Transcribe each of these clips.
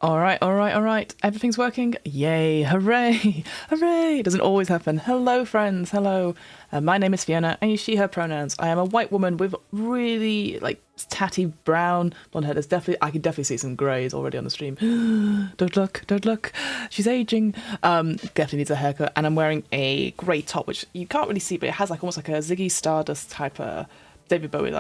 All right, all right, all right. Everything's working. Yay, hooray, hooray. It doesn't always happen. Hello, friends. Hello. My name is Fiona. I use she, her pronouns. I am a white woman with really, tatty brown blonde hair. I can definitely see some greys already on the stream. Don't look, don't look. She's aging. Definitely needs a haircut. And I'm wearing a grey top, which you can't really see, but it has almost like a Ziggy Stardust type of David Bowie,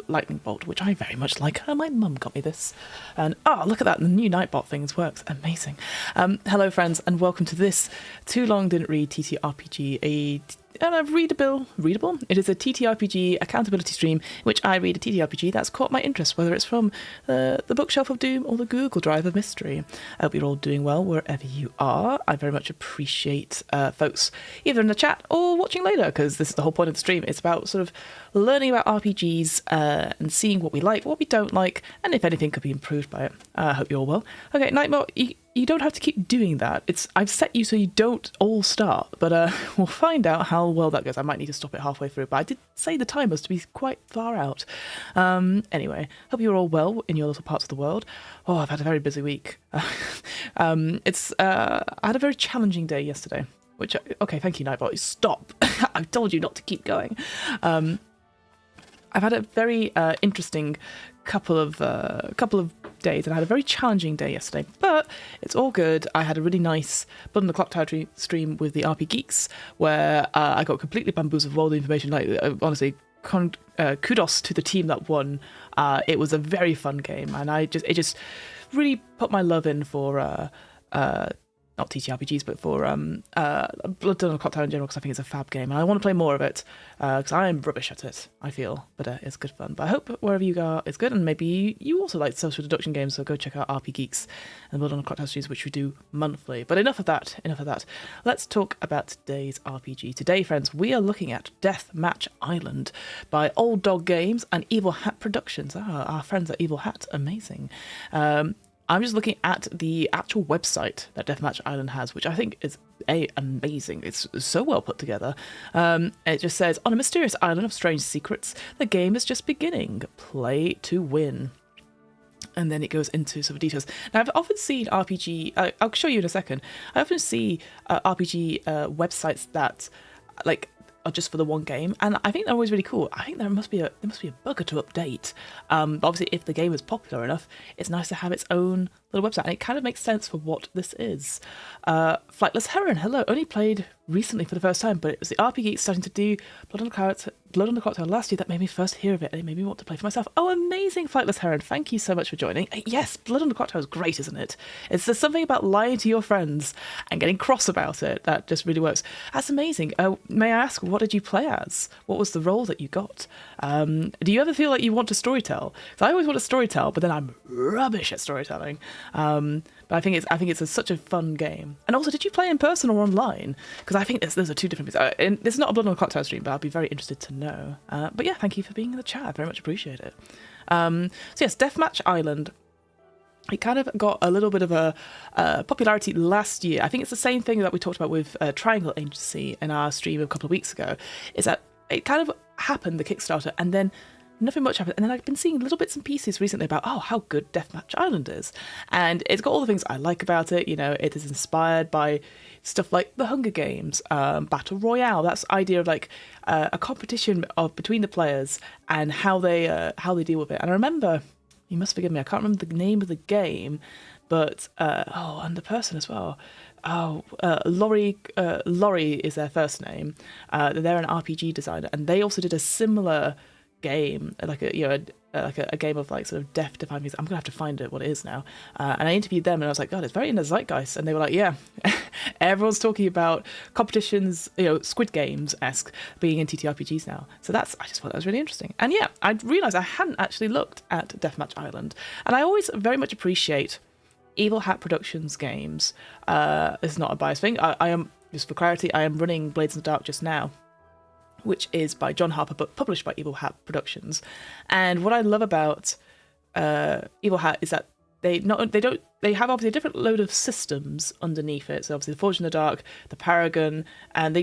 lightning bolt, which I very much like. My mum got me this, and look at that, the new Nightbot things works amazing. Hello friends, and welcome to this Too Long Didn't Read TTRPG, readable. It is a TTRPG accountability stream in which I read a TTRPG that's caught my interest, whether it's from the bookshelf of doom or the Google Drive of mystery. I hope you're all doing well wherever you are. I very much appreciate folks either in the chat or watching later, because this is the whole point of the stream. It's about sort of learning about RPGs and seeing what we like, what we don't like, and if anything could be improved by it. I hope you're all well. Okay, Nightmare, you don't have to keep doing that. I've set you so you don't all start, but we'll find out how well that goes. I might need to stop it halfway through, but I did say the timers to be quite far out. Anyway, hope you're all well in your little parts of the world. Oh, I've had a very busy week. I had a very challenging day yesterday, okay, thank you, Nightbot. Stop. I've told you not to keep going. I've had a very interesting couple of days, and I had a very challenging day yesterday, but it's all good. I had a really nice Blood on the Clock territory stream with the RP Geeks, where I got completely bamboozled with all the information. Honestly, kudos to the team that won. It was a very fun game, and it just really put my love in for not TTRPGs, but for Blood on the Clock Tower in general, because I think it's a fab game, and I want to play more of it, because I am rubbish at it, I feel, but it's good fun. But I hope wherever you are, it's good, and maybe you also like social deduction games, so go check out RP Geeks and Blood on the Clock Tower series, which we do monthly. But enough of that. Let's talk about today's RPG. Today, friends, we are looking at Deathmatch Island by Old Dog Games and Evil Hat Productions. Our friends at Evil Hat, amazing. I'm just looking at the actual website that Deathmatch Island has, which I think is amazing. It's so well put together. It just says, on a mysterious island of strange secrets, the game is just beginning. Play to win. And then it goes into some details. Now, I've often seen RPG, I'll show you in a second. I often see RPG websites that, are just for the one game, and I think they're always really cool. I think there must be a bugger to update. But obviously, if the game is popular enough, it's nice to have its own little website, and it kind of makes sense for what this is. Flightless Heron, hello. Only played recently for the first time, but it was the RPG Geek starting to do Blood on the Clock Tower last year that made me first hear of it, and it made me want to play for myself. Oh, amazing, Flightless Heron. Thank you so much for joining. Yes, Blood on the Clock Tower is great, isn't it? There's something about lying to your friends and getting cross about it that just really works. That's amazing. May I ask, what did you play as? What was the role that you got? Do you ever feel like you want to storytell? Because I always want to storytell, but then I'm rubbish at storytelling. But I think it's such a fun game. And also, did you play in person or online? Because I think those are two different things. And this is not a Blood on the Clock Tower stream, but I'll be very interested to know. But yeah, thank you for being in the chat. I very much appreciate it. So yes, Deathmatch Island. It kind of got a little bit of a popularity last year. I think it's the same thing that we talked about with Triangle Agency in our stream a couple of weeks ago. Is that it kind of happened, the Kickstarter, and then nothing much happened. And then I've been seeing little bits and pieces recently about, how good Deathmatch Island is. And it's got all the things I like about it. It is inspired by stuff like the Hunger Games, Battle Royale. That's the idea of a competition between the players and how they deal with it. And I remember, you must forgive me, I can't remember the name of the game, but, and the person as well. Laurie is their first name. They're an RPG designer, and they also did a similar game, like a game of sort of death-defying things. I'm gonna have to find it what it is now. And I interviewed them, and I was like, God, it's very in the zeitgeist. And they were like, yeah, everyone's talking about competitions, Squid Games-esque being in TTRPGs now. So I just thought that was really interesting. And yeah, I realised I hadn't actually looked at Deathmatch Island, and I always very much appreciate Evil Hat Productions games. It's not a biased thing. I am, just for clarity, I am running Blades in the Dark just now, which is by John Harper, but published by Evil Hat Productions. And what I love about Evil Hat is that they have obviously a different load of systems underneath it. So obviously the Forge in the Dark, the Paragon, and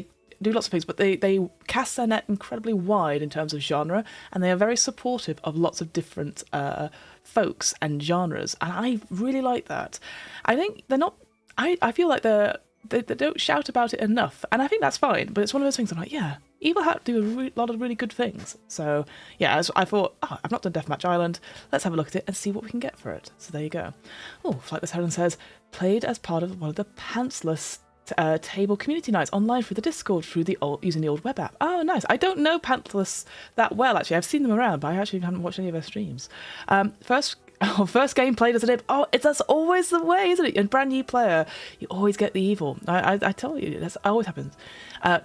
do lots of things, but they cast their net incredibly wide in terms of genre, and they are very supportive of lots of different folks and genres, and I really like that. I think they're not. I feel like they don't shout about it enough, and I think that's fine. But it's one of those things I'm like, yeah, Evil Hat do a lot of really good things. So yeah, I thought, oh, I've not done Deathmatch Island. Let's have a look at it and see what we can get for it. So there you go. Oh, Flightless Heron says, played as part of one of the Pantsless table community nights online through the Discord using the old web app. Oh, nice. I don't know Pantsless that well, actually. I've seen them around, but I actually haven't watched any of their streams. First game played as an imp. Oh, that's always the way, isn't it? And brand new player, you always get the evil. I tell you, that always happens.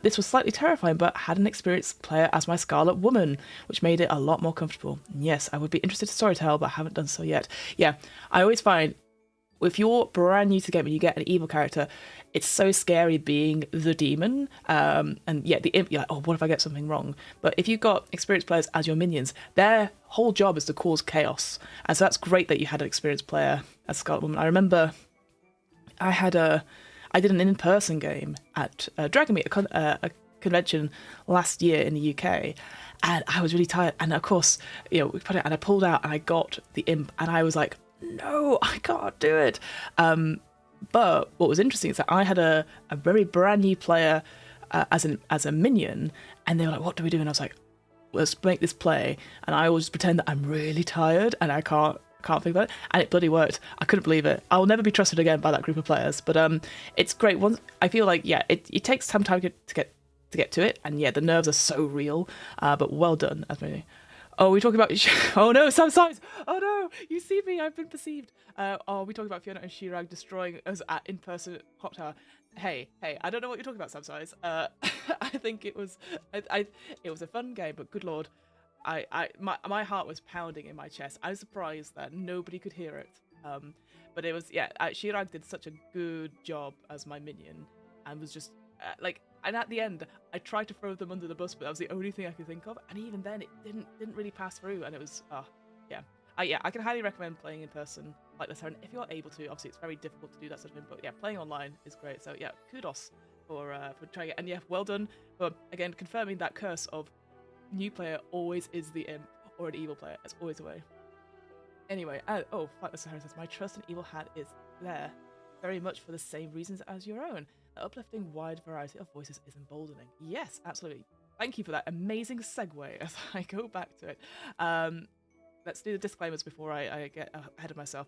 This was slightly terrifying, but had an experienced player as my Scarlet Woman, which made it a lot more comfortable. Yes, I would be interested to storytell, but haven't done so yet. Yeah, I always find if you're brand new to the game and you get an evil character, it's so scary being the demon. And yeah, the imp, you're like, oh, what if I get something wrong? But if you've got experienced players as your minions, their whole job is to cause chaos. And so that's great that you had an experienced player as Scarlet Woman. I remember I did an in-person game at Dragon Meet, a convention last year in the UK. And I was really tired. And of course, we put it, and I pulled out and I got the imp, and I was like, no, I can't do it. But what was interesting is that I had a very brand new player as a minion, and they were like, what do we do? And I was like, let's make this play. And I always pretend that I'm really tired and I can't think about it. And it bloody worked. I couldn't believe it. I'll never be trusted again by that group of players. But it's great. Once I feel like, yeah, it takes some time to get to it. And yeah, the nerves are so real. But well done, as many. Oh, we're talking about... Oh, no, Sam Size! Oh, no! You see me, I've been perceived. We're talking about Fiona and Shirag destroying us at in-person Hot Tower. Hey, I don't know what you're talking about, Sam Size. I think it was... it was a fun game, but good lord. My heart was pounding in my chest. I was surprised that nobody could hear it. But it was... Yeah, Shirag did such a good job as my minion, and was just... And at the end, I tried to throw them under the bus, but that was the only thing I could think of. And even then, it didn't really pass through. And it was, yeah. I can highly recommend playing in person like this. And if you're able to, obviously it's very difficult to do that sort of thing. But yeah, playing online is great. So yeah, kudos for trying it. And yeah, well done for, again, confirming that curse of new player always is the imp or an evil player. It's always the way. Anyway, Flightless Heron says, my trust in Evil Hat is there very much for the same reasons as your own. The uplifting wide variety of voices is emboldening. Yes, absolutely. Thank you for that amazing segue as I go back to it. Let's do the disclaimers before I get ahead of myself.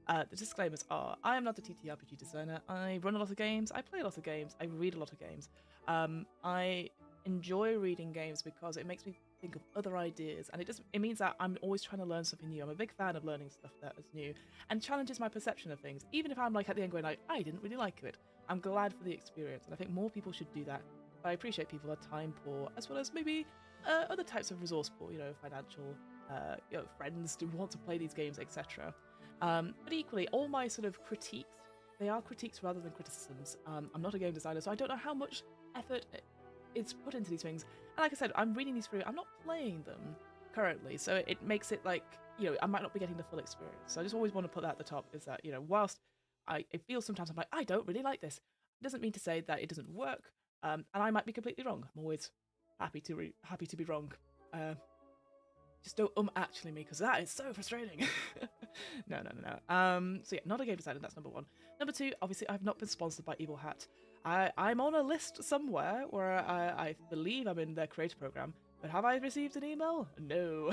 The disclaimers are, I am not a TTRPG designer. I run a lot of games. I play a lot of games. I read a lot of games. I enjoy reading games because it makes me think of other ideas, and it means that I'm always trying to learn something new. I'm a big fan of learning stuff that is new and challenges my perception of things, even if I'm like at the end going like, I didn't really like it. I'm glad for the experience, and I think more people should do that. But I appreciate people are time poor, as well as maybe other types of resource poor, financial, friends who want to play these games, etc. But equally, all my sort of critiques, they are critiques rather than criticisms. I'm not a game designer, so I don't know how much effort is put into these things. And like I said, I'm reading these through. I'm not playing them currently, so it makes it like, I might not be getting the full experience. So I just always want to put that at the top, is that, whilst I feel sometimes I'm like, I don't really like this, it doesn't mean to say that it doesn't work, and I might be completely wrong. I'm always happy to be wrong. Just don't actually me, because that is so frustrating. No. So yeah, not a game designer, that's number one. Number two, obviously I've not been sponsored by Evil Hat. I'm on a list somewhere where I believe I'm in their creator program, but have I received an email? No.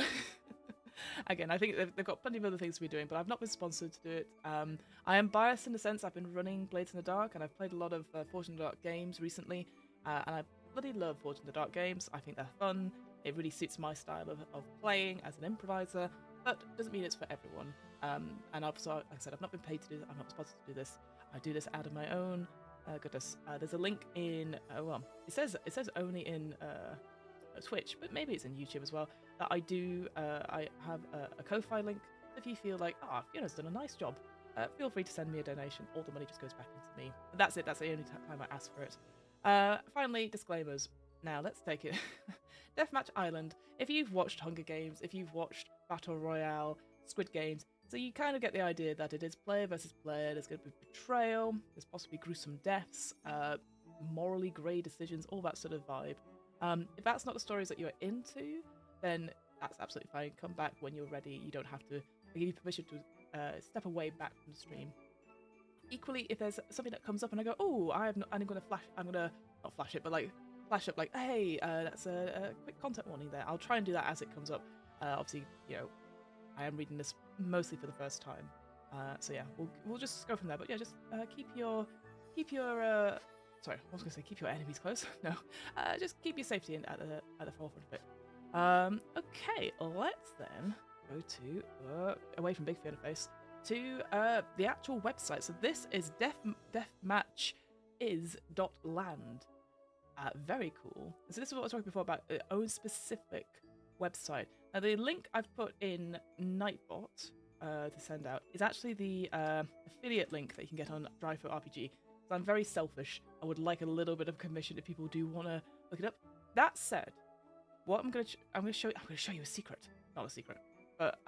Again, I think they've got plenty of other things to be doing, but I've not been sponsored to do it. I am biased in the sense I've been running Blades in the Dark, and I've played a lot of Forge in the Dark games recently, and I bloody love Forge in the Dark games. I think they're fun. It really suits my style of playing as an improviser, but doesn't mean it's for everyone. And also, like I said, I've not been paid to do this. I'm not sponsored to do this. I do this out of my own goodness. There's a link in, it says only in Twitch, but maybe it's in YouTube as well, that I do, I have a Ko-Fi link. If you feel like, Fiona's done a nice job, feel free to send me a donation. All the money just goes back into me. But that's it. That's the only time I ask for it. Finally, disclaimers. Now, let's take it. Deathmatch Island. If you've watched Hunger Games, if you've watched Battle Royale, Squid Games, so you kind of get the idea that it is player versus player. There's going to be betrayal. There's possibly gruesome deaths. morally grey decisions, all that sort of vibe. If that's not the stories that you're into, then that's absolutely fine. Come back when you're ready. You don't have to. I give you permission to step away back from the stream. Equally, if there's something that comes up and I go, oh, I'm gonna flash. I'm gonna not flash it, but like flash up, like, hey, that's a quick content warning there. I'll try and do that as it comes up. Obviously, I am reading this mostly for the first time, so yeah, we'll just go from there. But yeah, just keep your sorry, I was gonna say keep your enemies close. No, just keep your safety at the forefront of it. Okay, let's then go to away from Big Fiona Face to the actual website. So this is deathmatchis.land. Very cool. So this is what I was talking before about its own specific website. Now the link I've put in Nightbot to send out is actually the affiliate link that you can get on DriveThru RPG. So I'm very selfish. I would like a little bit of commission if people do want to look it up. That said, what I'm going to show you a secret. Not a secret, but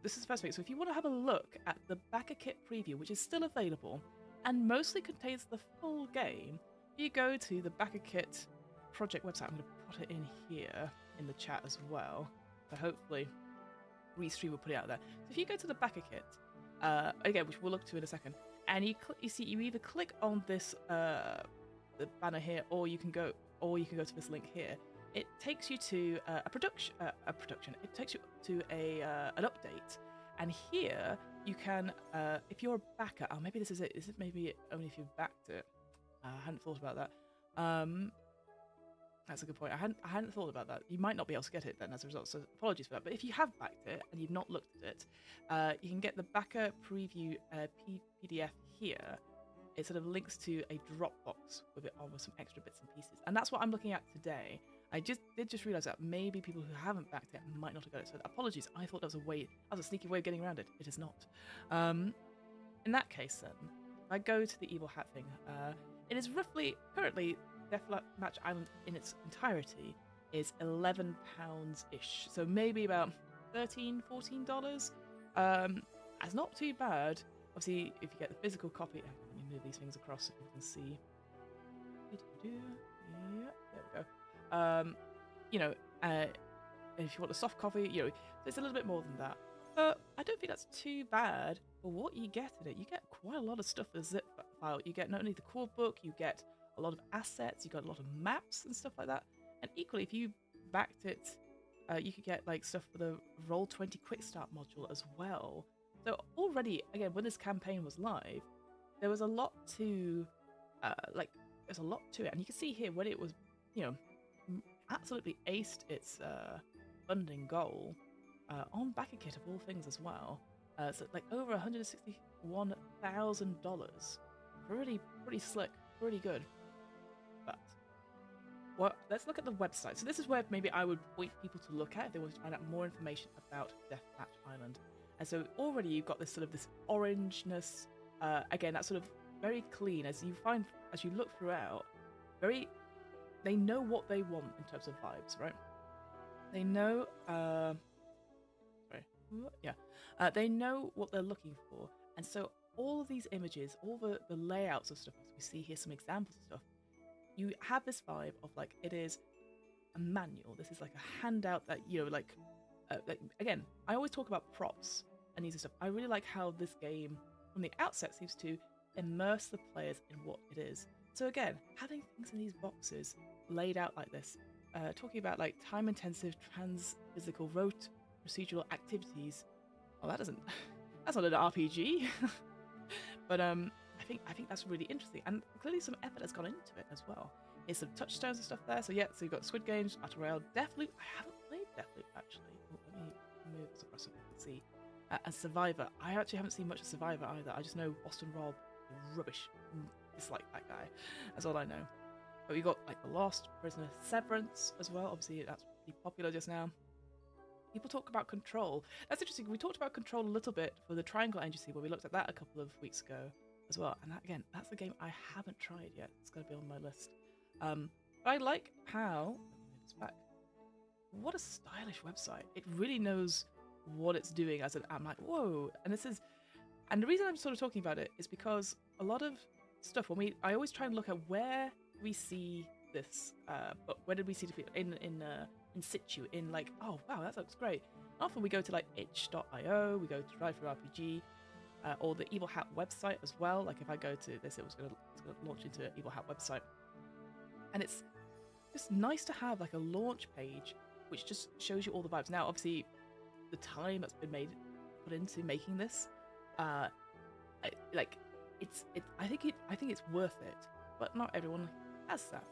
this is the first thing. So if you want to have a look at the backer kit preview, which is still available and mostly contains the full game, you go to the backer kit project website. I'm going to put it in here in the chat as well. So hopefully Restream will put it out there. So if you go to the backer kit, again, which we'll look to in a second, and you either click on this the banner here, or you can go to this link here. It takes you to a production. It takes you to an update, and here you can, if you're a backer. Oh, maybe this is it. Is it maybe only if you've backed it? I hadn't thought about that. That's a good point. I hadn't thought about that. You might not be able to get it then as a result, so apologies for that. But if you have backed it and you've not looked at it, you can get the backer preview PDF here. It sort of links to a Dropbox with it on with some extra bits and pieces. And that's what I'm looking at today. I did realise that maybe people who haven't backed it might not have got it. So apologies, I thought that was a sneaky way of getting around it. It is not. In that case then, if I go to the evil hat thing, it is roughly, currently, Deathmatch Island in its entirety is £11-ish. So maybe about $13, $14. That's not too bad. Obviously, if you get the physical copy, let me move these things across so you can see. Yeah, there we go. If you want a soft copy, so it's a little bit more than that. But I don't think that's too bad for what you get in it. You get quite a lot of stuff as zip file. You get not only the core book, you get a lot of assets, you got a lot of maps and stuff like that. And equally, if you backed it, you could get like stuff for the Roll20 Quick Start module as well. So already, again, when this campaign was live, there was a lot to, there's a lot to it. And you can see here when it was, absolutely aced its funding goal on backer kit of all things as well. So like over $161,000. Pretty slick, pretty good. But let's look at the website. So this is where maybe I would point people to look at if they want to find out more information about Deathmatch Island. And so already you've got this orangeness. Again, that's sort of very clean as you look throughout. They know what they want in terms of vibes, right? They know. They know what they're looking for, and so all of these images, all the layouts of stuff, as we see here, some examples of stuff. You have this vibe of like it is a manual. This is like a handout that again, I always talk about props and these stuff. I really like how this game from the outset seems to immerse the players in what it is. So again, having things in these boxes laid out like this, talking about like time-intensive trans-physical rote procedural activities. Well, that's not an RPG. But I think that's really interesting, and clearly some effort has gone into it as well. Here's some touchstones and stuff there. So yeah, so you've got Squid Games, Battle Royale, Deathloop. I haven't played Deathloop actually. Let me move this across so you can see. And Survivor. I actually haven't seen much of Survivor either. I just know Boston Rob, rubbish. Dislike that guy. That's all I know. But we got like The Lost, Prisoner, Severance as well. Obviously that's pretty popular just now. People talk about Control. That's interesting. We talked about Control a little bit for the Triangle Agency, where we looked at that a couple of weeks ago as well. And that, again, that's a game I haven't tried yet. It's going to be on my list. But I like how... Let me move this back. What a stylish website. It really knows what it's doing. I'm like, whoa. And the reason I'm sort of talking about it is because a lot of stuff, I always try and look at where we see this book? Where did we see it in situ? In like, oh wow, that looks great. Often we go to like itch.io, we go to DriveThruRPG, or the Evil Hat website as well. Like if I go to this, it's gonna launch into Evil Hat website, and it's just nice to have like a launch page which just shows you all the vibes. Now, obviously, the time that's been put into making this, I think it's worth it, but not everyone has that.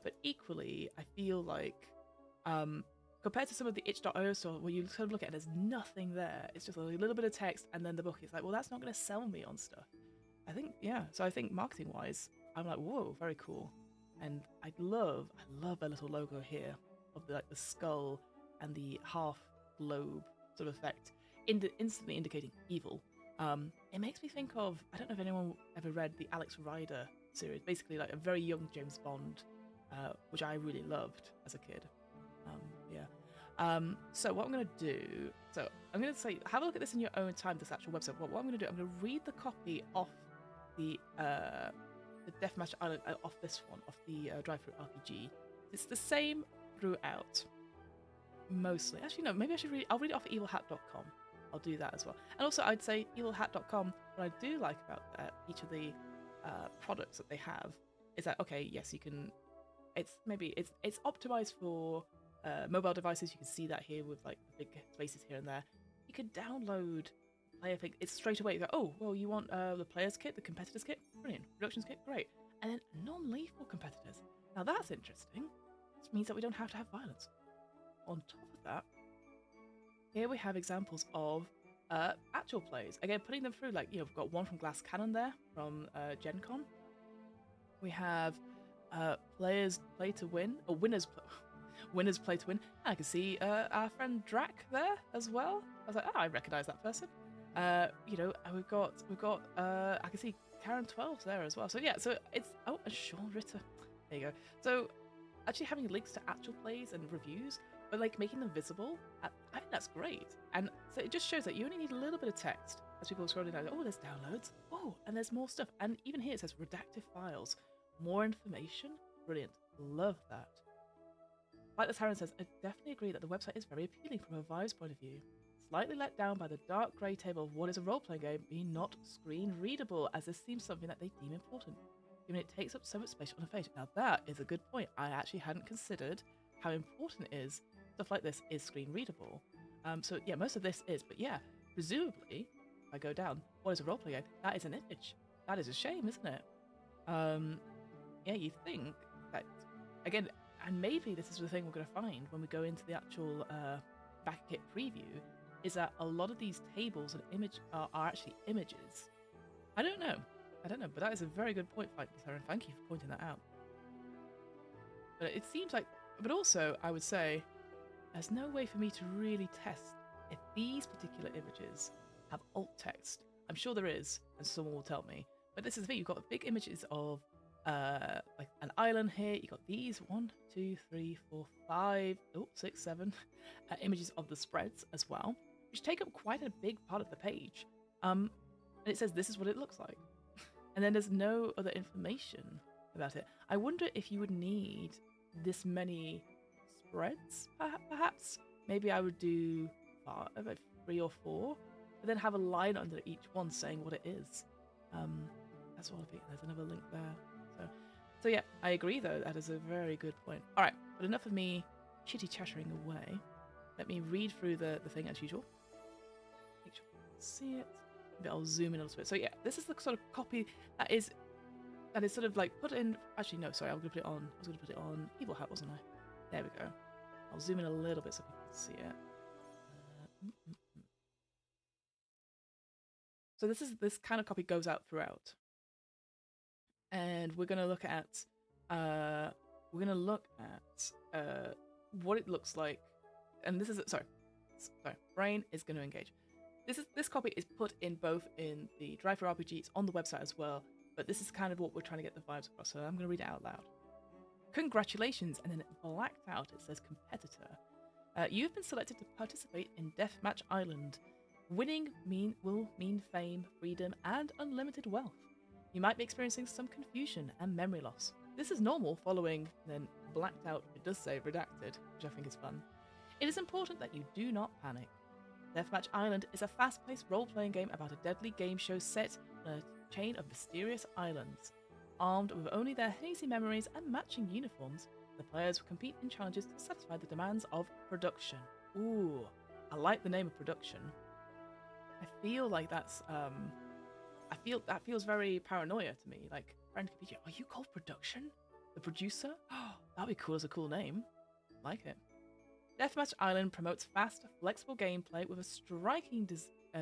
But equally, I feel like compared to some of the itch.io stuff where you sort of look at it, there's nothing there. It's just a little bit of text and then the book is like, well, that's not going to sell me on stuff. I think, yeah. So I think marketing wise, I'm like, whoa, very cool. And I love their little logo here of the skull and the half globe sort of effect, instantly indicating evil. It makes me think of, I don't know if anyone ever read the Alex Rider series, basically like a very young James Bond, which I really loved as a kid. So what I'm going to do, so I'm going to say, have a look at this in your own time, this actual website. What I'm going to do, I'm going to read the copy off the Deathmatch Island, off this one, off the DriveThruRPG. It's the same throughout, mostly. Actually, no, maybe I'll read it off evilhat.com. I'll do that as well. And also, I'd say evilhat.com, what I do like about each of the products that they have is that, okay, yes, you can, it's optimized for mobile devices. You can see that here with like the big spaces here and there. You can download player thing. It's straight away. You go, oh, well, you want the player's kit, the competitor's kit? Brilliant. Reductions kit? Great. And then non-lethal competitors. Now that's interesting. This means that we don't have to have violence. On top of that, here we have examples of actual plays. Again, putting them through, like, we've got one from Glass Cannon there, from Gen Con. We have players play to win, or winners play to win. And I can see our friend Drac there as well. I was like, I recognise that person. And we've got I can see Karen 12's there as well. So yeah, so it's and Sean Ritter. There you go. So actually having links to actual plays and reviews, but like making them visible, I think that's great. And so it just shows that you only need a little bit of text as people are scrolling down. Oh, there's downloads. Oh, and there's more stuff. And even here it says redacted files, more information. Brilliant. Love that. Like the Taryn says, I definitely agree that the website is very appealing from a vibes point of view. Slightly let down by the dark grey table of what is a role-playing game being not screen readable, as this seems something that they deem important, given it takes up so much space on the page. Now that is a good point. I actually hadn't considered how important it is stuff like this is screen readable. So yeah, most of this is, but yeah, presumably, if I go down, what is a role-playing game? That is an image. That is a shame, isn't it? Yeah, you think that, again, and maybe this is the thing we're going to find when we go into the actual back kit preview, is that a lot of these tables and image are actually images. I don't know, but that is a very good point, Sarah, and thank you for pointing that out. But it seems like, but also, I would say, there's no way for me to really test if these particular images have alt text. I'm sure there is, and someone will tell me. But this is the thing, you've got big images of like an island here. You got these 1, 2, 3, 4, 5, 6, 7 images of the spreads as well, which take up quite a big part of the page. And it says this is what it looks like, and then there's no other information about it. I wonder if you would need this many spreads, perhaps. Maybe I would do about 3 or 4, but then have a line under each one saying what it is. That's all I think. There's another link there. So yeah, I agree though. That is a very good point. All right, but enough of me chitty chattering away. Let me read through the thing as usual. Make sure you can see it. Maybe I'll zoom in a little bit. So yeah, this is the sort of copy that is sort of like put in. Actually, no, sorry, I was going to put it on Evil Hat, wasn't I? There we go. I'll zoom in a little bit so people can see it. So this kind of copy goes out throughout. And we're going to look at what it looks like. And this is sorry, brain is going to engage. This copy is put in both in the DriveThruRPG. It's on the website as well. But this is kind of what we're trying to get the vibes across. So I'm going to read it out loud. Congratulations, and then blacked out it says competitor. You've been selected to participate in Deathmatch Island. Winning will mean fame, freedom, and unlimited wealth. You might be experiencing some confusion and memory loss. This is normal following, then blacked out, it does say redacted, which I think is fun. It is important that you do not panic. Deathmatch Island is a fast-paced role-playing game about a deadly game show set on a chain of mysterious islands. Armed with only their hazy memories and matching uniforms, the players will compete in challenges to satisfy the demands of production. Ooh, I like the name of production. I feel like that's that feels very paranoia to me. Like, friend computer, are you called production? The producer? Oh, that'd be cool as a cool name. Like it. Deathmatch Island promotes fast, flexible gameplay with a striking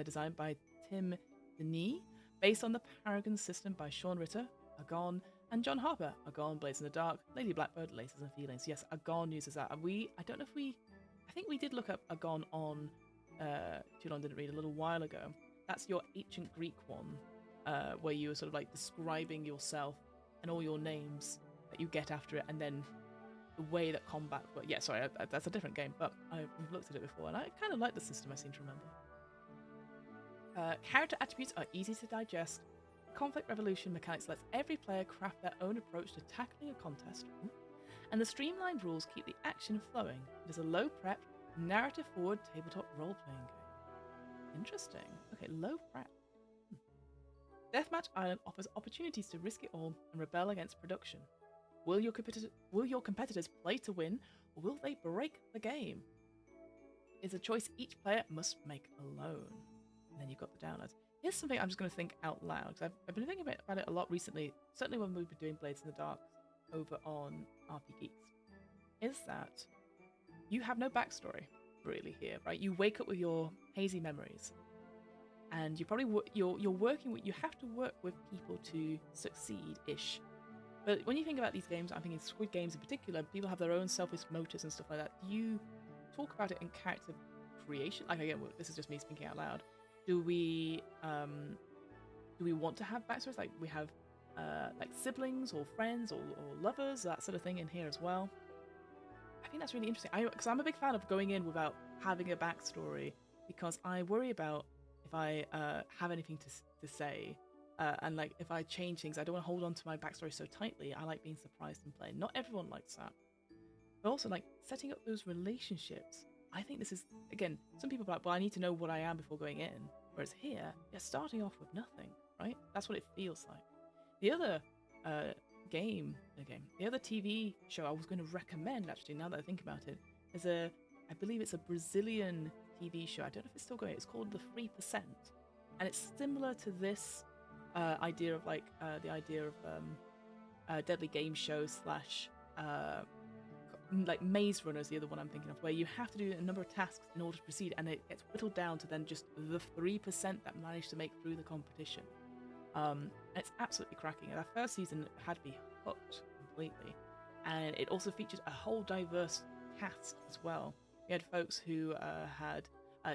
design by Tim Nittner, based on the Paragon system by Sean Ritter, AGON, and John Harper. AGON, Blades in the Dark, Lady Blackbird, Laces and Feelings. Yes, AGON uses that. And I think we did look up AGON on Too Long Didn't Read a little while ago. That's your ancient Greek one, where you were sort of like describing yourself and all your names that you get after it, and then the way that combat works. Yeah, sorry, that's a different game, but I've looked at it before, and I kind of like the system, I seem to remember. Character attributes are easy to digest. Conflict resolution mechanics lets every player craft their own approach to tackling a contest, and the streamlined rules keep the action flowing. It is a low-prep, narrative-forward tabletop role-playing game. Interesting. Okay, low-prep. Deathmatch Island offers opportunities to risk it all and rebel against production. Will your competitors play to win, or will they break the game? It's a choice each player must make alone. And then you've got the downloads. Here's something I'm just going to think out loud, because I've been thinking about it a lot recently, certainly when we've been doing Blades in the Dark over on RPGs, is that you have no backstory, really, here, right? You wake up with your hazy memories, and you probably you're working with, you have to work with people to succeed-ish. But when you think about these games, I'm thinking Squid Games in particular, people have their own selfish motives and stuff like that. Do you talk about it in character creation? Like, again, this is just me speaking out loud. Do we want to have backstories? Like, we have like siblings or friends or lovers, that sort of thing in here as well. I think that's really interesting. Because I'm a big fan of going in without having a backstory, because I worry about if I have anything to say. And like, if I change things, I don't want to hold on to my backstory so tightly. I like being surprised and playing. Not everyone likes that. But also, like, setting up those relationships. I think this is, again, some people are like, well, I need to know what I am before going in. Whereas here, you're starting off with nothing, right? That's what it feels like. The other the other TV show I was going to recommend, actually, now that I think about it, is I believe it's a Brazilian TV show. I don't know if it's still going. It's called The 3%. And it's similar to this idea of like the idea of deadly game show slash like Maze Runner is the other one I'm thinking of, where you have to do a number of tasks in order to proceed, and it gets whittled down to then just the 3% that manage to make through the competition. It's absolutely cracking. And that first season had me hooked completely, and it also featured a whole diverse cast as well. We had folks who had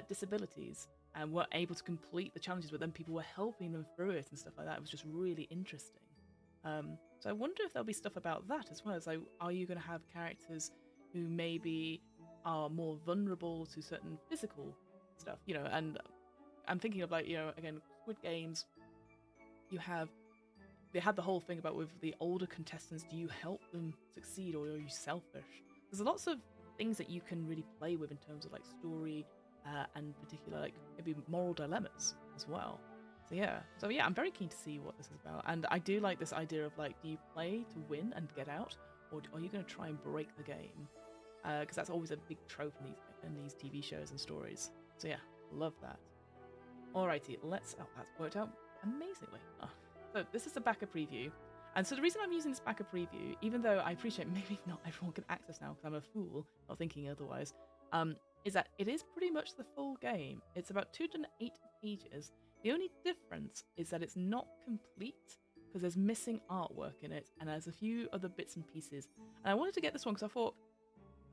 disabilities and weren't able to complete the challenges, but then people were helping them through it and stuff like that. It was just really interesting. So I wonder if there'll be stuff about that as well. As like, are you going to have characters who maybe are more vulnerable to certain physical stuff? You know, and I'm thinking of like, you know, again, Squid Games. They had the whole thing about with the older contestants, do you help them succeed or are you selfish? There's lots of things that you can really play with in terms of like story and particular like maybe moral dilemmas as well. So yeah, I'm very keen to see what this is about, and I do like this idea of like, do you play to win and get out, or are you going to try and break the game? Because that's always a big trope in these TV shows and stories. So yeah, love that. Alrighty, that's worked out amazingly. So this is the backer preview, and so the reason I'm using this backer preview, even though I appreciate maybe not everyone can access now because I'm a fool, not thinking otherwise, is that it is pretty much the full game. It's about 208 pages. The only difference is that it's not complete because there's missing artwork in it, and there's a few other bits and pieces. And I wanted to get this one because I thought,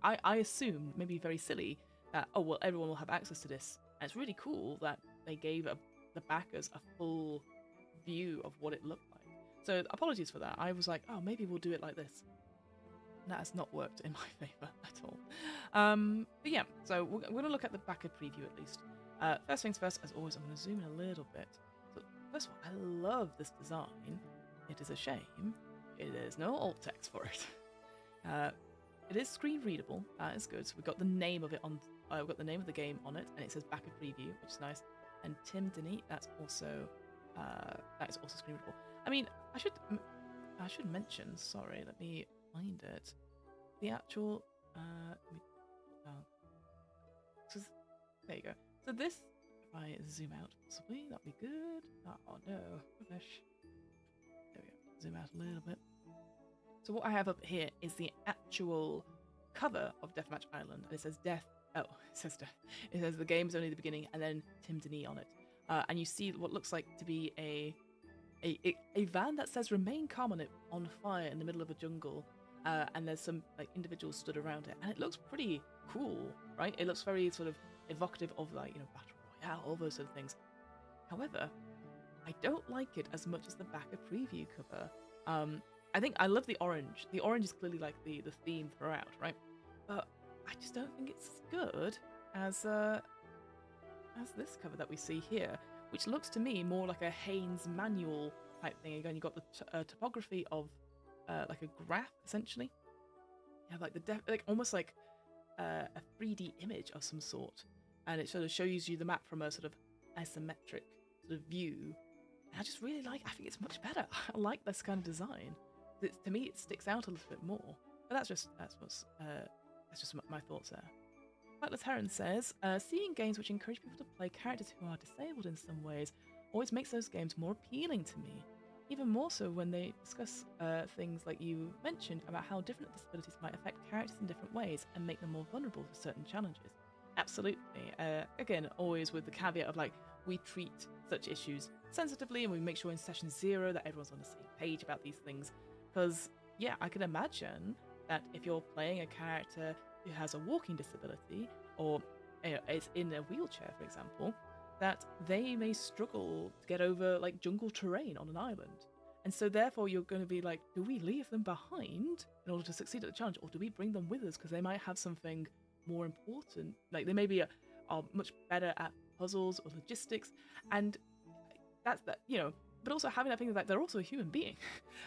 I assumed, maybe very silly, that, oh, well, everyone will have access to this. And it's really cool that they gave the backers a full view of what it looked like. So apologies for that. I was like, oh, maybe we'll do it like this. That has not worked in my favour at all. But yeah, so we're going to look at the backer preview at least. First things first, as always, I'm going to zoom in a little bit. So first of all, I love this design. It is a shame There's no alt text for it. It is screen readable. That is good. So we've got the name of it on. We've got the name of the game on it, and it says back of preview, which is nice. And Tim Denny, that is also screen readable. I mean, I should mention. Sorry, let me find it. The actual. There you go. So this, if I zoom out, possibly that'd be good. Oh no, rubbish. There we go. Zoom out a little bit. So what I have up here is the actual cover of Deathmatch Island, and it says death. Oh, it says death. It says the game's only the beginning, and then Tim Denny on it. And you see what looks like to be a van that says "Remain calm" on fire in the middle of a jungle, and there's some like individuals stood around it, and it looks pretty cool, right? It looks very sort of evocative of like battle royale, all those sort of things. However, I don't like it as much as the back of preview cover. I think I love the orange. The orange is clearly like the theme throughout, right? But I just don't think it's as good as this cover that we see here, which looks to me more like a Haynes manual type thing. Again, you've got the topography of like a graph, essentially. You have like almost like a 3D image of some sort, and it sort of shows you the map from a sort of isometric sort of view. And I just really I think it's much better. I like this kind of design. To me, it sticks out a little bit more. But that's just my thoughts there. Atlas Heron says, seeing games which encourage people to play characters who are disabled in some ways always makes those games more appealing to me. Even more so when they discuss things like you mentioned about how different disabilities might affect characters in different ways and make them more vulnerable to certain challenges. Absolutely. Again, always with the caveat of we treat such issues sensitively, and we make sure in session 0 that everyone's on the same page about these things. Because, yeah, I can imagine that if you're playing a character who has a walking disability, or is in a wheelchair, for example, that they may struggle to get over jungle terrain on an island. And so therefore you're going to be do we leave them behind in order to succeed at the challenge, or do we bring them with us because they might have something more important? They maybe are much better at puzzles or logistics, and that's that, but also having that thing that they're also a human being.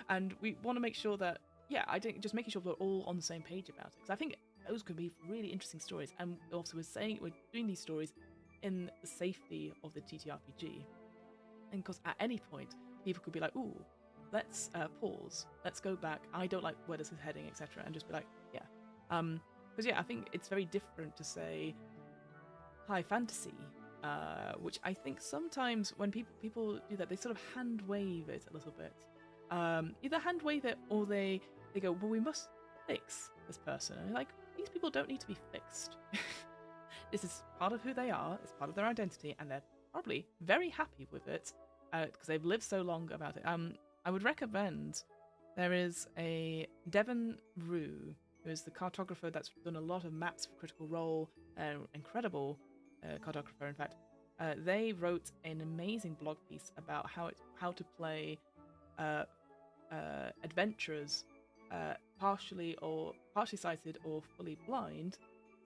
And we want to make sure that, I think just making sure we're all on the same page about it, because I think those could be really interesting stories. And also we're doing these stories in the safety of the TTRPG, and because at any point people could be ooh, let's pause, let's go back, I don't like where this is heading, etc., and just be because I think it's very different to say high fantasy, which I think sometimes when people do that, they sort of hand wave it a little bit. Either hand wave it, or they go, well, we must fix this person, and these people don't need to be fixed. This is part of who they are, it's part of their identity, and they're probably very happy with it because they've lived so long about it. I would recommend, there is a Devon Rue, who is the cartographer that's done a lot of maps for Critical Role, incredible cartographer, in fact. They wrote an amazing blog piece about how to play adventurers partially sighted or fully blind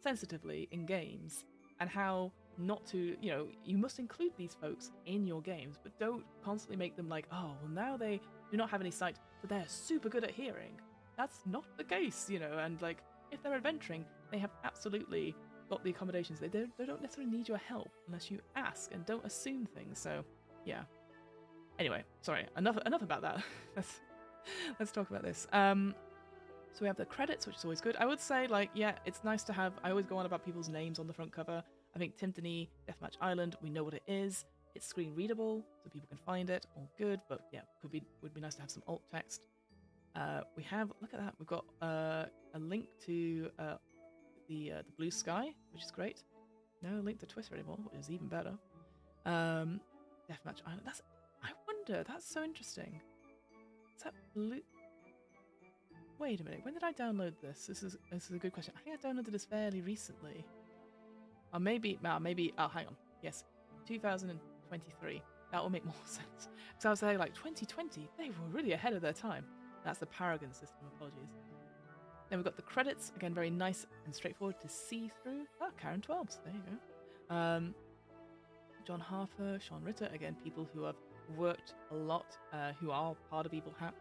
sensitively in games, and how not to, you must include these folks in your games, but don't constantly make them oh, well, now they do not have any sight, but they're super good at hearing. That's not the case, and if they're adventuring, they have absolutely got the accommodations. They don't necessarily need your help unless you ask, and don't assume things. So yeah. Anyway, sorry, enough about that. let's talk about this. So we have the credits, which is always good. I would say it's nice to have, I always go on about people's names on the front cover. I think Tim Denny, Deathmatch Island, we know what it is. It's screen readable, so people can find it. All good, but yeah, would be nice to have some alt text. We have, look at that, we've got a link to the blue sky, which is great. No link to Twitter anymore, which is even better. Deathmatch Island, I wonder, that's so interesting. Is that blue? Wait a minute, when did I download this? This is a good question. I think I downloaded this fairly recently. Or maybe, oh, hang on. Yes, 2023. That will make more sense. Because I was saying 2020, they were really ahead of their time. That's the Paragon system, apologies. Then we've got the credits, again, very nice and straightforward to see through. Oh, Karen 12s, there you go. John Harper, Sean Ritter, again, people who have worked a lot, who are part of Evil Hat.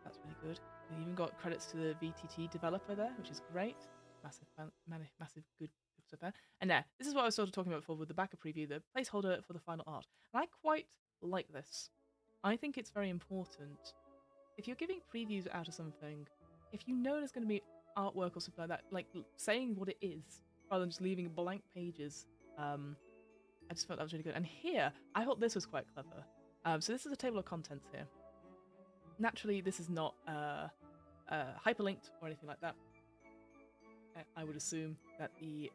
That's really good. We even got credits to the VTT developer there, which is great. Massive good stuff there. And yeah, this is what I was sort of talking about before with the backer preview, the placeholder for the final art. And I quite like this. I think it's very important. If you're giving previews out of something, if you know there's going to be artwork or something like that, like saying what it is, rather than just leaving blank pages, I just felt that was really good. And here, I thought this was quite clever. So this is a table of contents here. Naturally, this is not hyperlinked or anything like that. I would assume that the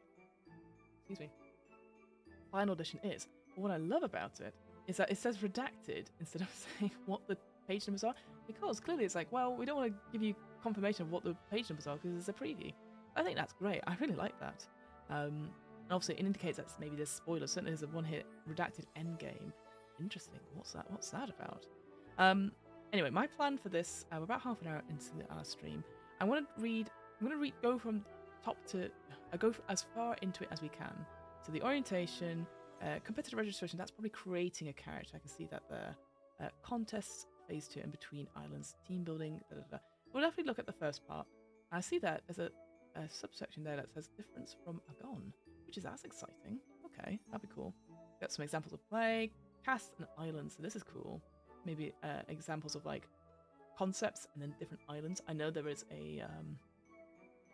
final edition is. But what I love about it is that it says redacted instead of saying what the page numbers are, because clearly it's like, well, we don't want to give you confirmation of what the page numbers are because it's a preview. I think that's great. I really like that. And obviously, it indicates that maybe there's spoilers. Certainly, there's a one here, redacted endgame. Interesting. What's that about? Anyway, my plan for this, we're about half an hour into our stream. I'm going to go from top to, go as far into it as we can. So the orientation, competitive registration, that's probably creating a character. I can see that there. Contests, phase 2, and between islands, team building, We'll definitely look at the first part. I see that there's a subsection there that says difference from AGON, which is as exciting. Okay, that'd be cool. Got some examples of play, casts, and islands, so this is cool. Maybe examples of like concepts and then different islands. I know there is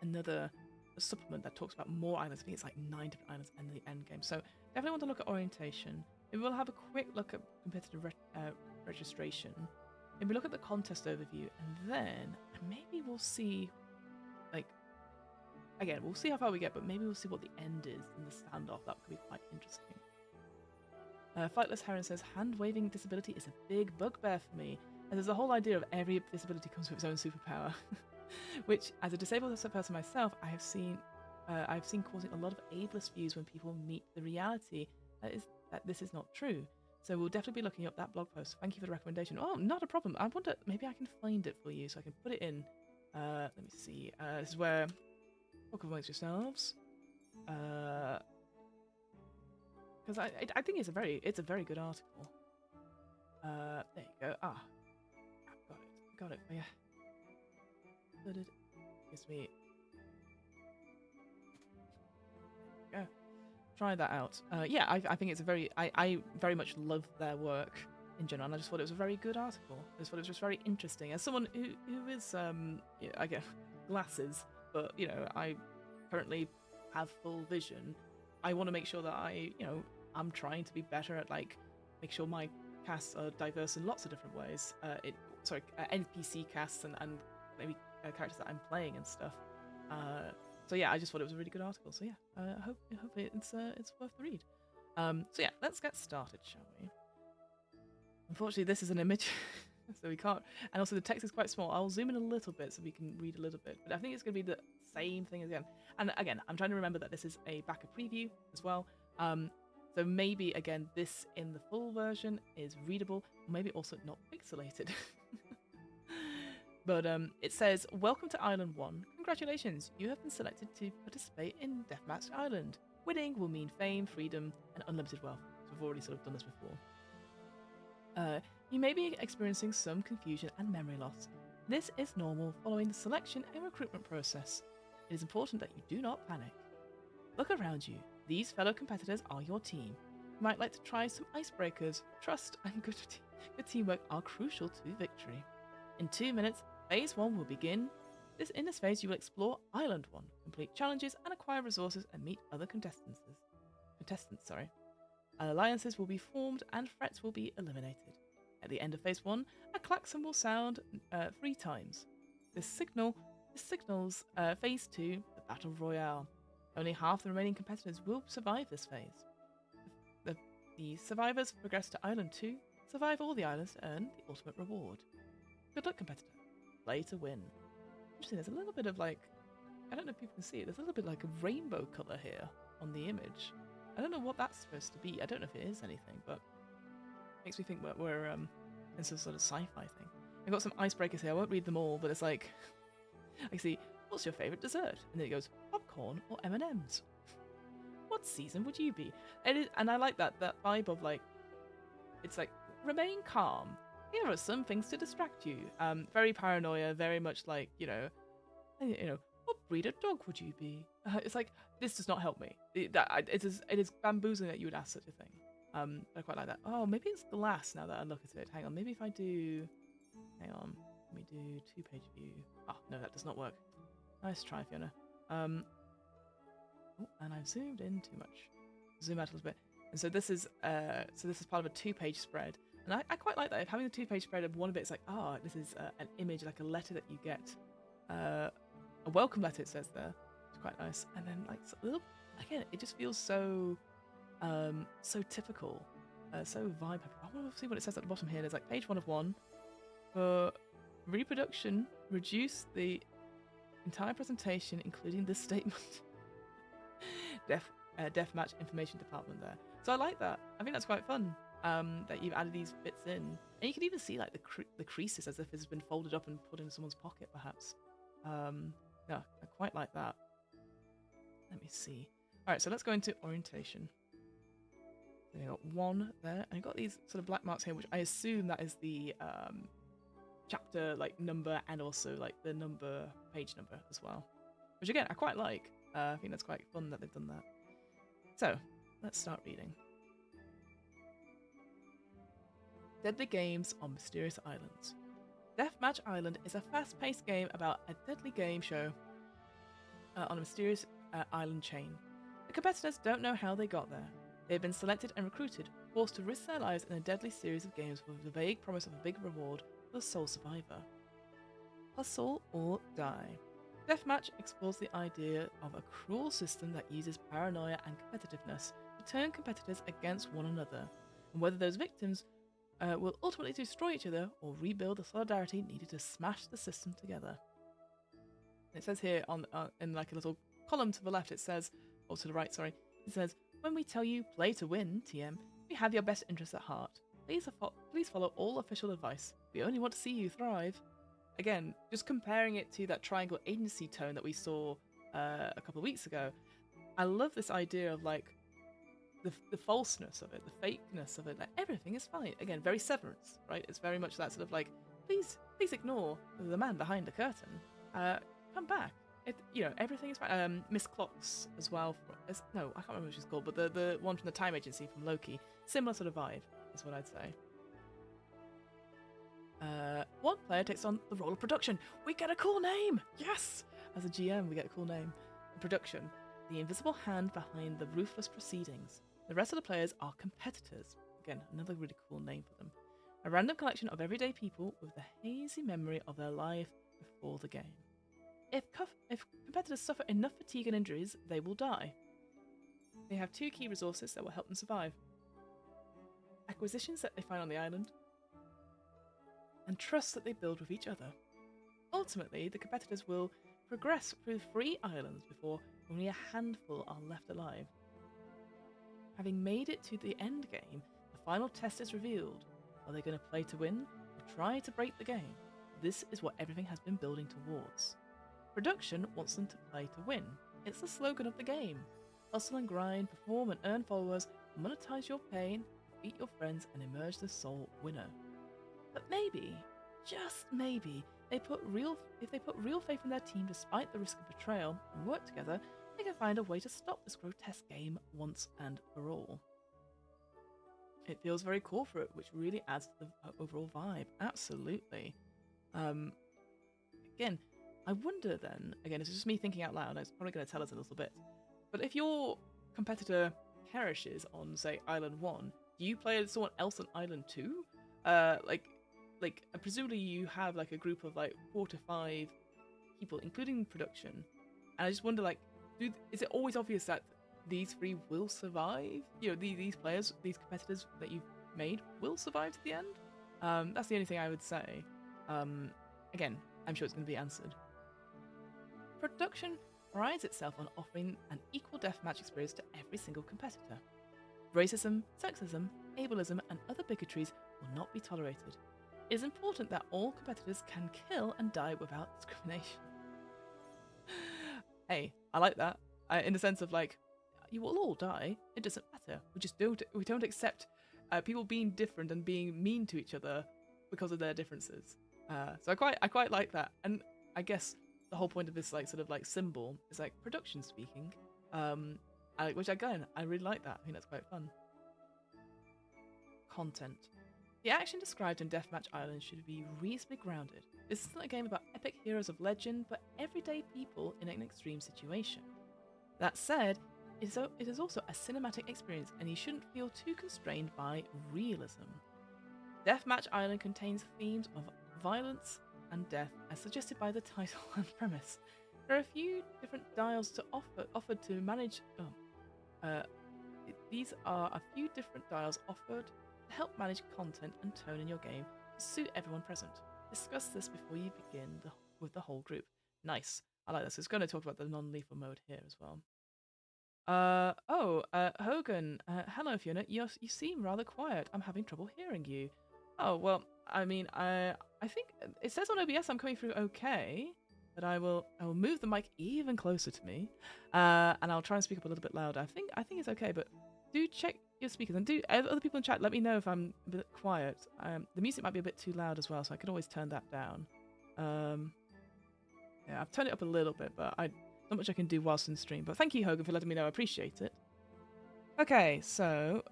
another supplement that talks about more islands. I think it's like 9 different islands and the end game. So definitely want to look at orientation. Maybe we'll have a quick look at competitive registration. Maybe look at the contest overview, and then maybe we'll see, like, again, we'll see how far we get, but maybe we'll see what the end is in the standoff. That could be quite interesting. Flightless Heron says, hand-waving disability is a big bugbear for me. And there's the whole idea of every disability comes with its own superpower, which, as a disabled person myself, I've seen causing a lot of ableist views when people meet the reality that this is not true. So we'll definitely be looking up that blog post. Thank you for the recommendation. Oh, not a problem. I wonder, maybe I can find it for you so I can put it in. Let me see. This is where talk amongst yourselves. Because I think it's a very good article. There you go. Ah, got it for you. Gives me. There you go. Try that out. Yeah, I think it's I very much love their work in general, and I just thought it was a very good article. I just thought it was just very interesting. As someone who is, I get glasses, but, I currently have full vision, I want to make sure that I'm trying to be better at, make sure my casts are diverse in lots of different ways. NPC casts and maybe characters that I'm playing and stuff. So yeah, I just thought it was a really good article. So yeah, hopefully it's worth the read. So yeah, let's get started, shall we? Unfortunately, this is an image, so we can't. And also the text is quite small. I'll zoom in a little bit so we can read a little bit. But I think it's going to be the same thing again. And again, I'm trying to remember that this is a backer preview as well. So maybe again, this in the full version is readable, or maybe also not pixelated. But it says, welcome to Island 1. Congratulations, you have been selected to participate in Deathmatch Island. Winning will mean fame, freedom, and unlimited wealth. So we've already sort of done this before. You may be experiencing some confusion and memory loss. This is normal following the selection and recruitment process. It is important that you do not panic. Look around you. These fellow competitors are your team. You might like to try some icebreakers. Trust and good teamwork are crucial to victory. In 2 minutes, Phase 1 will begin. In this phase, you will explore Island 1, complete challenges and acquire resources and meet other contestants. Alliances will be formed and threats will be eliminated. At the end of Phase 1, a klaxon will sound 3 times. This signals Phase 2, the Battle Royale. Only half the remaining competitors will survive this phase. The survivors progress to Island 2, survive all the islands to earn the ultimate reward. Good luck, competitor. Play to win. Interesting, there's a little bit of I don't know if people can see it, there's a little bit like a rainbow colour here on the image. I don't know what that's supposed to be. I don't know if it is anything, but it makes me think we're in some sort of sci-fi thing. We've got some icebreakers here. I won't read them all, but it's like, I see, what's your favourite dessert? And then it goes, popcorn or M&Ms? What season would you be? And I like that vibe of it's like, remain calm. here are some things to distract you. Very paranoia, very much like, what breed of dog would you be? It's like, this does not help me. It is bamboozling that you would ask such a thing. I quite like that. Oh, maybe it's glass now that I look at it. Hang on, maybe if I do... Hang on, let me do 2-page view. Oh, no, that does not work. Nice try, Fiona. Oh, and I've zoomed in too much. Zoom out a little bit. And so this is part of a 2-page spread. And I quite like that. If having a 2-page spread of one of it's like, this is an image, like a letter that you get. A welcome letter, it says there. It's quite nice. And then like a little, again, it just feels so typical, so vibe happy. I want to see what it says at the bottom here. There's like page 1 of 1. For reproduction, reduce the entire presentation, including this statement. Deathmatch information department there. So I like that. I think that's quite fun. That you've added these bits in, and you can even see like the creases as if it's been folded up and put in someone's pocket, perhaps. Yeah, I quite like that. Let me see. All right, so let's go into orientation. So you got 1 there, and you've got these sort of black marks here, which I assume that is the chapter like number and also like the page number as well. Which again, I quite like. I think that's quite fun that they've done that. So let's start reading. Deadly games on mysterious islands. Deathmatch Island is a fast-paced game about a deadly game show on a mysterious island chain. The competitors don't know how they got there. They have been selected and recruited, forced to risk their lives in a deadly series of games with the vague promise of a big reward for the sole survivor. Hustle or die. Deathmatch explores the idea of a cruel system that uses paranoia and competitiveness to turn competitors against one another, and whether those victims will ultimately destroy each other or rebuild the solidarity needed to smash the system together. It says here in like a little column to the left, it says, or to the right, sorry, it says, when we tell you play to win, TM, we have your best interests at heart. Please follow all official advice. We only want to see you thrive. Again, just comparing it to that triangle agency tone that we saw a couple of weeks ago, I love this idea of like the falseness of it, the fakeness of it. Like everything is fine. Again, very Severance, right? It's very much that sort of like, please ignore the man behind the curtain. Come back. Everything is fine. Miss Clocks as well. No, I can't remember what she's called, but the one from the time agency from Loki. Similar sort of vibe, is what I'd say. One player takes on the role of production. We get a cool name! Yes! As a GM, we get a cool name. Production, the invisible hand behind the ruthless proceedings. The rest of the players are competitors. Again, another really cool name for them. A random collection of everyday people with the hazy memory of their life before the game. If competitors suffer enough fatigue and injuries, they will die. They have 2 key resources that will help them survive. Acquisitions that they find on the island, and trust that they build with each other. Ultimately, the competitors will progress through 3 islands before only a handful are left alive. Having made it to the end game, the final test is revealed. Are they going to play to win or try to break the game? This is what everything has been building towards. Production wants them to play to win. It's the slogan of the game. Hustle and grind, perform and earn followers, monetize your pain, beat your friends and emerge the sole winner. But maybe, just maybe, if they put real faith in their team despite the risk of betrayal and work together, they can find a way to stop this grotesque game once and for all. It feels very corporate, which really adds to the overall vibe. Absolutely. Again, I wonder then, it's just me thinking out loud, it's probably going to tell us a little bit, but if your competitor perishes on, say, Island 1, do you play as someone else on Island 2? Presumably you have like a group of like 4 to 5 people, including production, and I just wonder, like, is it always obvious that these 3 will survive? These players, these competitors that you've made will survive to the end? That's the only thing I would say. Again, I'm sure it's going to be answered. Production prides itself on offering an equal deathmatch experience to every single competitor. Racism, sexism, ableism, and other bigotries will not be tolerated. It is important that all competitors can kill and die without discrimination. Hey, I like that. In the sense of like, you will all die. It doesn't matter. We don't accept people being different and being mean to each other because of their differences. So I quite like that, and I guess the whole point of this like sort of like symbol is like production speaking, which again I really like that. I think that's quite fun. Content. The action described in Deathmatch Island should be reasonably grounded. This isn't a game about epic heroes of legend, but everyday people in an extreme situation. That said, it is also a cinematic experience, and you shouldn't feel too constrained by realism. Deathmatch Island contains themes of violence and death, as suggested by the title and premise. There are a few different dials offered to manage. These are a few different dials offered to help manage content and tone in your game to suit everyone present. Discuss this before you begin with the whole group. Nice. I like this. It's going to talk about the non-lethal mode here as well. Hogan. Hello, Fiona. You seem rather quiet. I'm having trouble hearing you. Oh, well, I mean, I think it says on OBS I'm coming through okay, but I will move the mic even closer to me, and I'll try and speak up a little bit louder. I think it's okay, but do check your speakers, and do other people in chat let me know if I'm a bit quiet. The music might be a bit too loud as well, so I could always turn that down. Yeah, I've turned it up a little bit, but not much I can do whilst in stream. But thank you, Hogan, for letting me know. I appreciate it. Okay, so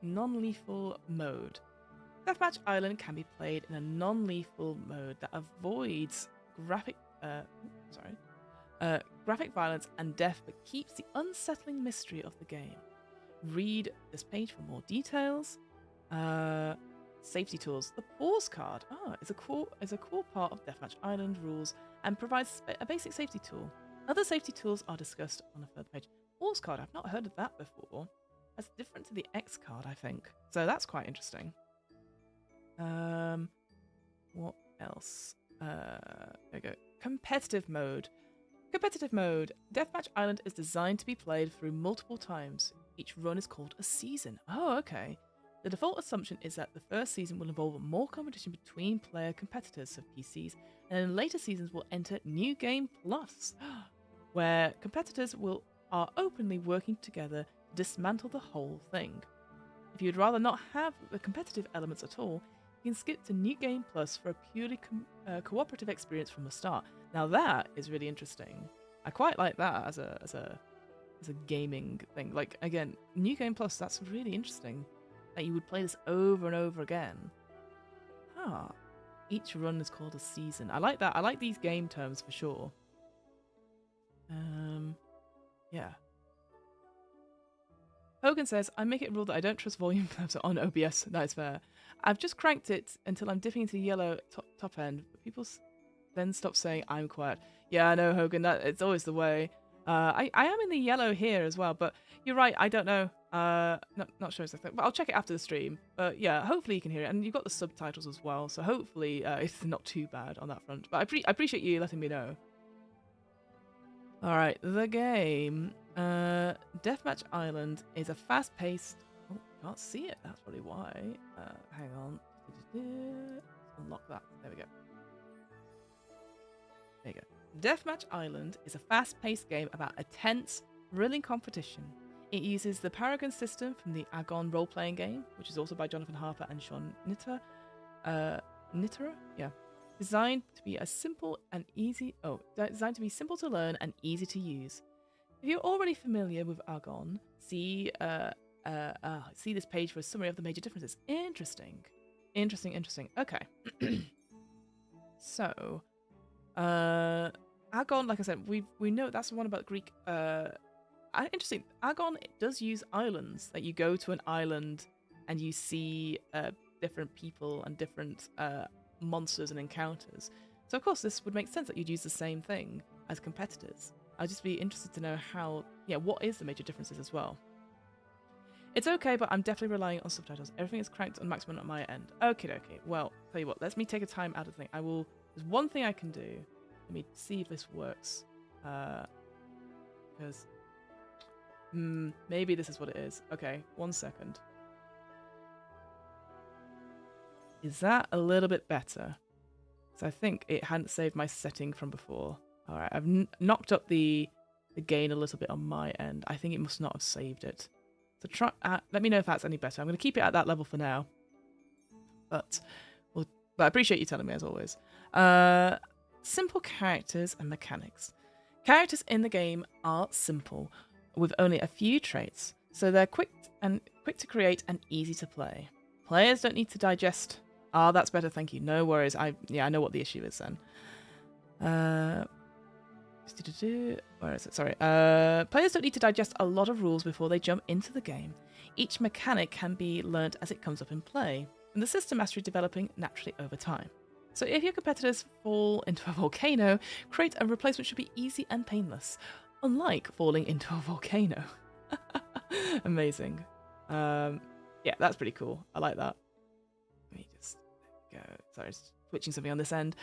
non-lethal mode. Deathmatch Island can be played in a non-lethal mode that avoids graphic violence and death, but keeps the unsettling mystery of the game. Read this page for more details. Safety tools. The pause card is a core part of Deathmatch Island rules and provides a basic safety tool. Other safety tools are discussed on a further page. Pause card, I've not heard of that before. That's different to the X card, I think. So that's quite interesting. What else? There we go. Competitive mode. Competitive mode. Deathmatch Island is designed to be played through multiple times. Each run is called a season. Oh, okay. The default assumption is that the first season will involve more competition between player competitors of PCs, and in later seasons will enter New Game Plus, where competitors are openly working together to dismantle the whole thing. If you'd rather not have the competitive elements at all, you can skip to New Game Plus for a purely cooperative experience from the start. Now that is really interesting. I quite like that as a gaming thing. Like, again, New Game Plus, that's really interesting. That you would play this over and over again. Each run is called a season. I like that. I like these game terms for sure. Yeah. Hogan says, I make it a rule that I don't trust volume knobs on OBS. That is fair. I've just cranked it until I'm dipping into yellow top end, but people then stop saying I'm quiet. Yeah, I know, Hogan. It's always the way. I am in the yellow here as well, but you're right. I don't know. Not sure exactly, but I'll check it after the stream. But yeah, hopefully you can hear it, and you've got the subtitles as well, so hopefully it's not too bad on that front. But I appreciate you letting me know. All right, the game. Deathmatch Island is a fast-paced. Oh, can't see it. That's probably why. Hang on. Let's unlock that. There we go. There you go. Deathmatch Island is a fast-paced game about a tense, thrilling competition. It uses the Paragon system from the AGON role-playing game, which is also by Jonathan Harper and Sean Nittner. Nittner? Yeah. Designed to be simple to learn and easy to use. If you're already familiar with AGON, see this page for a summary of the major differences. Interesting. Okay. So, AGON, like I said, we know that's the one about Greek. Interesting. AGON, it does use islands. That you go to an island and you see different people and different monsters and encounters. So of course this would make sense that you'd use the same thing as competitors. I'd just be interested to know what is the major differences as well. It's okay, but I'm definitely relying on subtitles. Everything is cranked on maximum on my end. Okay. Well, tell you what, let me take a time out of the thing. There's one thing I can do. Let me see if this works. Because maybe this is what it is. Okay, 1 second. Is that a little bit better? So I think it hadn't saved my setting from before. All right, I've knocked up the gain a little bit on my end. I think it must not have saved it. So let me know if that's any better. I'm going to keep it at that level for now. but I appreciate you telling me as always. Simple characters and mechanics. Characters in the game are simple, with only a few traits, so they're quick to create and easy to play. Players don't need to digest. Ah, that's better, thank you. No worries. I know what the issue is then. Where is it? Sorry. Players don't need to digest a lot of rules before they jump into the game. Each mechanic can be learnt as it comes up in play, and the system mastery developing naturally over time. So if your competitors fall into a volcano, create a replacement should be easy and painless, unlike falling into a volcano. Amazing. Yeah, that's pretty cool. I like that. Let me just go. Sorry, switching something on this end.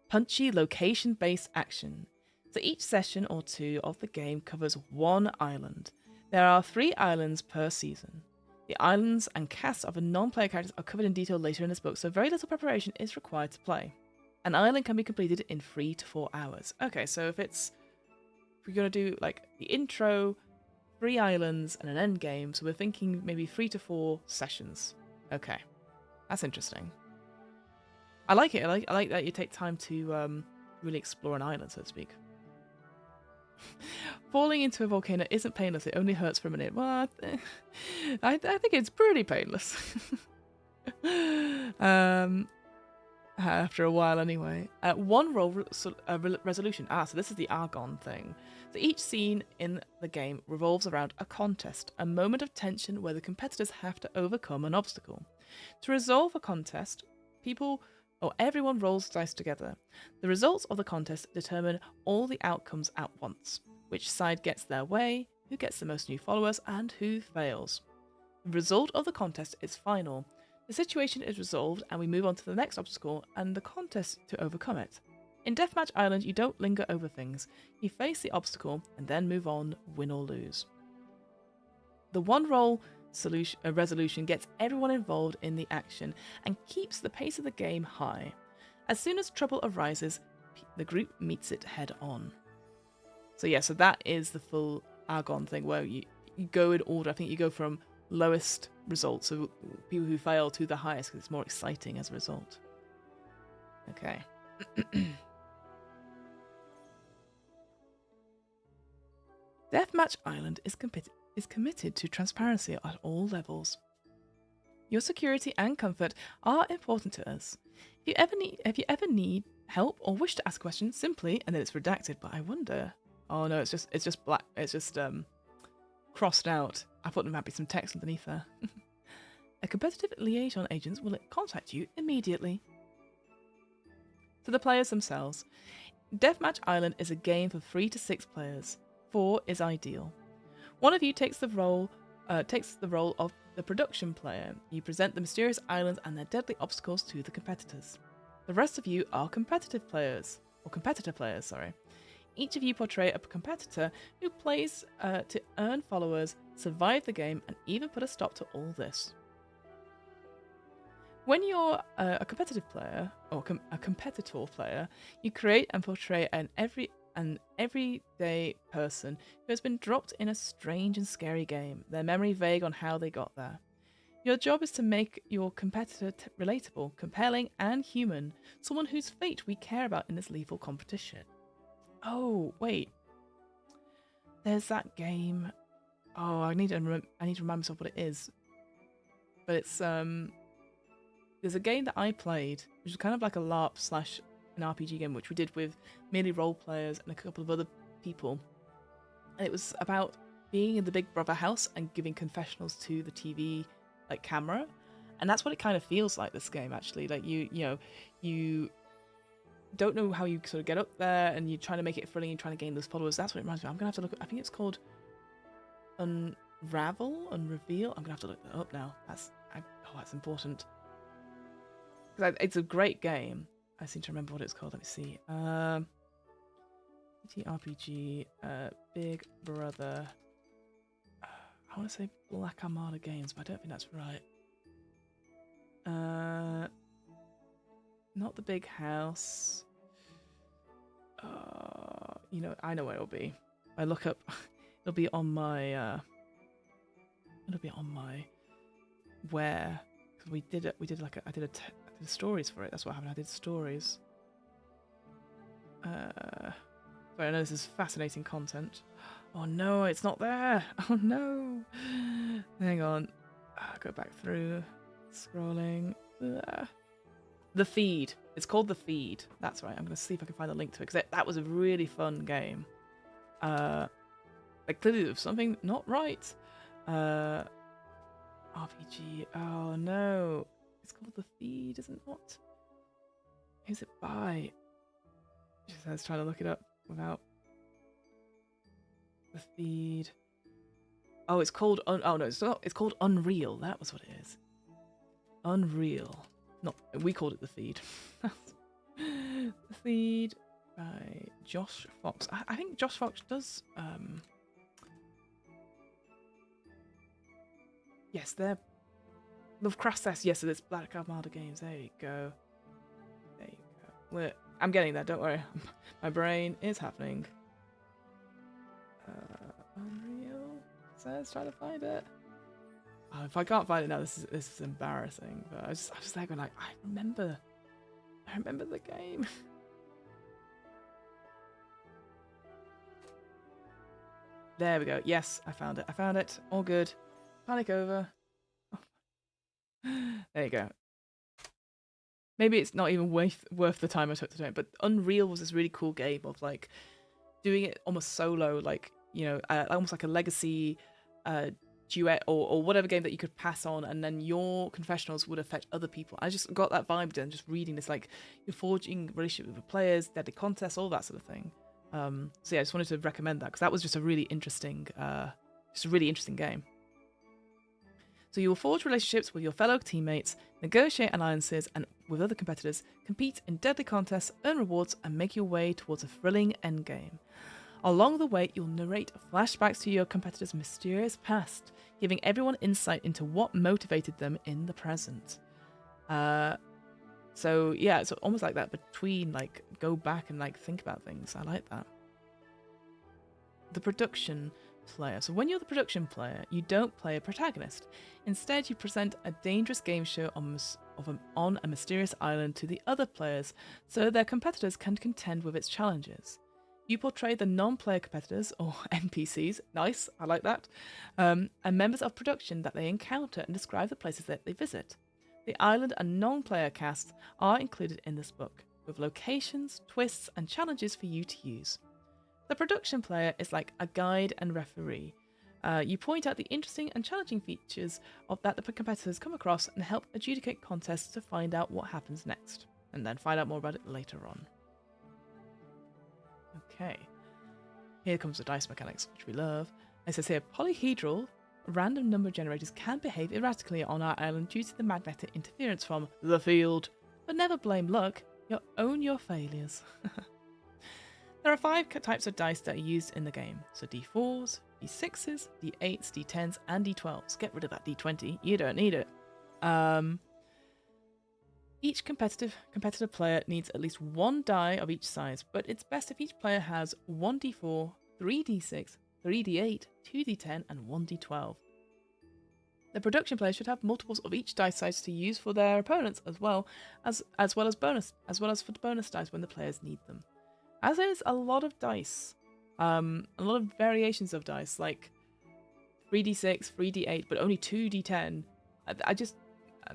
Punchy location-based action. So each session or two of the game covers one island. There are 3 islands per season. The islands and cast of the non-player characters are covered in detail later in this book, so very little preparation is required to play. An island can be completed in 3 to 4 hours. Okay, so if we're going to do like the intro, 3 islands, and an end game, so we're thinking maybe 3 to 4 sessions. Okay, that's interesting. I like it. I like that you take time to really explore an island, so to speak. Falling into a volcano isn't painless. It only hurts for a minute. Well, I think it's pretty painless. After a while, anyway. One roll resolution. So this is the AGON thing. So each scene in the game revolves around a contest, a moment of tension where the competitors have to overcome an obstacle. To resolve a contest, everyone rolls dice together. The results of the contest determine all the outcomes at once. Which side gets their way, who gets the most new followers, and who fails. The result of the contest is final. The situation is resolved and we move on to the next obstacle and the contest to overcome it. In Deathmatch Island, you don't linger over things. You face the obstacle and then move on, win or lose. The one roll resolution gets everyone involved in the action and keeps the pace of the game high. As soon as trouble arises, the group meets it head on. So that is the full AGON thing where you go in order. I think you go from lowest result, so people who fail, to the highest because it's more exciting as a result. Okay. Deathmatch Island is committed to transparency at all levels. Your security and comfort are important to us. If you ever need help or wish to ask a question, simply, and then it's redacted, but I wonder. Oh no, it's just black. It's just crossed out. I thought there might be some text underneath there. A competitive liaison agent will contact you immediately. To the players themselves, Deathmatch Island is a game for 3 to 6 players. 4 is ideal. One of you takes the role of the production player. You present the mysterious islands and their deadly obstacles to the competitors. The rest of you are competitor players. Each of you portray a competitor who plays to earn followers, survive the game, and even put a stop to all this. When you're a competitive player, or a competitor player, you create and portray an everyday person who has been dropped in a strange and scary game, their memory vague on how they got there. Your job is to make your competitor relatable, compelling, and human, someone whose fate we care about in this lethal competition. Oh, wait. There's that game. Oh, I need to remind myself what it is. But it's there's a game that I played, which is kind of like a LARP / an RPG game, which we did with merely role players and a couple of other people. And it was about being in the Big Brother house and giving confessionals to the TV camera. And that's what it kind of feels like, this game, actually. Like you don't know how you sort of get up there, and you're trying to make it thrilling and trying to gain those followers. That's what it reminds me of. I'm gonna have to look. I think it's called Unreveal. I'm gonna have to look that up now. That's important. Because it's a great game. I seem to remember what it's called. Let me see. TTRPG, Big Brother. I want to say Black Armada Games, but I don't think that's right. Not the big house. I know where it'll be. I look up. It'll be on my. where, because we did I did stories for it. That's what happened. I did stories. Sorry, I know this is fascinating content. Oh no, it's not there. Oh no. Hang on. Go back through. Scrolling. The Feed. It's called The Feed. That's right. I'm going to see if I can find a link to it, because that was a really fun game. Like, clearly there was something not right. RPG. Oh no. It's called The Feed, is it not? Who's it by? Just I was trying to look it up without. The Feed. Oh, it's called. Oh no, it's not. It's called Unreal. That was what it is. Unreal. Not. We called it The Feed. The Feed by Josh Fox. I think Josh Fox does. Yes, they're Lovecraft. Yes, it's Black Armada Games. There you go. There you go. I'm getting there. Don't worry. My brain is happening. Unreal. So let's try to find it. Oh, if I can't find it now, this is embarrassing. But I was there going like, I remember the game. There we go. Yes, I found it. All good. Panic over. There you go. Maybe it's not even worth the time I took to do it, but Unreal was this really cool game of like doing it almost solo, like, you know, almost like a legacy duet or whatever game that you could pass on, and then your confessionals would affect other people. I just got that vibe then, just reading this, like you're forging relationships with the players, deadly contests, all that sort of thing. So yeah, I just wanted to recommend that because that was just a really interesting game. So you will forge relationships with your fellow teammates, negotiate alliances and with other competitors, compete in deadly contests, earn rewards, and make your way towards a thrilling endgame. Along the way, you'll narrate flashbacks to your competitors' mysterious past, giving everyone insight into what motivated them in the present. So yeah, it's almost like that between, like, go back and like think about things. I like that. The production player. So when you're the production player, you don't play a protagonist. Instead, you present a dangerous game show on a mysterious island to the other players, so their competitors can contend with its challenges. You portray the non-player competitors, or NPCs, nice, I like that, and members of production that they encounter and describe the places that they visit. The island and non-player casts are included in this book, with locations, twists, and challenges for you to use. The production player is like a guide and referee. You point out the interesting and challenging features that the competitors come across and help adjudicate contests to find out what happens next, and then find out more about it later on. Okay, here comes the dice mechanics, which we love. It says here, polyhedral random number generators can behave erratically on our island due to the magnetic interference from the field, but never blame luck, own your failures. There are 5 types of dice that are used in the game, so D4s, D6s, D8s, D10s, and D12s. Get rid of that D20, you don't need it. Each competitive player needs at least 1 die of each size, but it's best if each player has 1 D4, 3 D6, 3 D8, 2 D10, and 1 D12. The production player should have multiples of each dice size to use for their opponents, as well as for the bonus dice when the players need them. As is a lot of dice, a lot of variations of dice, like 3d6, 3d8, but only 2d10.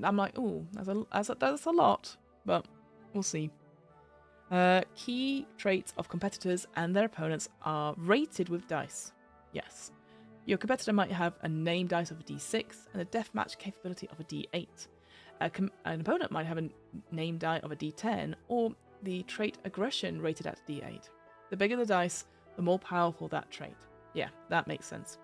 I'm like, ooh, that's a lot, but we'll see. Key traits of competitors and their opponents are rated with dice. Yes. Your competitor might have a name dice of a d6 and a deathmatch capability of a d8. An opponent might have a name die of a d10 or the trait aggression rated at d8. The bigger the dice, the more powerful that trait. Yeah, that makes sense.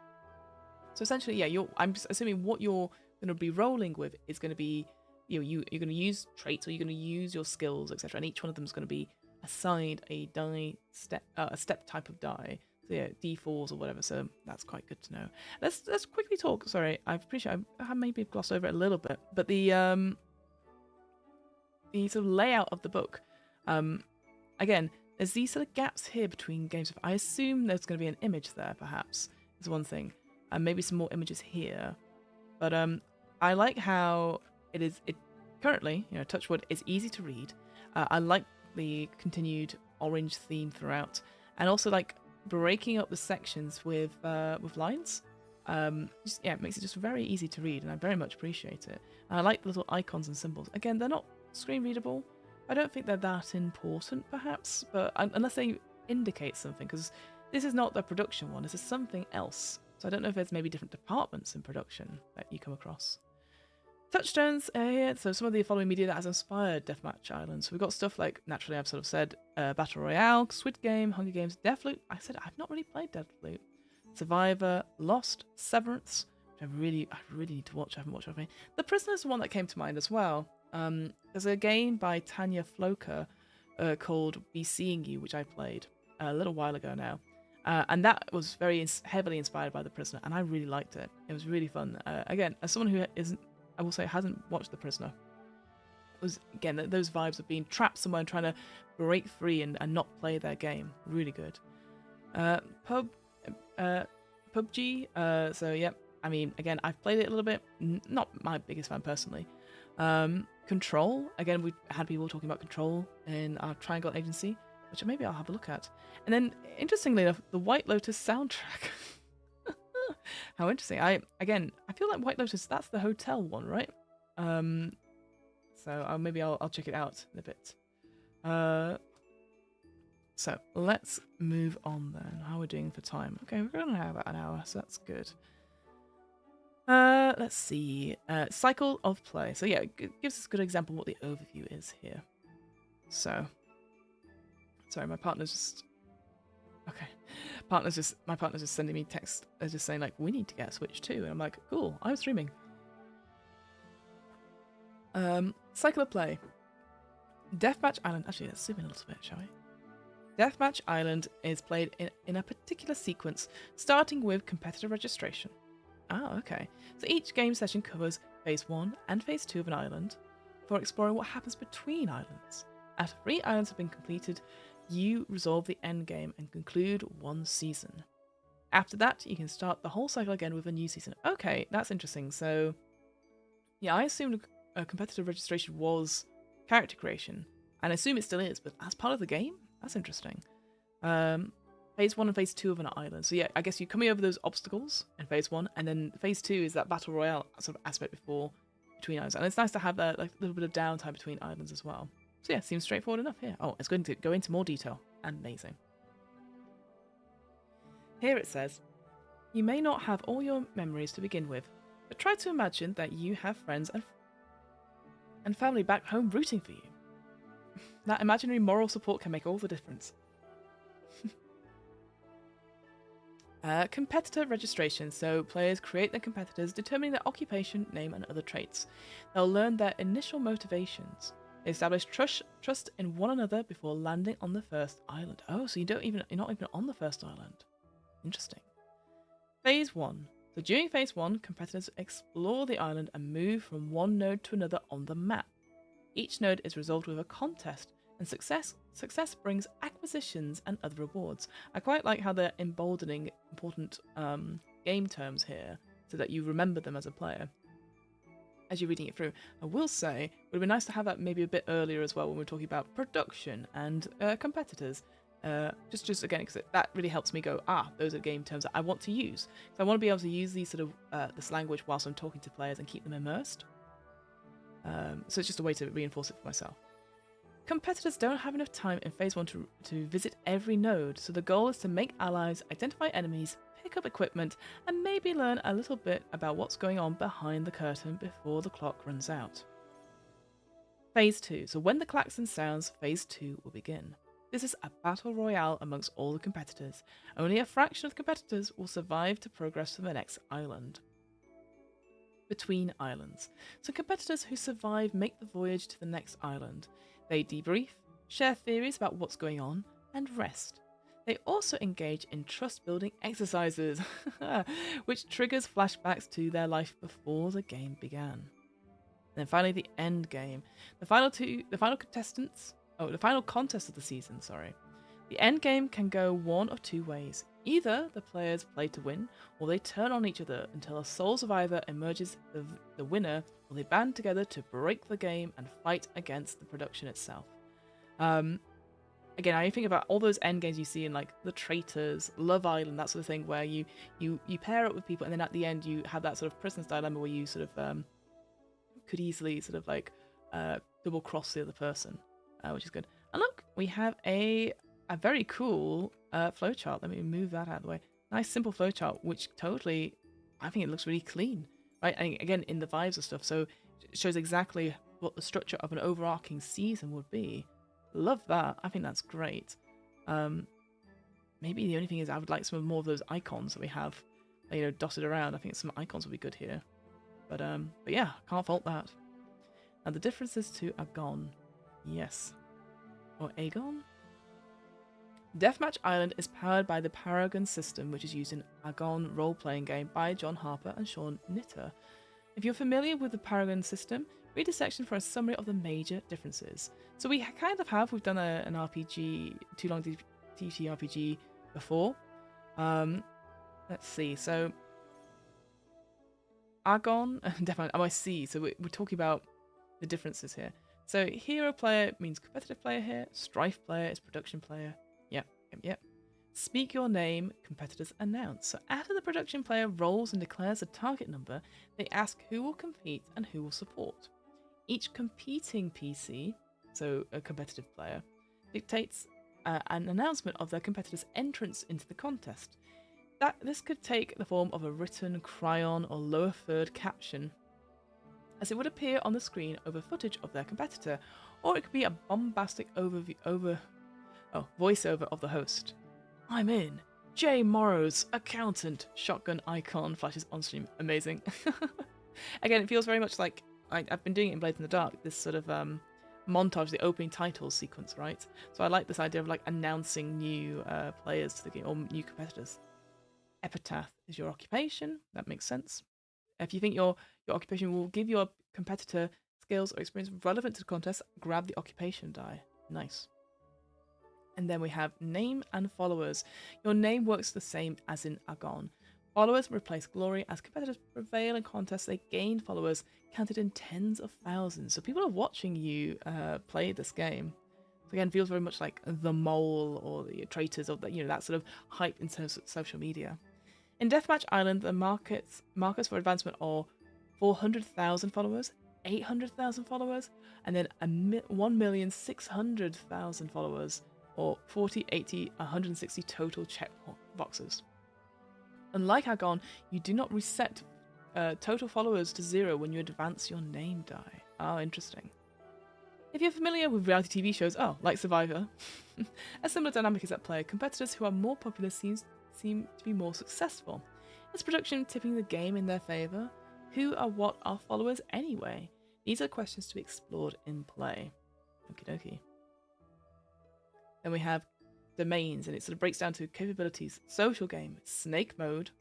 So essentially, yeah, I'm just assuming what you're going to be rolling with is going to be, you're going to use traits, or you're going to use your skills, etc. And each one of them is going to be assigned a step type of die. So yeah, D4s or whatever. So that's quite good to know. Let's quickly talk. Sorry, I'm pretty sure I maybe glossed over it a little bit, but the sort of layout of the book. Again, there's these sort of gaps here between games. I assume there's going to be an image there, perhaps, is one thing. And maybe some more images here. But I like how it currently, Touchwood is easy to read. I like the continued orange theme throughout, and also like breaking up the sections with lines. It makes it just very easy to read, and I very much appreciate it. And I like the little icons and symbols. Again, they're not screen readable. I don't think they're that important, perhaps, but unless they indicate something, because this is not the production one. This is something else. So I don't know if there's maybe different departments in production that you come across. Touchstones here. So some of the following media that has inspired Deathmatch Island. So we've got stuff like, naturally, I've sort of said, Battle Royale, Squid Game, Hunger Games, Deathloop. I said I've not really played Deathloop. Survivor, Lost, Severance, which I really need to watch. I haven't watched it. The Prisoner is the one that came to mind as well. There's a game by Tanya Floker called Be Seeing You, which I played a little while ago now. And that was very heavily inspired by The Prisoner, and I really liked it. It was really fun. Again, as someone who I will say, hasn't watched The Prisoner, it was, again, those vibes of being trapped somewhere and trying to break free and not play their game. Really good. PUBG. So, yeah, I mean, again, I've played it a little bit. Not my biggest fan personally. Control. Again, we had people talking about Control in our Triangle Agency, which maybe I'll have a look at. And then, interestingly enough, the White Lotus soundtrack. How interesting. I feel like White Lotus, that's the hotel one, right? So maybe I'll check it out in a bit. So let's move on then. How are we doing for time? Okay, we're going to have about an hour, so that's good. Let's see. Cycle of play. So yeah, it gives us a good example of what the overview is here. So, sorry, my partner's just... Okay. My partner's just sending me text, just saying like, we need to get a Switch too. And I'm like, cool, I'm streaming. Cycle of play. Deathmatch Island. Actually, let's zoom in a little bit, shall we? Deathmatch Island is played in a particular sequence, starting with competitor registration. Ah, okay. So each game session covers Phase 1 and Phase 2 of an island, for exploring what happens between islands. After 3 islands have been completed, you resolve the end game and conclude one season. After that, you can start the whole cycle again with a new season. Okay, that's interesting. So, yeah, I assumed competitive registration was character creation, and I assume it still is, but as part of the game? That's interesting. Phase 1 and Phase 2 of an island. So yeah, I guess you're coming over those obstacles in Phase 1, and then Phase 2 is that Battle Royale sort of aspect between islands. And it's nice to have that like little bit of downtime between islands as well. So yeah, seems straightforward enough here. Oh, it's going to go into more detail. Amazing. Here it says, you may not have all your memories to begin with, but try to imagine that you have friends and family back home rooting for you. That imaginary moral support can make all the difference. Competitor registration. So players create their competitors, determining their occupation, name, and other traits. They'll learn their initial motivations. They establish trust in one another before landing on the first island. Oh, so you're not even on the first island. Interesting. Phase 1. So during Phase 1, competitors explore the island and move from one node to another on the map. Each node is resolved with a contest, and success brings acquisitions and other rewards. I quite like how they're emboldening important game terms here, so that you remember them as a player as you're reading it through. I will say, it would be nice to have that maybe a bit earlier as well when we're talking about production and competitors. Just again, because that really helps me go, those are game terms that I want to use. So I want to be able to use these sort of this language whilst I'm talking to players and keep them immersed. So it's just a way to reinforce it for myself. Competitors don't have enough time in Phase 1 to visit every node, so the goal is to make allies, identify enemies, pick up equipment, and maybe learn a little bit about what's going on behind the curtain before the clock runs out. Phase 2. So when the klaxon sounds, Phase 2 will begin. This is a battle royale amongst all the competitors. Only a fraction of the competitors will survive to progress to the next island. Between islands. So competitors who survive make the voyage to the next island. They debrief, share theories about what's going on, and rest. They also engage in trust-building exercises, which triggers flashbacks to their life before the game began. Then finally, the end game. The final contest of the season, The end game can go one of two ways. Either the players play to win, or they turn on each other until a sole survivor emerges the winner, or they band together to break the game and fight against the production itself. Again, I think about all those end games you see in like The Traitors, Love Island, that sort of thing, where you pair up with people, and then at the end you have that sort of prisoner's dilemma where you sort of could easily sort of like double cross the other person, which is good. And look, we have a very cool flowchart. Let me move that out of the way. Nice simple flowchart, which totally, I think it looks really clean, right? And again, in the vibes of stuff, so it shows exactly what the structure of an overarching season would be. Love that. I think that's great. Maybe the only thing is I would like some more of those icons that we have, you know, dotted around. I think some icons would be good here. But yeah, can't fault that. Now the differences to AGON. Yes. Or AGON? Deathmatch Island is powered by the Paragon system, which is used in AGON role-playing game by John Harper and Sean Nittner. If you're familiar with the Paragon system, read the section for a summary of the major differences. So we kind of have, we've done an RPG, Too Long TTRPG before. Let's see, so AGON, definitely MIC, so we're talking about the differences here. So hero player means competitive player here, strife player is production player. Yep. Speak your name, competitors announce. So after the production player rolls and declares a target number, they ask who will compete and who will support. Each competing PC, so a competitive player, dictates an announcement of their competitor's entrance into the contest. This could take the form of a written cryon or lower third caption, as it would appear on the screen over footage of their competitor, or it could be a bombastic voiceover of the host. I'm in. Jay Morrow's accountant. Shotgun icon flashes on stream. Amazing. Again, it feels very much like I've been doing it in Blades in the Dark, this sort of montage, the opening titles sequence, right? So I like this idea of like announcing new players to the game, or new competitors. Epitaph is your occupation. That makes sense. If you think your occupation will give your competitor skills or experience relevant to the contest, grab the occupation die. Nice. And then we have name and followers. Your name works the same as in AGON. Followers replace glory. As competitors prevail in contests, they gain followers counted in tens of thousands. So people are watching you play this game. So again, feels very much like The Mole or the Traitors, or that sort of hype in terms of social media. In Deathmatch Island, the markers for advancement are 400,000 followers, 800,000 followers, and then 1,600,000 followers, or 40, 80, 160 total checkboxes. Unlike AGON, you do not reset total followers to 0 when you advance your name die. Oh, interesting. If you're familiar with reality TV shows, like Survivor, a similar dynamic is at play. Competitors who are more popular seem to be more successful. Is production tipping the game in their favour? Who or what are followers anyway? These are questions to be explored in play. Okie dokie. Then we have domains, and it sort of breaks down to capabilities, social game, snake mode,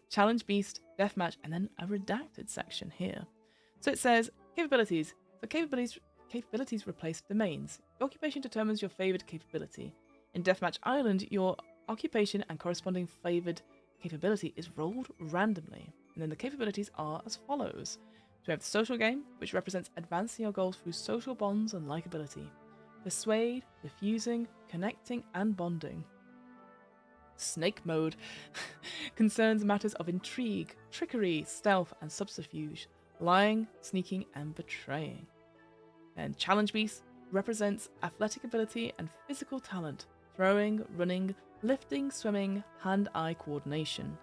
challenge beast, deathmatch, and then a redacted section here. So it says capabilities. So capabilities replace domains. Your occupation determines your favoured capability. In Deathmatch Island, your occupation and corresponding favoured capability is rolled randomly, and then the capabilities are as follows. So we have the social game, which represents advancing your goals through social bonds and likability. Persuade, diffusing, connecting, and bonding. Snake mode concerns matters of intrigue, trickery, stealth, and subterfuge, lying, sneaking, and betraying. And challenge beast represents athletic ability and physical talent, throwing, running, lifting, swimming, hand-eye coordination.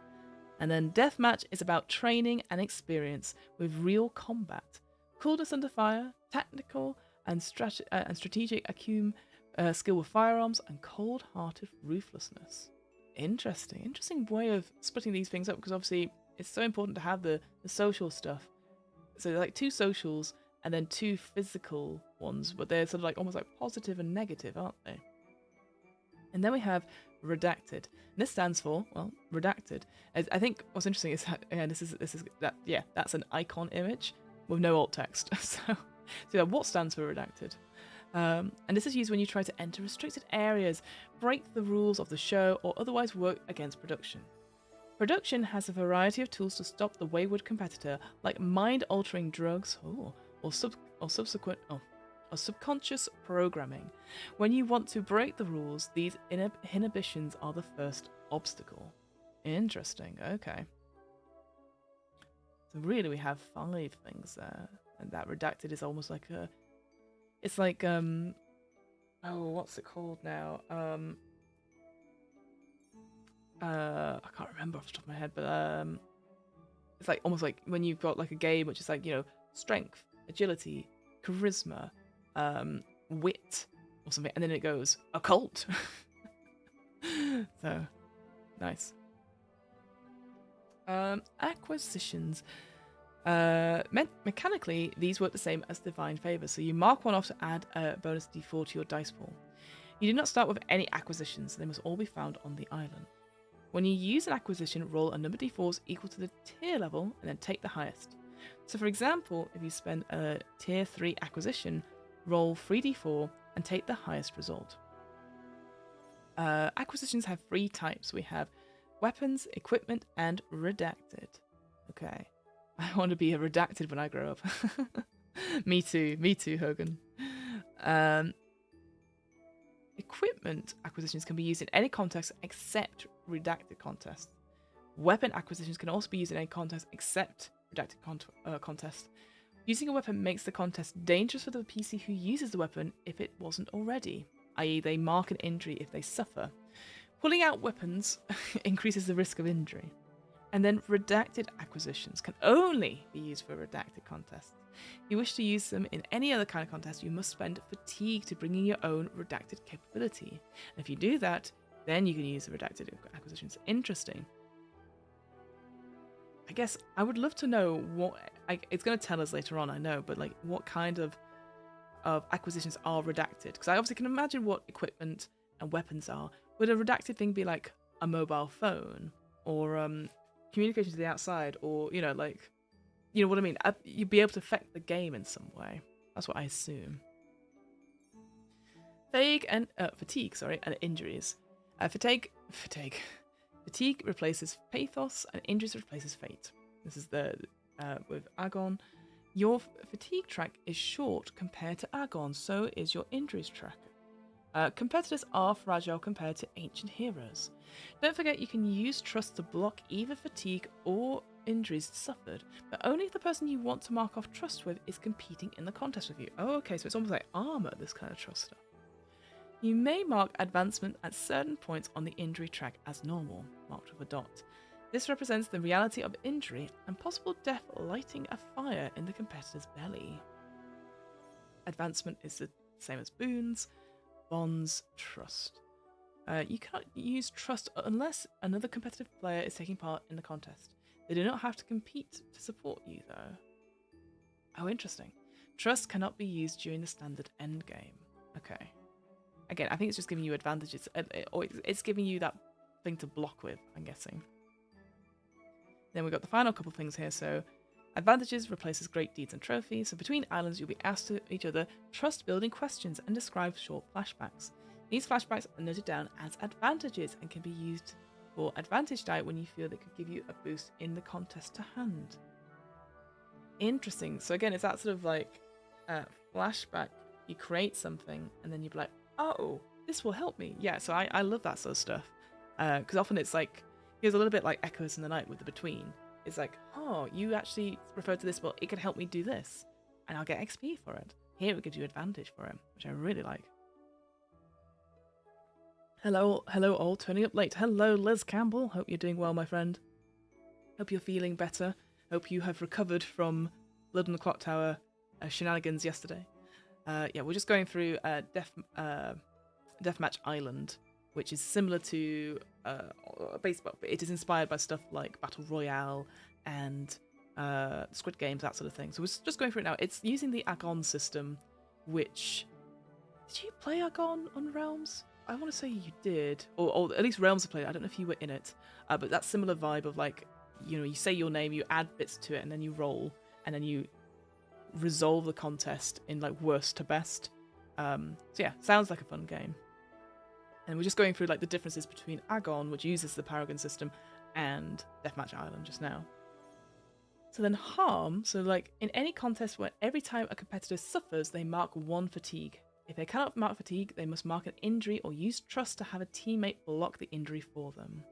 And then deathmatch is about training and experience with real combat, coolness under fire, tactical and strategic acumen, skill with firearms, and cold-hearted ruthlessness. Interesting way of splitting these things up, because obviously it's so important to have the social stuff. So like 2 socials and then 2 physical ones, but they're sort of like almost like positive and negative, aren't they? And then we have redacted. And this stands for, well, redacted. I think what's interesting is that, again, that's an icon image with no alt text. So what stands for redacted? And this is used when you try to enter restricted areas, break the rules of the show, or otherwise work against production. Production has a variety of tools to stop the wayward competitor, like mind-altering drugs or subconscious programming. When you want to break the rules, these inhibitions are the first obstacle. Interesting, okay. So really we have 5 things there. And that redacted is almost like a... It's like, what's it called now? I can't remember off the top of my head, but it's like almost like when you've got like a game which is like, strength, agility, charisma, wit, or something, and then it goes occult. So nice. Acquisitions. Mechanically, these work the same as divine favors, so you mark one off to add a bonus d4 to your dice pool. You do not start with any acquisitions, they must all be found on the island. When you use an acquisition, roll a number of d4s equal to the tier level and then take the highest. So for example, if you spend a tier 3 acquisition, roll 3d4 and take the highest result. Acquisitions have 3 types. We have weapons, equipment, and redacted. Okay. I want to be a redacted when I grow up. Me too, Hogan. Equipment acquisitions can be used in any context except redacted contests. Weapon acquisitions can also be used in any context except redacted contest. Using a weapon makes the contest dangerous for the PC who uses the weapon if it wasn't already, i.e. they mark an injury if they suffer. Pulling out weapons increases the risk of injury. And then redacted acquisitions can only be used for redacted contests. If you wish to use them in any other kind of contest, you must spend fatigue to bring in your own redacted capability. And if you do that, then you can use the redacted acquisitions. Interesting. I guess I would love to know what... it's going to tell us later on, I know, but like what kind of acquisitions are redacted? Because I obviously can imagine what equipment and weapons are. Would a redacted thing be like a mobile phone? Or communication to the outside? Or, like... You know what I mean? You'd be able to affect the game in some way. That's what I assume. Fatigue and injuries. Fatigue replaces pathos, and injuries replaces fate. This is with AGON. Your fatigue track is short compared to AGON, so is your injuries track. Competitors are fragile compared to ancient heroes. Don't forget you can use trust to block either fatigue or injuries suffered, but only if the person you want to mark off trust with is competing in the contest with you. Oh, okay, so it's almost like armor, this kind of trust stuff. You may mark advancement at certain points on the injury track as normal, marked with a dot. This represents the reality of injury and possible death lighting a fire in the competitor's belly. Advancement is the same as boons, bonds, trust. You cannot use trust unless another competitive player is taking part in the contest. They do not have to compete to support you, though. Oh, interesting. Trust cannot be used during the standard endgame. Okay. Again, I think it's just giving you advantages, or it's giving you that thing to block with, I'm guessing. Then we've got the final couple things here. So, advantages replaces great deeds and trophies. So between islands, you'll be asked to each other trust-building questions and describe short flashbacks. These flashbacks are noted down as advantages and can be used for advantage die when you feel they could give you a boost in the contest to hand. Interesting. So again, it's that sort of like flashback. You create something and then you'd be like, oh, this will help me. Yeah, so I love that sort of stuff. Because often it's like, here's a little bit like Echoes in the Night with the Between. It's like, oh, you actually refer to this, well, it could help me do this. And I'll get XP for it. Here it gives you advantage for it, which I really like. Hello all, turning up late. Hello, Liz Campbell. Hope you're doing well, my friend. Hope you're feeling better. Hope you have recovered from Blood on the Clock Tower shenanigans yesterday. Yeah, we're just going through Deathmatch Island, which is similar to baseball, but it is inspired by stuff like Battle Royale and Squid Games, that sort of thing. So we're just going through it now. It's using the AGON system, which... Did you play AGON on Realms? I want to say you did, or at least Realms have played it. I don't know if you were in it, but that similar vibe of like, you say your name, you add bits to it, and then you roll, and then you resolve the contest in like worst to best. So yeah, sounds like a fun game. And we're just going through like the differences between AGON, which uses the Paragon system, and Deathmatch Island just now. So then harm, so like in any contest where every time a competitor suffers, they mark 1 fatigue. If they cannot mark fatigue, they must mark an injury or use trust to have a teammate block the injury for them.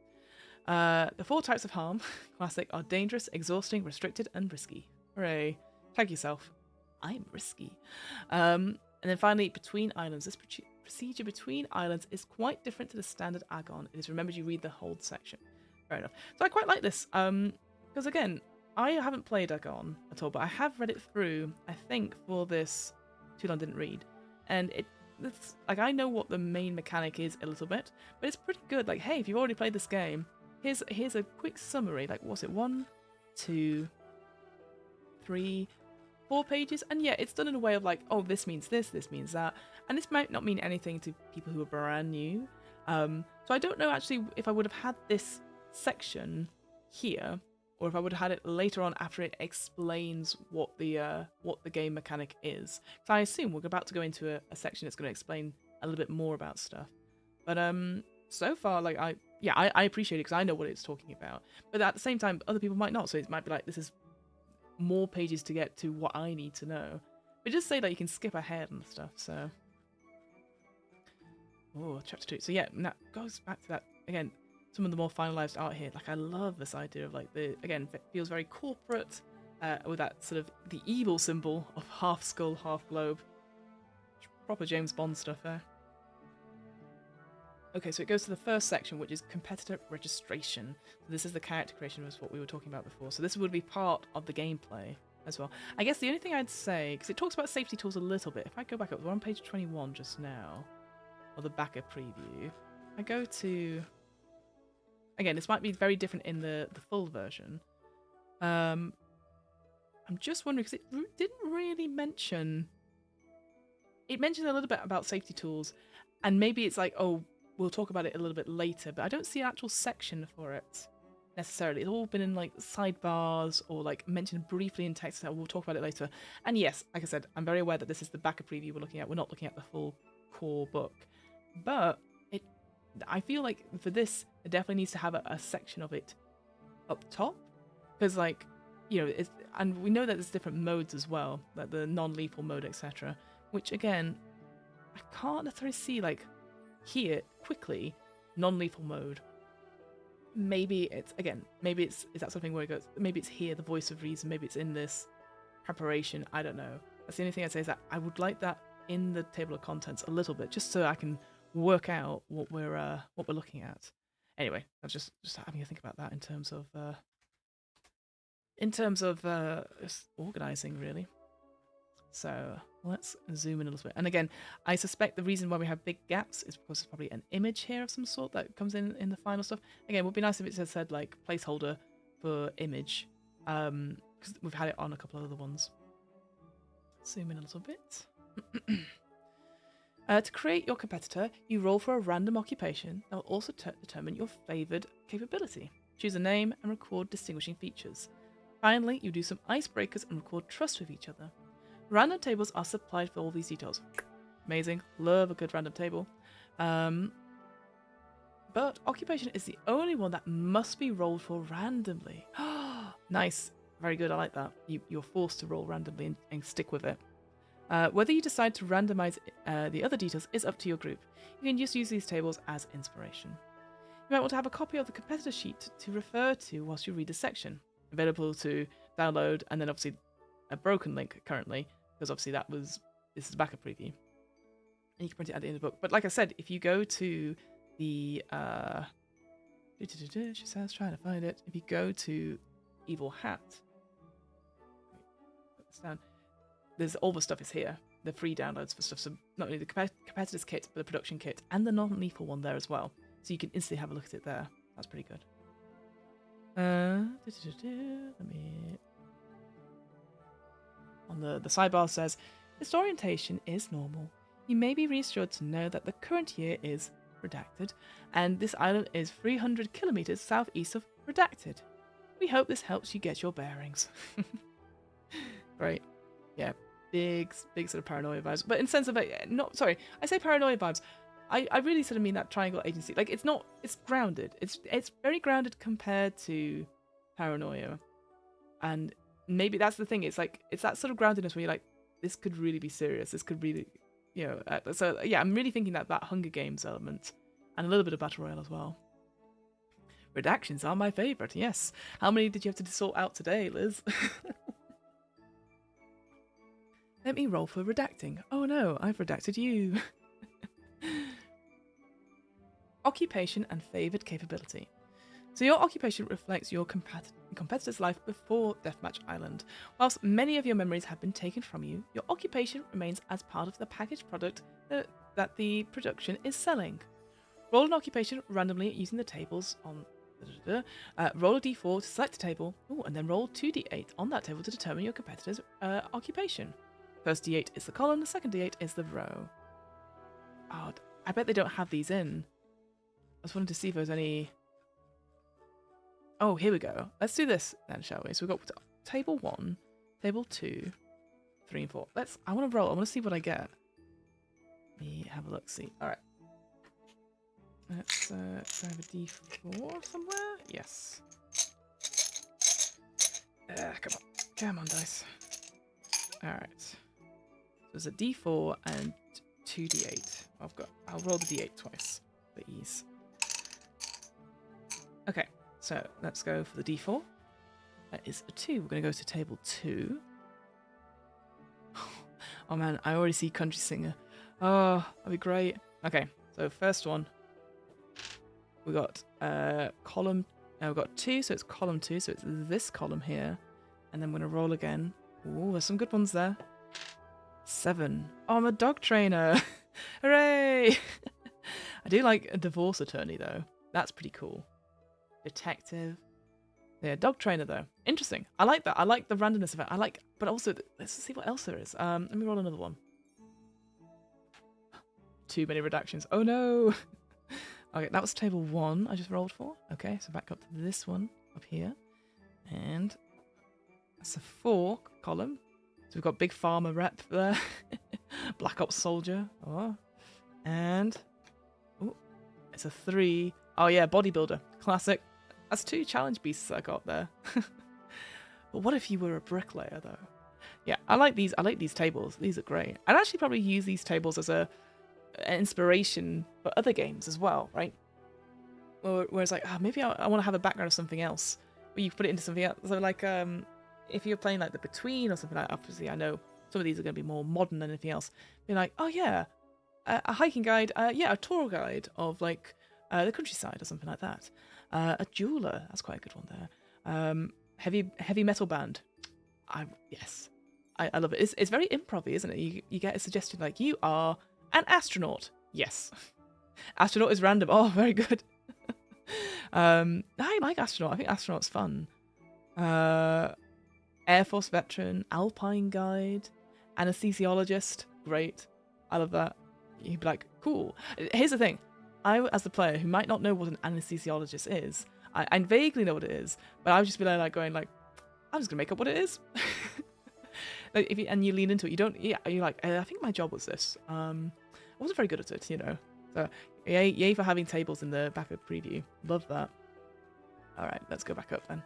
The 4 types of harm, classic, are dangerous, exhausting, restricted, and risky. Hooray. Tag yourself. I'm risky. And then finally, between islands. This procedure between islands is quite different to the standard AGON. It is remembered you read the hold section. Fair enough. So I quite like this, because again, I haven't played AGON at all, but I have read it through, I think, for this Too Long Didn't Read. And it's like, I know what the main mechanic is a little bit, but it's pretty good. Like, hey, if you've already played this game, here's a quick summary. Like, what's it? 1, 2, 3, 4 pages, and yeah, it's done in a way of like, oh, this means this means that, and this might not mean anything to people who are brand new. So I don't know actually if I would have had this section here, or if I would have had it later on after it explains what the game mechanic is. So I assume we're about to go into a section that's going to explain a little bit more about stuff. But so far, like I appreciate it because I know what it's talking about. But at the same time, other people might not. So it might be like, this is more pages to get to what I need to know. But just say that you can skip ahead and stuff. So, oh, chapter 2. So yeah, that goes back to that again. Some of the more finalized art here. Like, I love this idea of like again, it feels very corporate with that sort of the evil symbol of half skull, half globe. Proper James Bond stuff there. Okay, so it goes to the first section, which is competitor registration. So this is the character creation, was what we were talking about before. So this would be part of the gameplay as well. I guess the only thing I'd say, because it talks about safety tools a little bit. If I go back up, we're on page 21 just now, or the backer preview. I go to... Again, this might be very different in the full version. I'm just wondering, because it didn't really mention... It mentioned a little bit about safety tools, and maybe it's like, oh, we'll talk about it a little bit later, but I don't see an actual section for it necessarily. It's all been in like sidebars or like mentioned briefly in text, so we'll talk about it later. And yes, like I said, I'm very aware that this is the backer preview we're looking at. We're not looking at the full core book. But I feel like for this, it definitely needs to have a section of it up top. Because like, you know, and we know that there's different modes as well, like the non-lethal mode, etc. Which again, I can't necessarily see like here quickly non-lethal mode. Maybe it's is that something where it goes, maybe it's here, the voice of reason, maybe it's in this preparation, I don't know. That's the only thing I'd say, is that I would like that in the table of contents a little bit, just so I can work out what we're looking at. Anyway, I was just having to think about that in terms of just organizing, really. So let's zoom in a little bit. And again, I suspect the reason why we have big gaps is because there's probably an image here of some sort that comes in the final stuff. Again, it would be nice if it just said like placeholder for image, because we've had it on a couple of other ones. Zoom in a little bit. To create your competitor, you roll for a random occupation that will also determine your favoured capability. Choose a name and record distinguishing features. Finally, you do some icebreakers and record trust with each other. Random tables are supplied for all these details. Amazing. Love a good random table. But occupation is the only one that must be rolled for randomly. Nice. Very good. I like that. You're forced to roll randomly and stick with it. Whether you decide to randomize the other details is up to your group. You can just use these tables as inspiration. You might want to have a copy of the competitor sheet to refer to whilst you read the section. Available to download, and then obviously a broken link currently, because obviously this is a backup preview. And you can print it at the end of the book. But like I said, if you go to the she says, trying to find it. If you go to Evil Hat, put this down. There's all the stuff is here. The free downloads for stuff. So not only the competitors kit, but the production kit and the non-lethal one there as well. So you can instantly have a look at it there. That's pretty good. Let me. On the sidebar says, this orientation is normal. You may be reassured to know that the current year is redacted, and this island is 300 kilometers southeast of redacted. We hope this helps you get your bearings. Great. Yeah. big sort of paranoia vibes. But in sense of not sorry, I say paranoia vibes. I really sort of mean that triangle agency. Like it's grounded. It's very grounded compared to paranoia. And maybe that's the thing. It's like it's that sort of groundedness where you're like, this could really be serious. This could really, so yeah, I'm really thinking that Hunger Games element and a little bit of Battle Royale as well. Redactions are my favourite, yes. How many did you have to sort out today, Liz? Let me roll for redacting. Oh no, I've redacted you. Occupation and favoured capability. So your occupation reflects your competitor's life before Deathmatch Island. Whilst many of your memories have been taken from you, your occupation remains as part of the packaged product that the production is selling. Roll an occupation randomly using the tables on... roll a d4 to select a table, and then roll 2d8 on that table to determine your competitor's occupation. First d8 is the column, the second d8 is the row. Oh, I bet they don't have these in. I was wanting to see if there was any... Oh, here we go. Let's do this then, shall we? So we've got table 1, table 2, 3 and 4. I want to roll. I want to see what I get. Let me have a look, see. Alright. Let's have a d4 somewhere. Yes. Come on. Come on, dice. Alright. So there's a d4 and 2d8. I'll roll the d8 twice for ease. Okay. So let's go for the d4. That is a 2. We're going to go to table 2. Oh man, I already see Country Singer. Oh, that'd be great. Okay, so first one. We got column. We've got 2, so it's column 2. So it's this column here, and then we're going to roll again. Oh, there's some good ones there. 7. Oh, I'm a dog trainer. Hooray! I do like a divorce attorney though. That's pretty cool. Detective. Yeah, dog trainer though. Interesting. I like that. I like the randomness of it. But also, let's see what else there is. Let me roll another one. Too many redactions. Oh no! Okay, that was table 1 I just rolled for. Okay, so back up to this one up here. And that's a 4 column. So we've got Big Pharma rep there. Black Ops soldier. Oh. And... oh, it's a 3. Oh yeah, bodybuilder. Classic. That's 2 challenge beasts I got there. But what if you were a bricklayer though? Yeah, I like these tables. These are great. I'd actually probably use these tables as an inspiration for other games as well, right? Whereas like, maybe I want to have a background of something else, but you put it into something else. So like, if you're playing like The Between or something like that, obviously I know some of these are going to be more modern than anything else. Be like, oh yeah, a hiking guide, a tour guide of like the countryside or something like that. A jeweler, that's quite a good one there. Heavy metal band. I love it. It's very improv-y, isn't it? You get a suggestion like, you are an astronaut. Yes. Astronaut is random. Oh, very good. I like astronaut. I think astronaut's fun. Air Force veteran, alpine guide, anesthesiologist. Great. I love that. You'd be like, cool. Here's the thing. I, as the player who might not know what an anesthesiologist is, I vaguely know what it is, but I would just be like going like, I'm just gonna make up what it is. Like and you lean into it, you don't. Yeah, you're like, I think my job was this. I wasn't very good at it, you know. So yay for having tables in the back of the preview. Love that. All right, let's go back up then.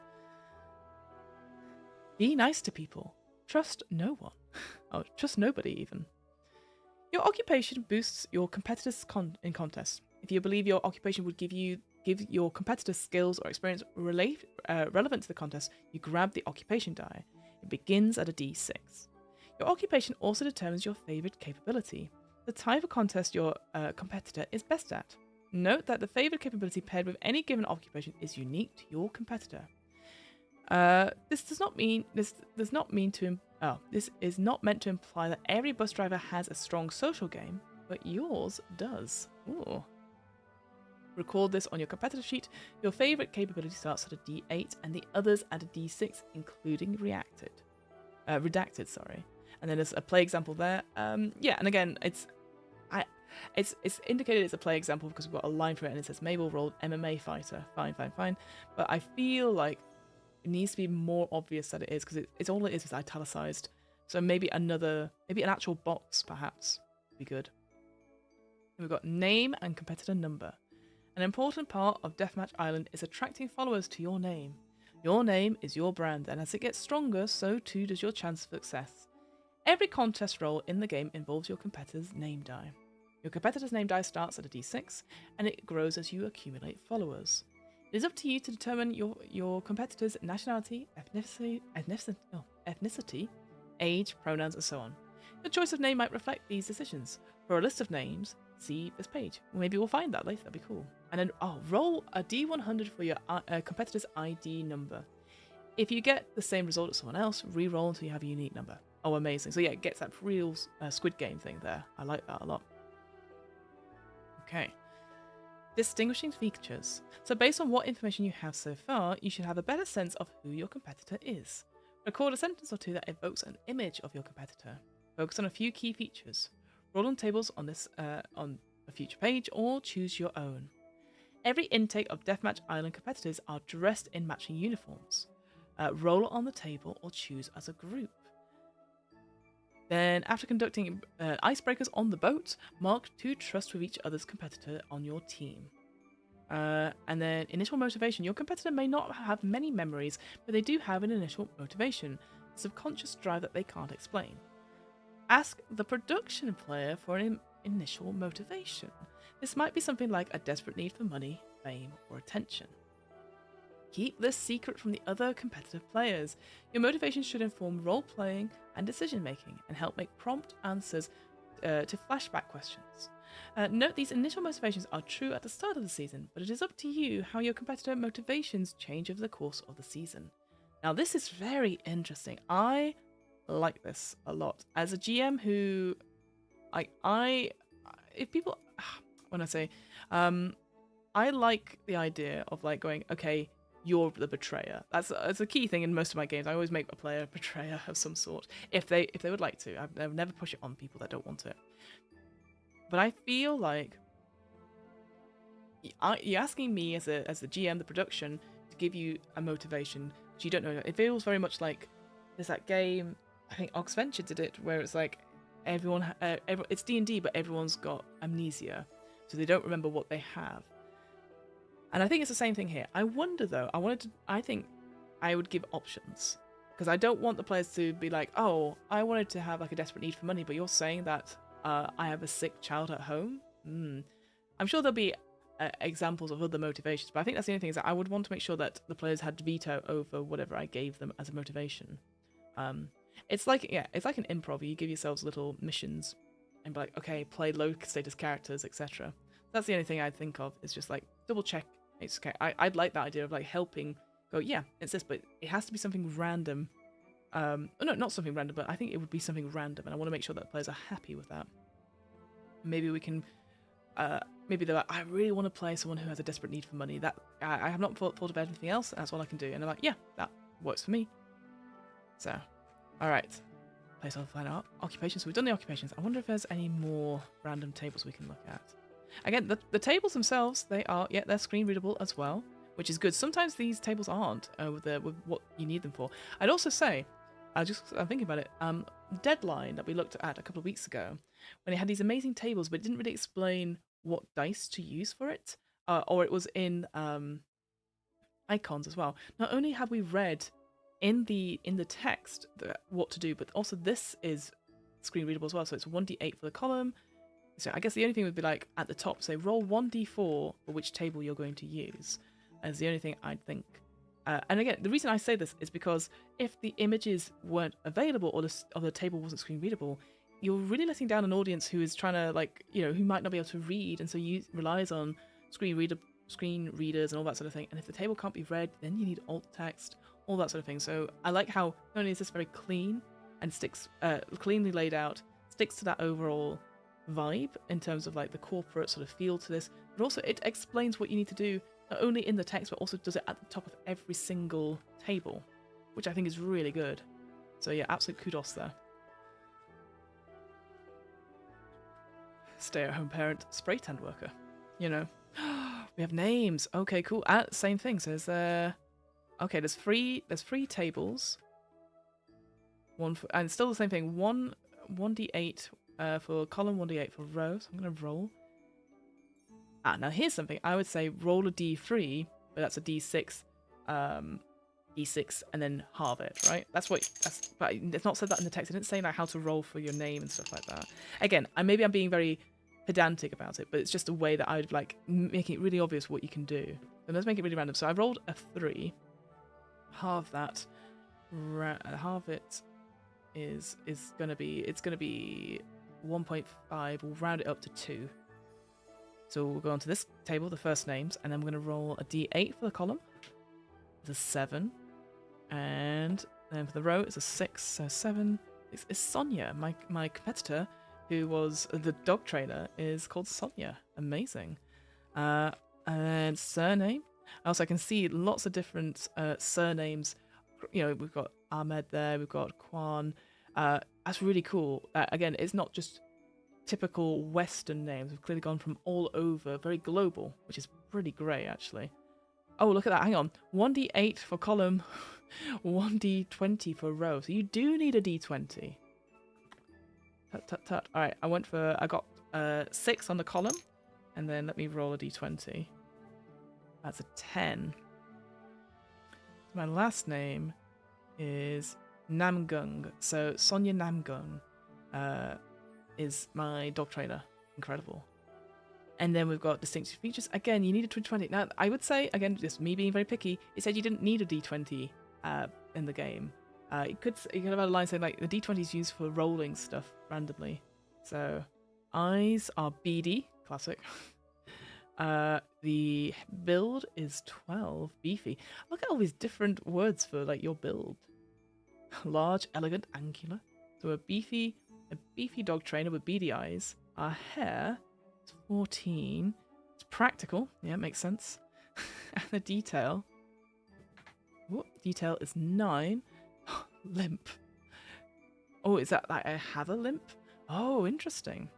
Be nice to people. Trust no one. Oh, trust nobody even. Your occupation boosts your competitors in contests. If you believe your occupation would give your competitors skills or experience relevant to the contest, you grab the occupation die. It begins at a d6. Your occupation also determines your favoured capability, the type of contest your competitor is best at. Note that the favoured capability paired with any given occupation is unique to your competitor. This is not meant to imply that every bus driver has a strong social game, but yours does. Ooh. Record this on your competitor sheet. Your favourite capability starts at a D8 and the others at a D6, including redacted. Sorry. And then there's a play example there. Yeah, and again, it's indicated it's a play example because we've got a line for it and it says Mabel rolled MMA fighter. Fine. But I feel like it needs to be more obvious that it is, because it's all it is italicized. So maybe an actual box, perhaps, would be good. We've got name and competitor number. An important part of Deathmatch Island is attracting followers to your name. Your name is your brand, and as it gets stronger, so too does your chance of success. Every contest roll in the game involves your competitor's name die. Your competitor's name die starts at a d6, and it grows as you accumulate followers. It is up to you to determine your competitor's nationality, ethnicity, age, pronouns, and so on. Your choice of name might reflect these decisions. For a list of names, see this page. Maybe we'll find that later, that'd be cool. And then, roll a d100 for your competitor's ID number. If you get the same result as someone else, re-roll until you have a unique number. Oh, amazing. So yeah, it gets that real Squid Game thing there. I like that a lot. Okay. Distinguishing features. So based on what information you have so far, you should have a better sense of who your competitor is. Record a sentence or two that evokes an image of your competitor. Focus on a few key features. Roll on tables on this on a future page, or choose your own. Every intake of Deathmatch Island competitors are dressed in matching uniforms. Roll on the table or choose as a group. Then, after conducting icebreakers on the boat, mark 2 trusts with each other's competitor on your team. And then, initial motivation. Your competitor may not have many memories, but they do have an initial motivation, a subconscious drive that they can't explain. Ask the production player for an initial motivation. This might be something like a desperate need for money, fame, or attention. Keep this secret from the other competitive players. Your motivation should inform role-playing and decision-making and help make prompt answers to flashback questions. Note these initial motivations are true at the start of the season, but it is up to you how your competitor motivations change over the course of the season. Now this is very interesting. I like this a lot. As a GM who... if people... When I say... I like the idea of like going, okay, you're the betrayer. That's a key thing in most of my games. I always make a player a betrayer of some sort, if they would like to. I would never push it on people that don't want it. But I feel like you're asking me as the GM, the production, to give you a motivation which you don't know. It feels very much like there's that game. I think Oxventure did it, where it's like it's D&D, but everyone's got amnesia, so they don't remember what they have. And I think it's the same thing here. I wonder though, I think I would give options. Because I don't want the players to be like, oh, I wanted to have like a desperate need for money, but you're saying that I have a sick child at home? I'm sure there'll be examples of other motivations, but I think that's the only thing, is that I would want to make sure that the players had veto over whatever I gave them as a motivation. It's like an improv. You give yourselves little missions and be like, okay, play low status characters, etc. That's the only thing I'd think of, is just like double check. It's okay. I'd like that idea of like helping go, yeah, it's this, but it has to be something random. No, not something random, but I think it would be something random, and I want to make sure that the players are happy with that. Maybe we can, maybe they're like, I really want to play someone who has a desperate need for money. That I have not thought of anything else, and that's all I can do. And they're like, yeah, that works for me. So, all right. Place on fine art. Occupations. So we've done the occupations. I wonder if there's any more random tables we can look at. Again, the tables themselves, they're screen readable as well, which is good. Sometimes these tables aren't with what you need them for. I'd also say, I'm thinking about it, Deadline that we looked at a couple of weeks ago, when it had these amazing tables, but it didn't really explain what dice to use for it, or it was in icons as well. Not only have we read in the text what to do, but also this is screen readable as well. So it's 1d8 for the column. So I guess the only thing would be like at the top, say roll 1d4 for which table you're going to use. As the only thing I'd think. And again, the reason I say this is because if the images weren't available or the table wasn't screen readable, you're really letting down an audience who is trying to who might not be able to read, and so relies on screen readers and all that sort of thing. And if the table can't be read, then you need alt text, all that sort of thing. So I like how not only is this very clean and sticks cleanly laid out, sticks to that overall vibe in terms of like the corporate sort of feel to this, but also it explains what you need to do not only in the text, but also does it at the top of every single table, which I think is really good. So yeah, absolute kudos there. Stay-at-home parent, spray tan worker. We have names. Okay, cool. Same thing. So there's three tables. and still the same thing. 1d8 for column, 1d8 for row. So I'm gonna roll. Now here's something. I would say roll a d3, but that's a d6, d6, and then halve it, right? But it's not said that in the text. It didn't say like how to roll for your name and stuff like that. Again, maybe I'm being very pedantic about it, but it's just a way that I would like making it really obvious what you can do. So let's make it really random. So I rolled a 3. Halve that. Halve it is gonna be 1.5. We'll round it up to 2. So we'll go onto this table, the first names, and then we're gonna roll a d8 for the column. It's a 7, and then for the row it's a 6. So 7 is Sonia, my competitor, who was the dog trainer, is called Sonia. Amazing. And surname. Also, I can see lots of different surnames. You know, we've got Ahmed there, we've got Kwan. That's really cool. Again, it's not just typical Western names. We've clearly gone from all over, very global, which is pretty great, actually. Oh, look at that. Hang on. 1d8 for column, 1d20 for row. So you do need a d20. Tut. All right, I got 6 on the column, and then let me roll a d20. That's a 10. My last name is Namgung. So Sonia Namgung is my dog trainer. Incredible. And then we've got distinctive features. Again, you need a 20. Now, I would say, again, just me being very picky, it said you didn't need a d20 in the game. You could have had a line saying like the d20 is used for rolling stuff randomly. So eyes are beady, classic. The build is 12, beefy. Look at all these different words for like your build. Large, elegant, angular. So a beefy dog trainer with beady eyes. Our hair is 14. It's practical. Yeah, it makes sense. And the detail. Detail is 9. Limp. Oh, is that like I have a limp? Oh, interesting.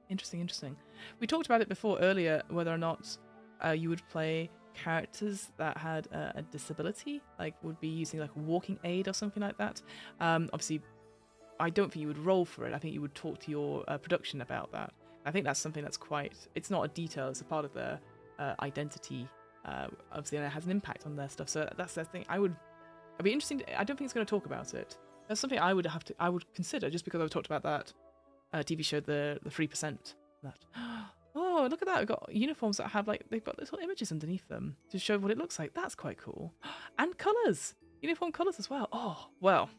Interesting. We talked about it before earlier, whether or not you would play characters that had a disability, like would be using like a walking aid or something like that. Obviously, I don't think you would roll for it. I think you would talk to your production about that. I think that's something that's it's not a detail, it's a part of their identity. Obviously, and it has an impact on their stuff. So that's the thing. It'd be interesting. I don't think it's going to talk about it. That's something I would consider, just because I've talked about that TV show, the 3%. That. Oh, look at that! We've got uniforms that have they've got little images underneath them to show what it looks like. That's quite cool. And colours, uniform colours as well. Oh, well,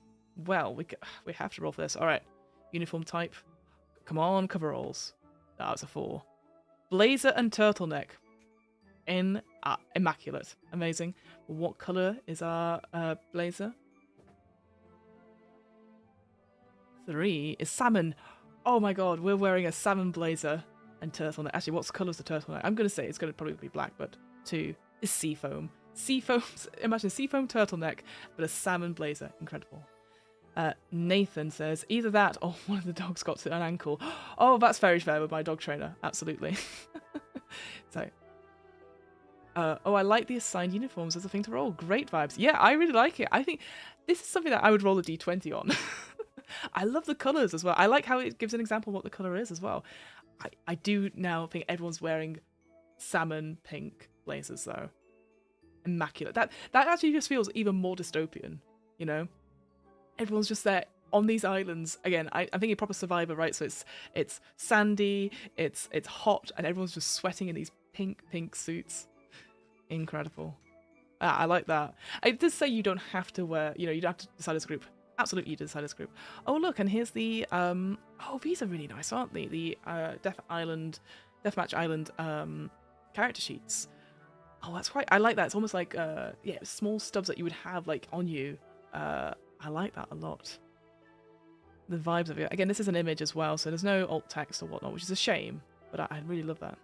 we have to roll for this. All right, uniform type. Come on, coveralls. That was a 4. Blazer and turtleneck. Immaculate, amazing. What colour is our blazer? 3 is salmon. Oh my god, we're wearing a salmon blazer and turtleneck. Actually, what colour is the turtleneck? I'm going to say it's going to probably be black, but 2 is seafoam. Imagine a seafoam turtleneck, but a salmon blazer. Incredible. Nathan says, either that or one of the dogs got to an ankle. Oh, that's very fair with my dog trainer. Absolutely. So, I like the assigned uniforms as a thing to roll. Great vibes. Yeah, I really like it. I think this is something that I would roll a d20 on. I love the colours as well. I like how it gives an example of what the colour is as well. I do now think everyone's wearing salmon pink blazers though. Immaculate. That actually just feels even more dystopian, you know? Everyone's just there on these islands. Again, I'm thinking proper Survivor, right? So it's sandy, it's hot, and everyone's just sweating in these pink suits. Incredible. I like that. It does say you don't have to wear, you don't have to decide as a group. Absolutely, you decide as a group. Oh, look, and here's the, these are really nice, aren't they? The Deathmatch Island character sheets. Oh, that's quite, I like that. It's almost like, small stubs that you would have, like, on you. I like that a lot. The vibes of it. Again, this is an image as well, so there's no alt text or whatnot, which is a shame, but I really love that.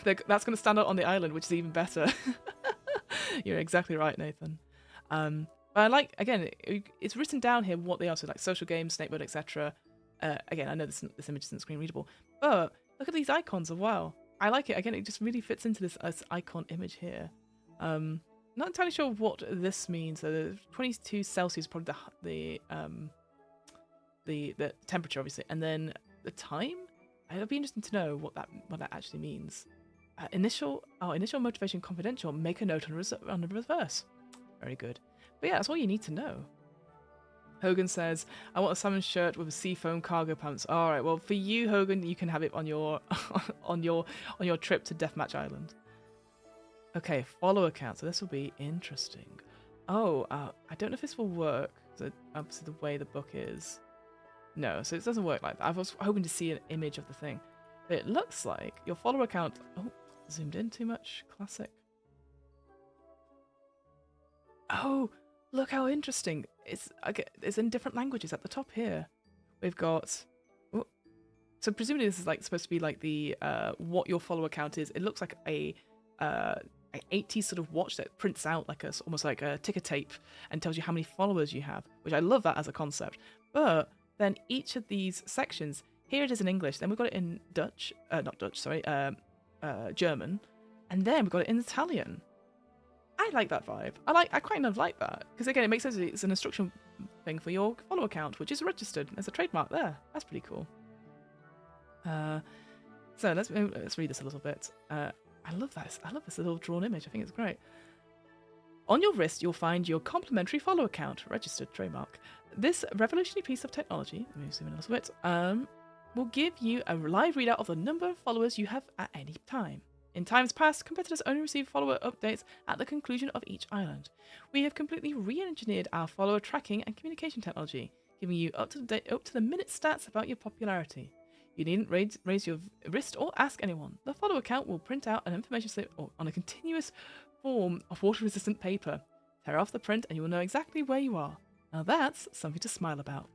That's going to stand out on the island, which is even better. You're exactly right, Nathan. But I like, again, it's written down here what they are, so like social games, snakebird, etc. Again, I know this image isn't screen readable, but look at these icons as well. I like it. Again, it just really fits into this icon image here. not entirely sure what this means. So the 22 Celsius is probably the temperature, obviously, and then the time. It'll be interesting to know what that actually means. Initial motivation confidential. Make a note on the reverse. Very good. But yeah, that's all you need to know. Hogan says, I want a salmon shirt with a seafoam cargo pants. All right, well, for you, Hogan, you can have it on your on your trip to Deathmatch Island. Okay, follow account. So this will be interesting. Oh, I don't know if this will work. So obviously the way the book is. No, so it doesn't work like that. I was hoping to see an image of the thing. But it looks like your follower account... Oh, zoomed in too much. Classic. Oh, look how interesting. It's in different languages at the top here. We've got... Oh, so presumably this is like supposed to be like the what your follower account is. It looks like a 80s sort of watch that prints out like almost like a ticker tape and tells you how many followers you have, which I love that as a concept. But then each of these sections, here it is in English, then we've got it in German, and then we've got it in Italian. I like that vibe. I kind of like that, because again, it makes sense. It's an instruction thing for your follow account, which is registered as a trademark there. That's pretty cool. So let's read this a little bit. I love this. I love this little drawn image. I think it's great. On your wrist, you'll find your complimentary follow account, registered trademark. This revolutionary piece of technology, let me zoom in a little bit, will give you a live readout of the number of followers you have at any time. In times past, competitors only receive follower updates at the conclusion of each island. We have completely re-engineered our follower tracking and communication technology, giving you up to the minute stats about your popularity. You needn't raise your wrist or ask anyone. The follow account will print out an information slip on a continuous form of water-resistant paper. Tear off the print and you will know exactly where you are. Now that's something to smile about.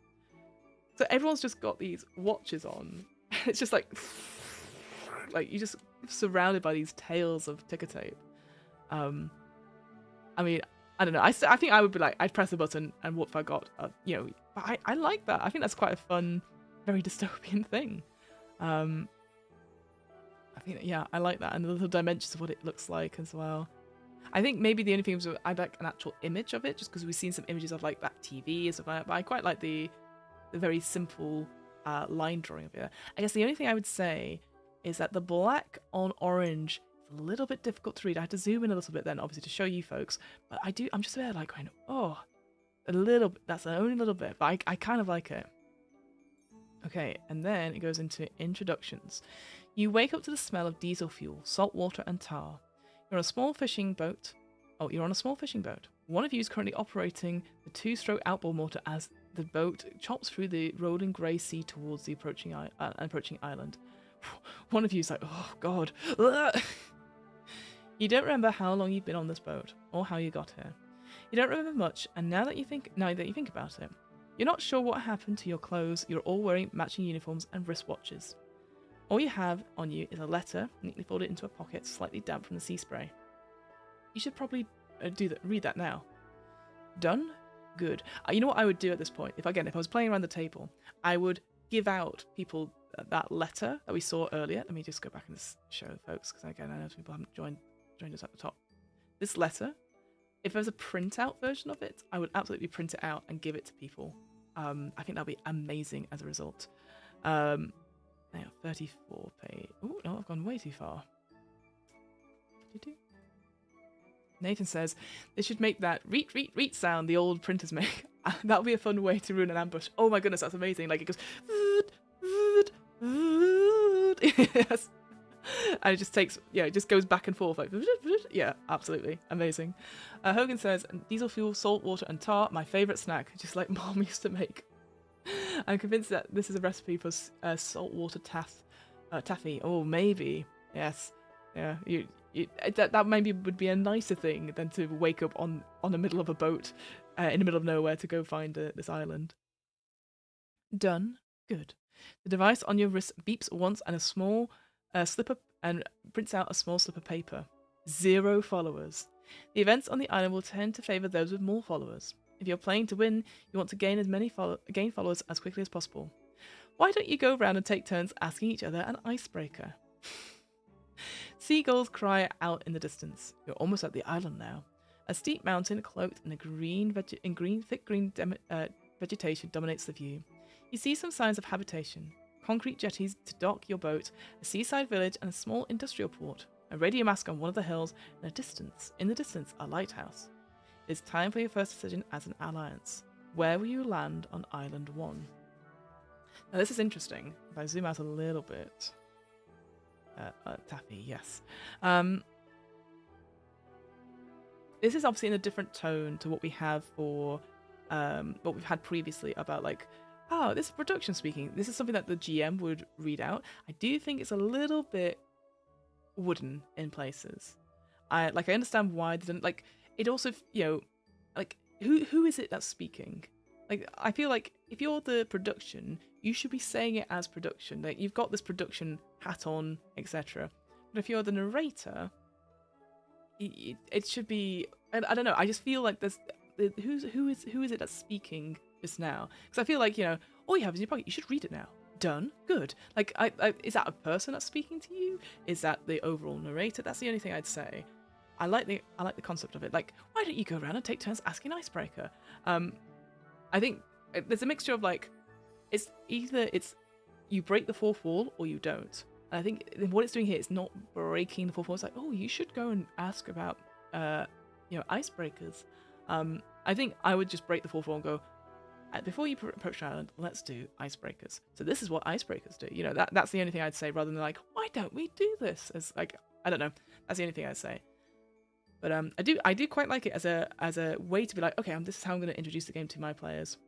So everyone's just got these watches on. It's just like you're just surrounded by these tails of ticker tape. I mean, I don't know. I think I would be like, I'd press a button and what if I got, but I like that. I think that's quite a fun, very dystopian thing. I think, yeah, I like that. And the little dimensions of what it looks like as well. I think maybe the only thing was I'd like an actual image of it, just because we've seen some images of like that TV and stuff like that. But I quite like the very simple line drawing of it. I guess the only thing I would say is that the black on orange is a little bit difficult to read. I had to zoom in a little bit then, obviously, to show you folks. But I'm just there like kind of, oh, a little bit. That's only a little bit, but I kind of like it. Okay, and then it goes into introductions. You wake up to the smell of diesel fuel, salt water, and tar. You're on a small fishing boat. Oh, you're on a small fishing boat. One of you is currently operating the two-stroke outboard motor as the boat chops through the rolling grey sea towards the approaching island. One of you is like, oh god. You don't remember how long you've been on this boat or how you got here. You don't remember much, and now that you think about it, you're not sure what happened to your clothes. You're all wearing matching uniforms and wristwatches. All you have on you is a letter, neatly folded into a pocket, slightly damp from the sea spray. You should probably read that now. Done? Good. You know what I would do at this point? If I was playing around the table, I would give out people that letter that we saw earlier. Let me just go back and show folks, because again, I know some people haven't joined us at the top. This letter, if there's a printout version of it, I would absolutely print it out and give it to people. I think that'd be amazing as a result. Now, 34 page. Oh, no, I've gone way too far. Nathan says, they should make that reet sound the old printers make. That would be a fun way to ruin an ambush. Oh my goodness, that's amazing. Like, it goes... Yes. And it just takes... Yeah, it just goes back and forth. Like, yeah, absolutely. Amazing. Hogan says, diesel fuel, salt, water, and tar, my favourite snack. Just like Mom used to make. I'm convinced that this is a recipe for saltwater taffy. Oh, maybe. Yes. Yeah. That maybe would be a nicer thing than to wake up on the middle of a boat in the middle of nowhere to go find this island. Done. Good. The device on your wrist beeps once and a small slip and prints out a small slip of paper. 0 followers. The events on the island will tend to favour those with more followers. If you're playing to win, you want to gain as many followers as quickly as possible. Why don't you go around and take turns asking each other an icebreaker? Seagulls cry out in the distance. You're almost at the island now. A steep mountain cloaked in thick green vegetation dominates the view. You see some signs of habitation. Concrete jetties to dock your boat, a seaside village, and a small industrial port. A radio mask on one of the hills, and in the distance, a lighthouse. It is time for your first decision as an alliance. Where will you land on Island 1? Now this is interesting. If I zoom out a little bit. Taffy, yes. This is obviously in a different tone to what we have for what we've had previously about like, oh, this is production speaking. This is something that the GM would read out. I do think it's a little bit wooden in places. I understand why they didn't like it. Also, like who is it that's speaking? Like I feel like if you're the production, you should be saying it as production. Like you've got this production hat on, etc. But if you're the narrator, it should be. I don't know. I just feel like there's who is it that's speaking just now? Because I feel like all you have is in your pocket. You should read it now. Done. Good. Like is that a person that's speaking to you? Is that the overall narrator? That's the only thing I'd say. I like the concept of it. Like, why don't you go around and take turns asking Icebreaker? I think there's a mixture of like, it's either you break the fourth wall or you don't. And I think what it's doing here is not breaking the fourth wall. It's like, oh, you should go and ask about icebreakers. I think I would just break the fourth wall and go, before you approach the island, let's do icebreakers. So this is what icebreakers do. That's the only thing I'd say, rather than like, why don't we do this? As like, I don't know. That's the only thing I'd say. But I do quite like it as a way to be like, okay, this is how I'm going to introduce the game to my players.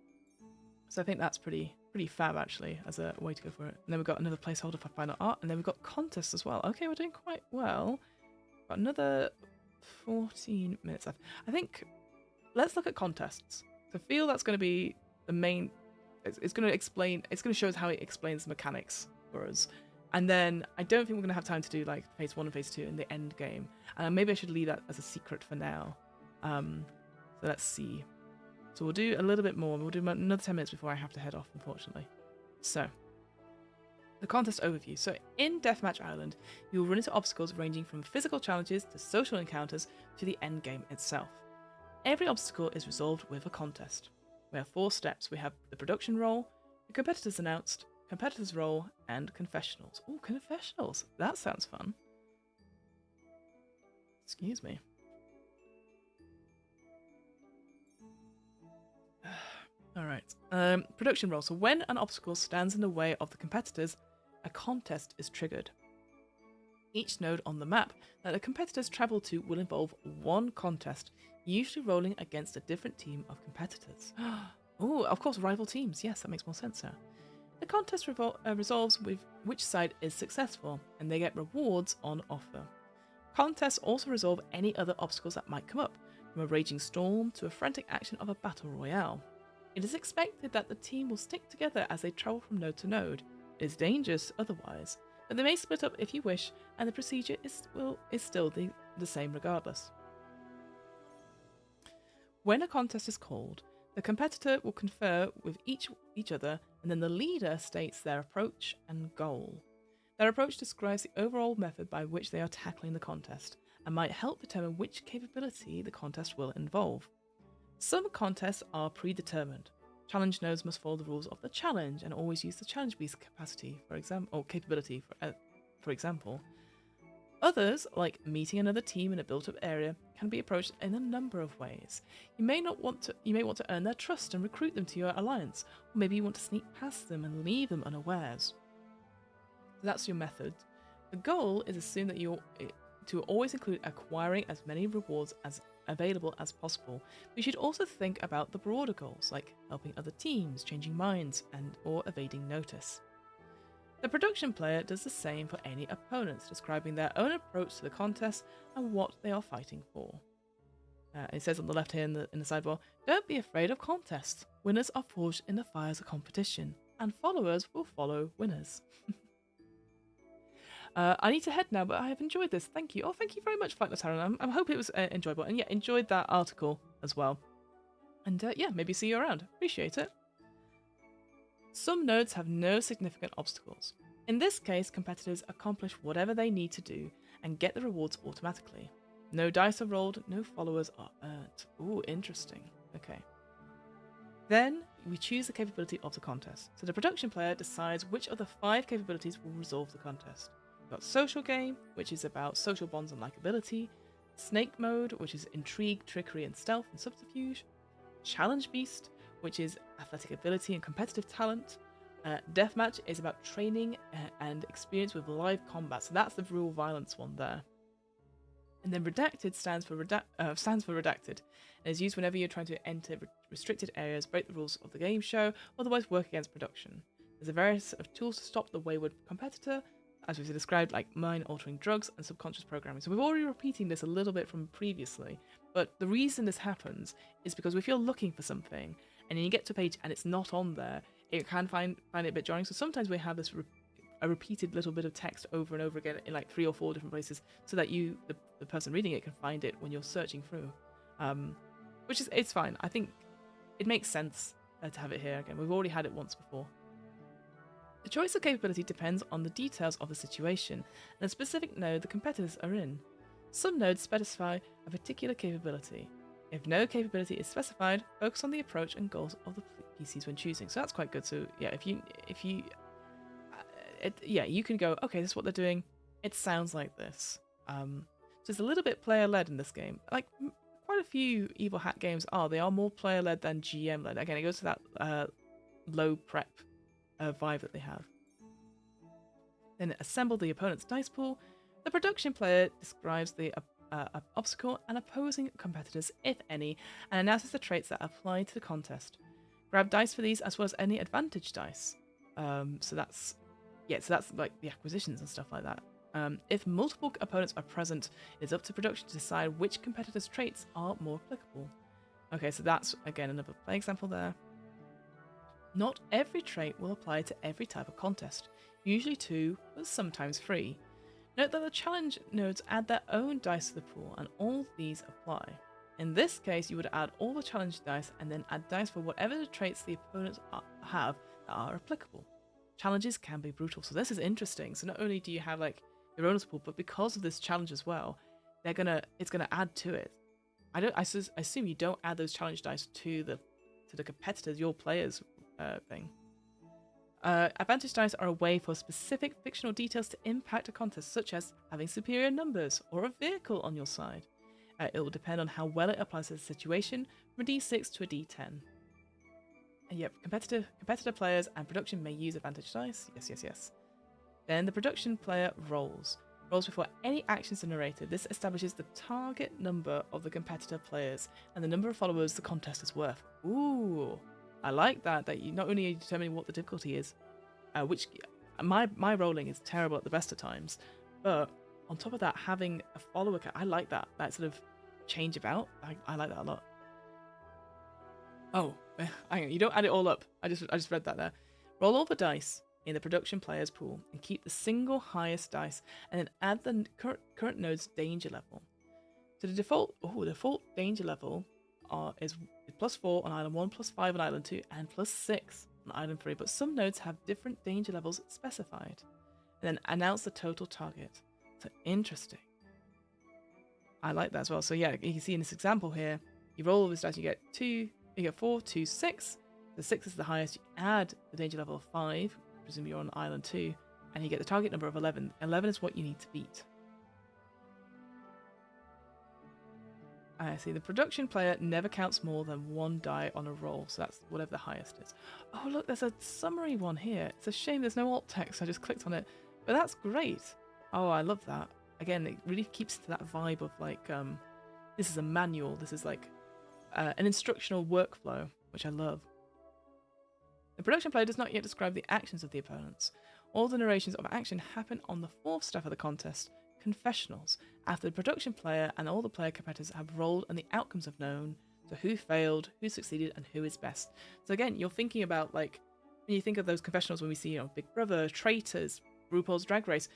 So I think that's pretty fab actually as a way to go for it. And then we've got another placeholder for final art, and then we've got contests as well. Okay, we're doing quite well. Got another 14 minutes left. I think let's look at contests. So I feel that's going to be the main. It's going to show us how it explains the mechanics for us. And then I don't think we're going to have time to do like phase 1 and phase 2 in the end game. Maybe I should leave that as a secret for now. So let's see. So we'll do a little bit more. We'll do another 10 minutes before I have to head off, unfortunately. So, the contest overview. So in Deathmatch Island, you will run into obstacles ranging from physical challenges to social encounters to the end game itself. Every obstacle is resolved with a contest. We have 4 steps. We have the production role, the competitors announced, competitors role, and confessionals. Oh, confessionals. That sounds fun. Excuse me. Alright. Production role. So when an obstacle stands in the way of the competitors, a contest is triggered. Each node on the map that the competitors travel to will involve one contest, usually rolling against a different team of competitors. Oh, of course, rival teams. Yes, that makes more sense now. The contest resolves with which side is successful, and they get rewards on offer. Contests also resolve any other obstacles that might come up, from a raging storm to a frantic action of a battle royale. It is expected that the team will stick together as they travel from node to node. It is dangerous otherwise, but they may split up if you wish, and the procedure is still the same regardless. When a contest is called, the competitor will confer with each other, and then the leader states their approach and goal. Their approach describes the overall method by which they are tackling the contest, and might help determine which capability the contest will involve. Some contests are predetermined. Challenge nodes must follow the rules of the challenge and always use the challenge beast capacity, capability, for example. Others, like meeting another team in a built-up area, can be approached in a number of ways. You may want to earn their trust and recruit them to your alliance, or maybe you want to sneak past them and leave them unawares. So that's your method. The goal is assume that to always include acquiring as many rewards as available as possible. We should also think about the broader goals, like helping other teams, changing minds, or evading notice. The production player does the same for any opponents, describing their own approach to the contest and what they are fighting for. It says on the left here in the sidebar, don't be afraid of contests. Winners are forged in the fires of competition, and followers will follow winners. I need to head now, but I have enjoyed this. Thank you. Oh, thank you very much, Flight Taran. I hope it was enjoyable. And yeah, enjoyed that article as well. And yeah, maybe see you around. Appreciate it. Some nodes have no significant obstacles. In this case, competitors accomplish whatever they need to do and get the rewards automatically. No dice are rolled, no followers are earned. Ooh, interesting. Okay. Then we choose the capability of the contest. So the production player decides which of the 5 capabilities will resolve the contest. We've got social game, which is about social bonds and likability. Snake mode, which is intrigue, trickery, and stealth and subterfuge. Challenge beast, which is athletic ability and competitive talent. Deathmatch is about training and experience with live combat. So that's the real violence one there. And then redacted stands for redacted, and is used whenever you're trying to enter restricted areas, break the rules of the game show, otherwise work against production. There's a variety of tools to stop the wayward competitor, as we've described, like mind-altering drugs and subconscious programming. So we're already repeating this a little bit from previously, but the reason this happens is because if you're looking for something and then you get to a page and it's not on there, it can find it a bit jarring. So sometimes we have this a repeated little bit of text over and over again in like 3 or 4 different places, so that you, the person reading it, can find it when you're searching through. Which is, it's fine. I think it makes sense to have it here again. We've already had it once before. The choice of capability depends on the details of the situation and the specific node the competitors are in. Some nodes specify a particular capability. If no capability is specified, focus on the approach and goals of the PCs when choosing. So that's quite good. So yeah, if you you can go, okay, this is what they're doing. It sounds like this. So it's a little bit player-led in this game. Like quite a few Evil Hat games are. They are more player-led than GM-led. Again, it goes to that low prep vibe that they have. Then assemble the opponent's dice pool. The production player describes the obstacle and opposing competitors, if any, and announces the traits that apply to the contest. Grab dice for these as well as any advantage dice. So that's like the acquisitions and stuff like that. If multiple opponents are present, it's up to production to decide which competitor's traits are more applicable. Okay, so that's, again, another play example there. Not every trait will apply to every type of contest, usually 2, but sometimes 3. Note that the challenge nodes add their own dice to the pool, and all these apply. In this case, you would add all the challenge dice and then add dice for whatever the traits the opponents have that are applicable. Challenges can be brutal, so this is interesting. So not only do you have like your bonus pool, but because of this challenge as well, it's gonna add to it. I assume you don't add those challenge dice to the competitors, your players thing. Advantage dice are a way for specific fictional details to impact a contest, such as having superior numbers or a vehicle on your side. It will depend on how well it applies to the situation, from a d6 to a d10. And yep, competitor players and production may use advantage dice. Yes. Then the production player rolls before any actions are narrated. This establishes the target number of the competitor players and the number of followers the contest is worth. Ooh, I like that you not only are you determining what the difficulty is, which my rolling is terrible at the best of times, but on top of that, having a follower count, I like that sort of change about. I like that a lot. Oh, hang on, you don't add it all up. I just read that there. Roll all the dice in the production player's pool and keep the single highest dice, and then add the current node's danger level. So the default danger level is +4 on island 1, +5 on island 2, and +6 on island 3. But some nodes have different danger levels specified. And then announce the total target. So interesting. I like that as well. So yeah, you can see in this example here, you roll all this dice, you get 4, 2, 6. The 6 is the highest. You add the danger level of 5, presume you're on island 2, and you get the target number of 11. 11 is what you need to beat. I see. The production player never counts more than 1 die on a roll, so that's whatever the highest is. Oh look, there's a summary one here. It's a shame there's no alt text. I just clicked on it, but that's great. Oh, I love that. Again, it really keeps to that vibe of like, this is a manual. This is like an instructional workflow, which I love. The production player does not yet describe the actions of the opponents. All the narrations of action happen on the 4th step of the contest, confessionals, after the production player and all the player competitors have rolled and the outcomes have known, so who failed, who succeeded, and who is best. So again, you're thinking about, like, when you think of those confessionals when we see, Big Brother, Traitors, RuPaul's Drag Race,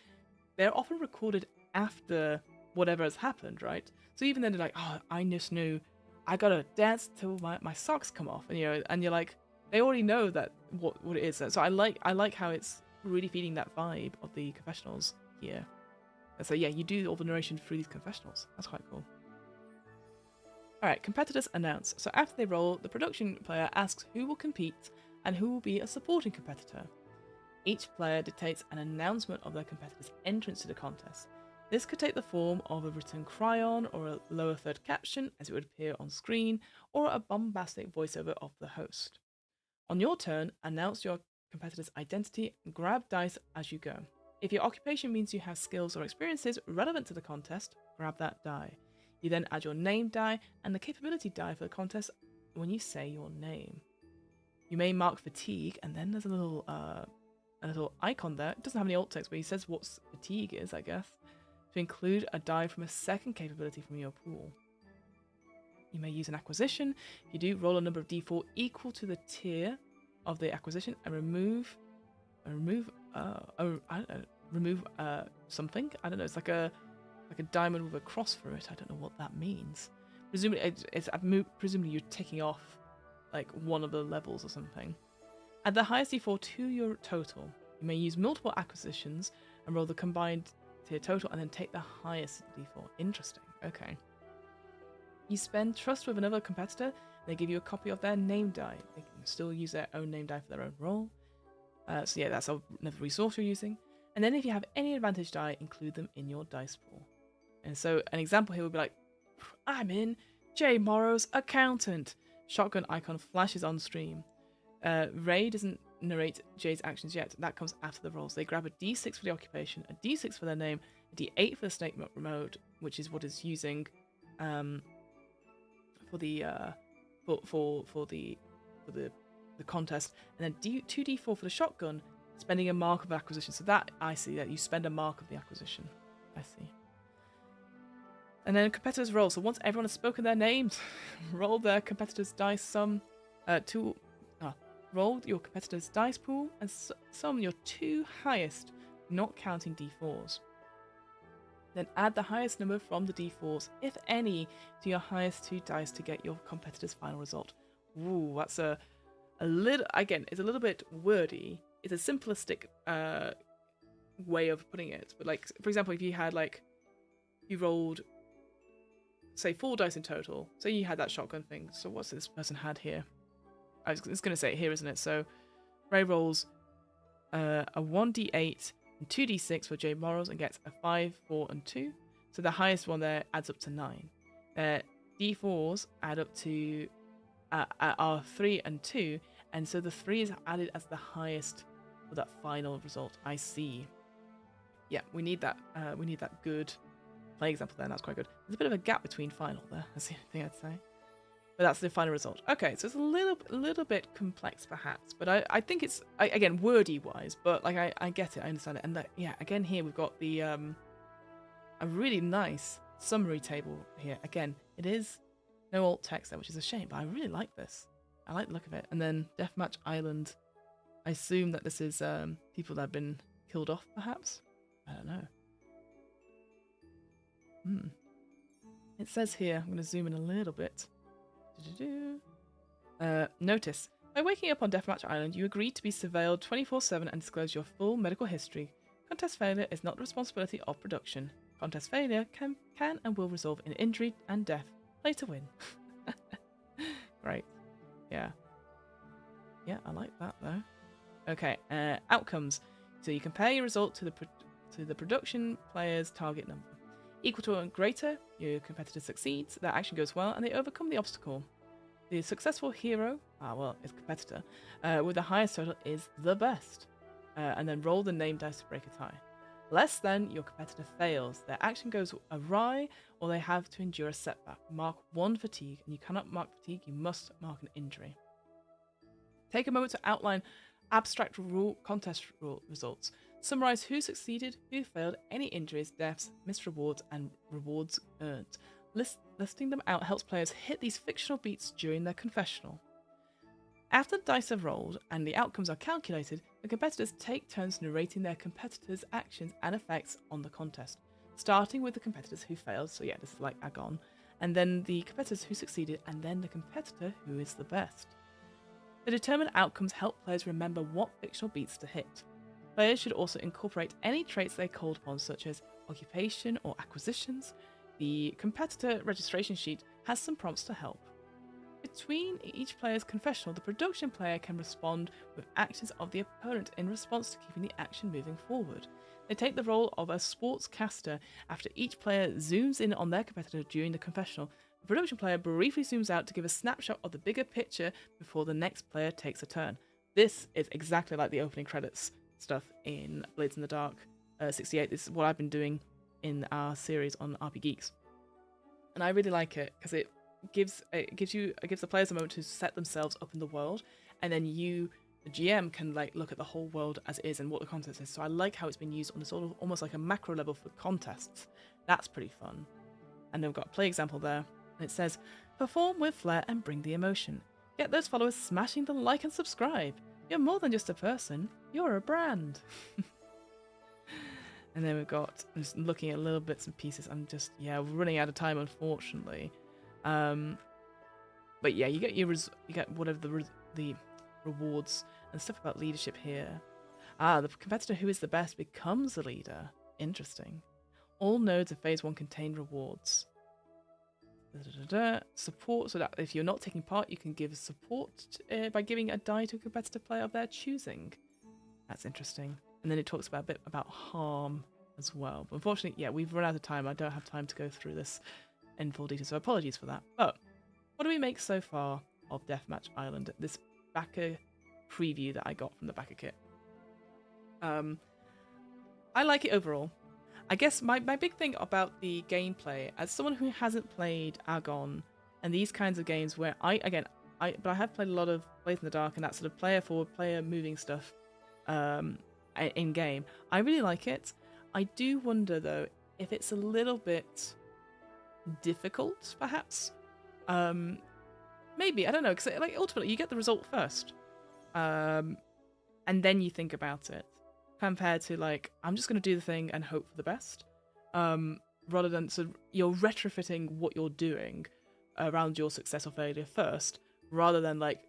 they're often recorded after whatever has happened, right? So even then they're like, oh, I just knew I gotta dance till my socks come off, and you're like, they already know that what it is. So I like how it's really feeding that vibe of the confessionals here. And so yeah, you do all the narration through these confessionals. That's quite cool. Alright, competitors announce. So after they roll, the production player asks who will compete and who will be a supporting competitor. Each player dictates an announcement of their competitor's entrance to the contest. This could take the form of a written cryon or a lower third caption as it would appear on screen, or a bombastic voiceover of the host. On your turn, announce your competitor's identity and grab dice as you go. If your occupation means you have skills or experiences relevant to the contest, grab that die. You then add your name die and the capability die for the contest when you say your name. You may mark fatigue, and then there's a little icon there. It doesn't have any alt text, but he says what fatigue is, I guess, to include a die from a second capability from your pool. You may use an acquisition. If you do, roll a number of d4 equal to the tier of the acquisition and remove something. I don't know. It's like a diamond with a cross through it. I don't know what that means. Presumably you're ticking off like one of the levels or something. Add the highest d4 to your total. You may use multiple acquisitions and roll the combined tier total and then take the highest d4. Interesting. Okay. You spend trust with another competitor. They give you a copy of their name die. They can still use their own name die for their own roll. So yeah, that's another resource you're using. And then if you have any advantage die, include them in your dice pool. And so an example here would be like, I'm in Jay Morrow's accountant. Shotgun icon flashes on stream. Ray doesn't narrate Jay's actions yet. That comes after the rolls. They grab a d6 for the occupation, a d6 for their name, a d8 for the snake mode, which is what is using for the contest, and then 2d4 for the shotgun, spending a mark of acquisition. So that I see that you spend a mark of the acquisition. I see. And then competitors roll. So once everyone has spoken their names, roll their competitors' dice sum roll your competitor's dice pool and sum your two highest, not counting d4s. Then add the highest number from the d4s, if any, to your highest two dice to get your competitor's final result. Ooh, that's a little, again, it's a little bit wordy. It's a simplistic way of putting it. But like, for example, if you had like, you rolled, say 4 dice in total. So you had that shotgun thing. So what's this person had here? I was going to say it here, isn't it? So Ray rolls a 1d8 and 2d6 for Jay Morrows and gets a 5, 4, and 2. So the highest one there adds up to 9. D4s add up to are 3 and 2, and so the 3 is added as the highest for that final result. I see. Yeah, we need that. We need that good play example there. That's quite good. There's a bit of a gap between final there. That's the only thing I'd say. But that's the final result. Okay, so it's a little bit complex perhaps, but I think it's again wordy wise, but like I get it, I understand it, and that, yeah, again here we've got the a really nice summary table here. Again, it is no alt text there, which is a shame, but I really like this. I like the look of it. And then Deathmatch Island. I assume that this is people that have been killed off, perhaps. I don't know. It says here. I'm going to zoom in a little bit. Notice, by waking up on Deathmatch Island, you agreed to be surveilled 24/7 and disclose your full medical history. Contest failure is not the responsibility of production. Contest failure can and will result in injury and death. Play to win. Great. Yeah. Yeah, I like that though. Okay, outcomes. So you compare your result to the production player's target number. Equal to or greater, your competitor succeeds, their action goes well, and they overcome the obstacle. The successful hero, is competitor, with the highest total is the best. And then roll the name dice to break a tie. Less than, your competitor fails, their action goes awry, or they have to endure a setback. Mark 1 fatigue, and you cannot mark fatigue, you must mark an injury. Take a moment to outline abstract contest results. Summarize who succeeded, who failed, any injuries, deaths, missed rewards, and rewards earned. Listing them out helps players hit these fictional beats during their confessional. After the dice are rolled and the outcomes are calculated, the competitors take turns narrating their competitors' actions and effects on the contest, starting with the competitors who failed, so yeah, this is like AGON, and then the competitors who succeeded, and then the competitor who is the best. The determined outcomes help players remember what fictional beats to hit. Players should also incorporate any traits they called upon, such as occupation, or acquisitions, the competitor registration sheet has some prompts to help. Between each player's confessional, the production player can respond with actions of the opponent in response to keeping the action moving forward. They take the role of a sportscaster after each player zooms in on their competitor during the confessional. The production player briefly zooms out to give a snapshot of the bigger picture before the next player takes a turn. This is exactly like the opening credits stuff in Blades in the Dark 68. This is what I've been doing in our series on RP Geeks. And I really like it because it gives the players a moment to set themselves up in the world, and then you, the GM, can like look at the whole world as it is and what the context is. So I like how it's been used on a sort of almost like a macro level for contests. That's pretty fun. And then we've got a play example there. And it says, perform with flair and bring the emotion. Get those followers smashing the like and subscribe. You're more than just a person, you're a brand. And then we've got, I'm just looking at little bits and pieces. I'm just, running out of time, unfortunately. But yeah, you get whatever the rewards and stuff about leadership here. The competitor who is the best becomes the leader. Interesting. All nodes of phase 1 contain rewards. Support, so that if you're not taking part, you can give support by giving a die to a competitive player of their choosing. That's interesting. And then it talks about a bit about harm as well. But unfortunately, we've run out of time. I don't have time to go through this in full detail, so apologies for that. But what do we make so far of Deathmatch Island, this backer preview that I got from the backer kit? I like it overall. I guess my big thing about the gameplay, as someone who hasn't played AGON and these kinds of games where I have played a lot of Blades in the Dark and that sort of player forward, player moving stuff in game. I really like it. I do wonder though if it's a little bit difficult, perhaps. Maybe, I don't know, because like ultimately you get the result first, and then you think about it. Compared to like, I'm just going to do the thing and hope for the best, rather than sort of you're retrofitting what you're doing around your success or failure first, rather than like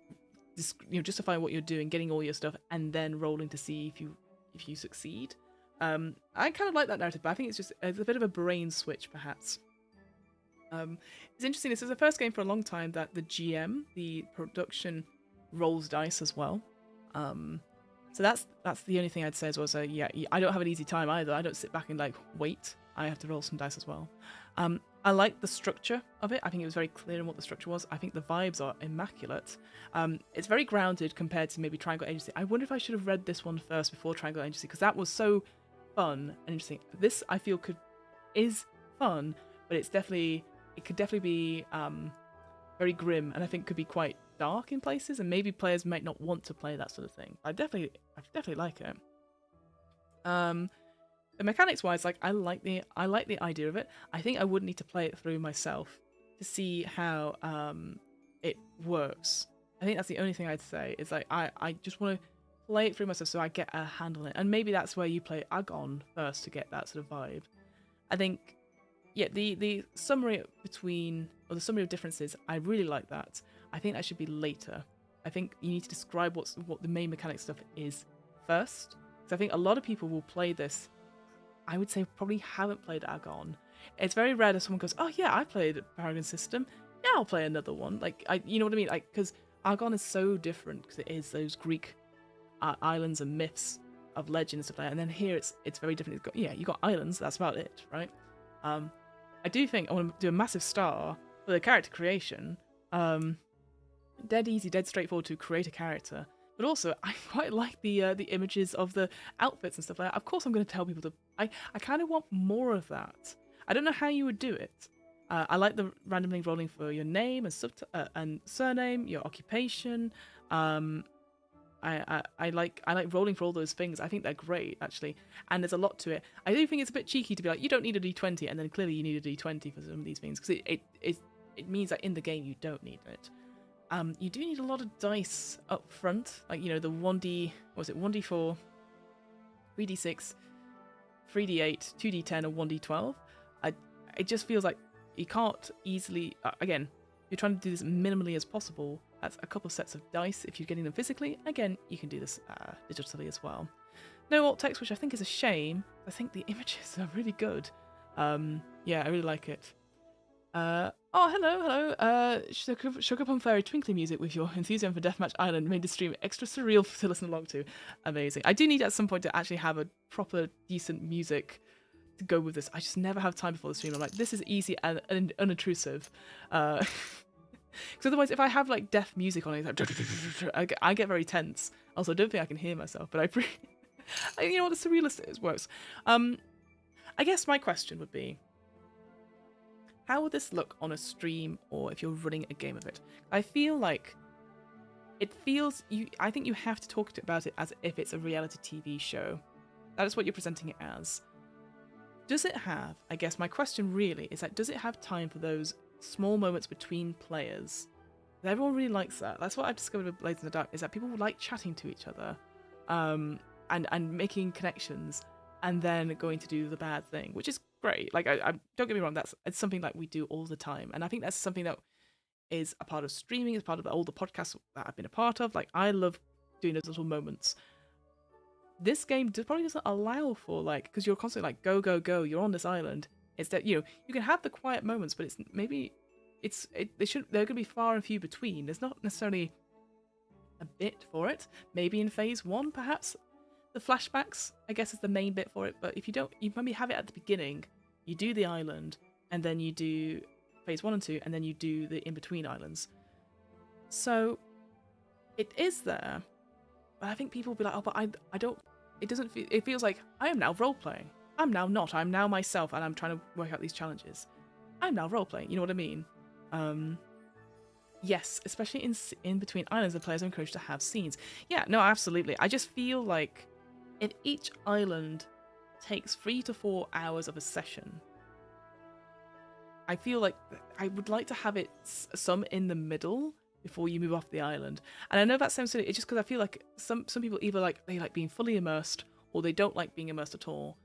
justifying what you're doing, getting all your stuff, and then rolling to see if you succeed. I kind of like that narrative, but I think it's a bit of a brain switch, perhaps. It's interesting. This is the first game for a long time that the GM, the production, rolls dice as well. So that's the only thing I'd say as well. So I don't have an easy time either. I don't sit back and like wait. I have to roll some dice as well. I like the structure of it. I think it was very clear in what the structure was. I think the vibes are immaculate. It's very grounded compared to maybe Triangle Agency. I wonder if I should have read this one first before Triangle Agency, because that was so fun and interesting. This I feel is fun, but it could definitely be very grim, and I think could be quite dark in places, and maybe players might not want to play that sort of thing. I definitely like it. The mechanics wise, like I like the idea of it. I think I would need to play it through myself to see how it works. I think that's the only thing I'd say. Is like I just want to play it through myself so I get a handle on it, and maybe that's where you play AGON first to get that sort of vibe. I think. Yeah, the summary the summary of differences, I really like that. I think that should be later. I think you need to describe what the main mechanic stuff is first. Because I think a lot of people will play this, I would say probably haven't played AGON. It's very rare that someone goes, oh yeah, I played Paragon system. Yeah, I'll play another one. Like, you know what I mean? Like, because AGON is so different, because it is those Greek islands and myths of legend and stuff like that. And then here it's very different. You got islands, that's about it, right? I do think I want to do a massive star for the character creation. Dead easy, dead straightforward to create a character. But also, I quite like the images of the outfits and stuff like that. Of course, I'm going to tell people to. I kind of want more of that. I don't know how you would do it. I like the randomly rolling for your name and surname, your occupation. I like rolling for all those things. I think they're great, actually, and there's a lot to it. I do think it's a bit cheeky to be like, you don't need a d20, and then clearly you need a d20 for some of these things, because it means that in the game you don't need it. You do need a lot of dice up front, like the 1d, what was it, 1d4, 3d6, 3d8, 2d10, or 1d12. It just feels like you can't easily. Again, you're trying to do this minimally as possible. That's a couple of sets of dice if you're getting them physically. Again, you can do this digitally as well. no alt text, which I think is a shame. I think the images are really good. Yeah, I really like it. Oh, hello. Sugar Plum Fairy twinkly music with your enthusiasm for Deathmatch Island made the stream extra surreal to listen along to. Amazing. I do need at some point to actually have a proper, decent music to go with this. I just never have time before the stream. I'm like, this is easy and unobtrusive. Because otherwise, if I have like death music on it, like, I get very tense. Also, I don't think I can hear myself, but you know what, the surrealist works. I guess my question would be, how would this look on a stream or if you're running a game of it? I feel like I think you have to talk about it as if it's a reality TV show. That is what you're presenting it as. Does it have, I guess my question really is that, does it have time for those small moments between players? Everyone really likes that. That's what I've discovered with Blades in the Dark, is that people like chatting to each other and making connections and then going to do the bad thing, which is great. Like, I don't get me wrong, it's something like we do all the time. And I think that's something that is a part of streaming, is part of all the podcasts that I've been a part of. Like, I love doing those little moments. This game probably doesn't allow for, like, because you're constantly like, go, go, go, you're on this island. It's that, you can have the quiet moments, but they're going to be far and few between. There's not necessarily a bit for it. Maybe in phase 1, perhaps. The flashbacks, I guess, is the main bit for it, but if you don't, you maybe have it at the beginning, you do the island, and then you do phase 1 and 2, and then you do the in-between islands. So, it is there, but I think people will be like, oh, but I don't, it doesn't feel, it feels like, I am now role-playing. I'm now not, I'm now myself, and I'm trying to work out these challenges. I'm now role-playing, you know what I mean? Yes, especially in between islands, the players are encouraged to have scenes. Yeah, no, absolutely. I just feel like if each island takes 3 to 4 hours of a session, I feel like I would like to have it some in the middle before you move off the island. And I know that sounds silly, it's just because I feel like some people either they like being fully immersed or they don't like being immersed at all.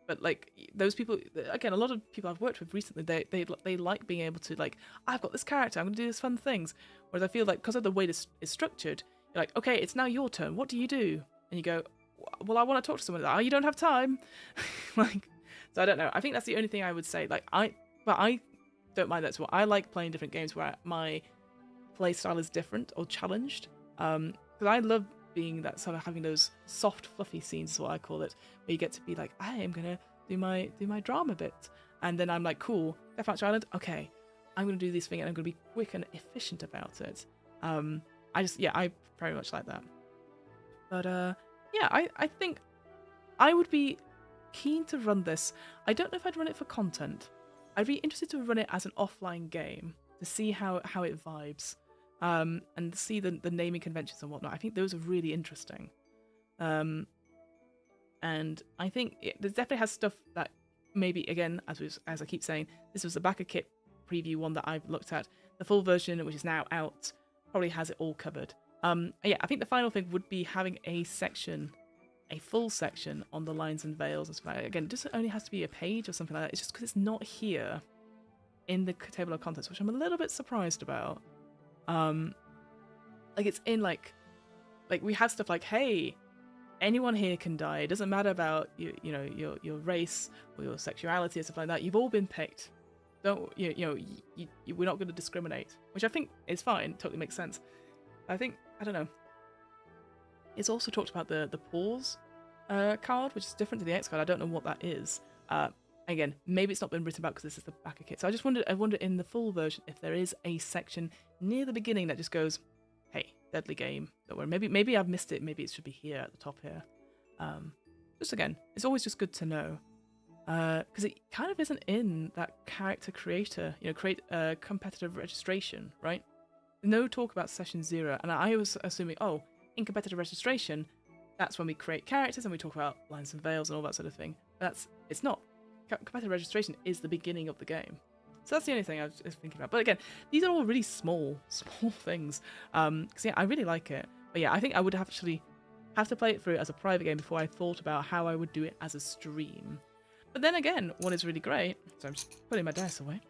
But like those people, again, a lot of people I've worked with recently, they like being able to, like, I've got this character, I'm going to do these fun things. Whereas I feel like because of the way this is structured, you're like, okay, it's now your turn. What do you do? And you go, well, I want to talk to someone. Like, oh, you don't have time. Like, so I don't know. I think that's the only thing I would say. Like, I don't mind that as well. I like playing different games where my play style is different or challenged. Because I love being that sort of having those soft, fluffy scenes is what I call it, where you get to be like, I am gonna do my drama bit, and then I'm like, cool, Deathmatch Island, okay, I'm gonna do this thing and I'm gonna be quick and efficient about it. I very much like that. But yeah, I think I would be keen to run this. I don't know if I'd run it for content. I'd be interested to run it as an offline game to see how it vibes. And see the naming conventions and whatnot. I think those are really interesting. And I think there definitely has stuff that maybe, again, as I keep saying, this was the backer kit preview one that I've looked at. The full version, which is now out, probably has it all covered. Yeah, I think the final thing would be having a full section on the lines and veils and stuff like that. Again, it only has to be a page or something like that. It's just because it's not here in the table of contents, which I'm a little bit surprised about. Like it's in like we have stuff like, hey, anyone here can die. It doesn't matter about your race or your sexuality or stuff like that. You've all been picked. We're not going to discriminate, which I think is fine. Totally makes sense. I don't know. It's also talked about the pause card, which is different to the X card. I don't know what that is. Again, maybe it's not been written about because this is the backer kit. So I wonder in the full version if there is a section near the beginning that just goes, hey, deadly game. Don't worry. Maybe I've missed it. Maybe it should be here at the top here. Just again, it's always just good to know. Because it kind of isn't in that character creator, create competitive registration, right? No talk about session 0. And I was assuming, in competitive registration, that's when we create characters and we talk about lines and veils and all that sort of thing. It's not. Competitive registration is the beginning of the game. So that's the only thing I was thinking about. But again, these are all really small things. Because yeah, I really like it. But yeah, I think I would actually have to play it through as a private game before I thought about how I would do it as a stream. But then again, what is really great, so I'm just putting my dice away,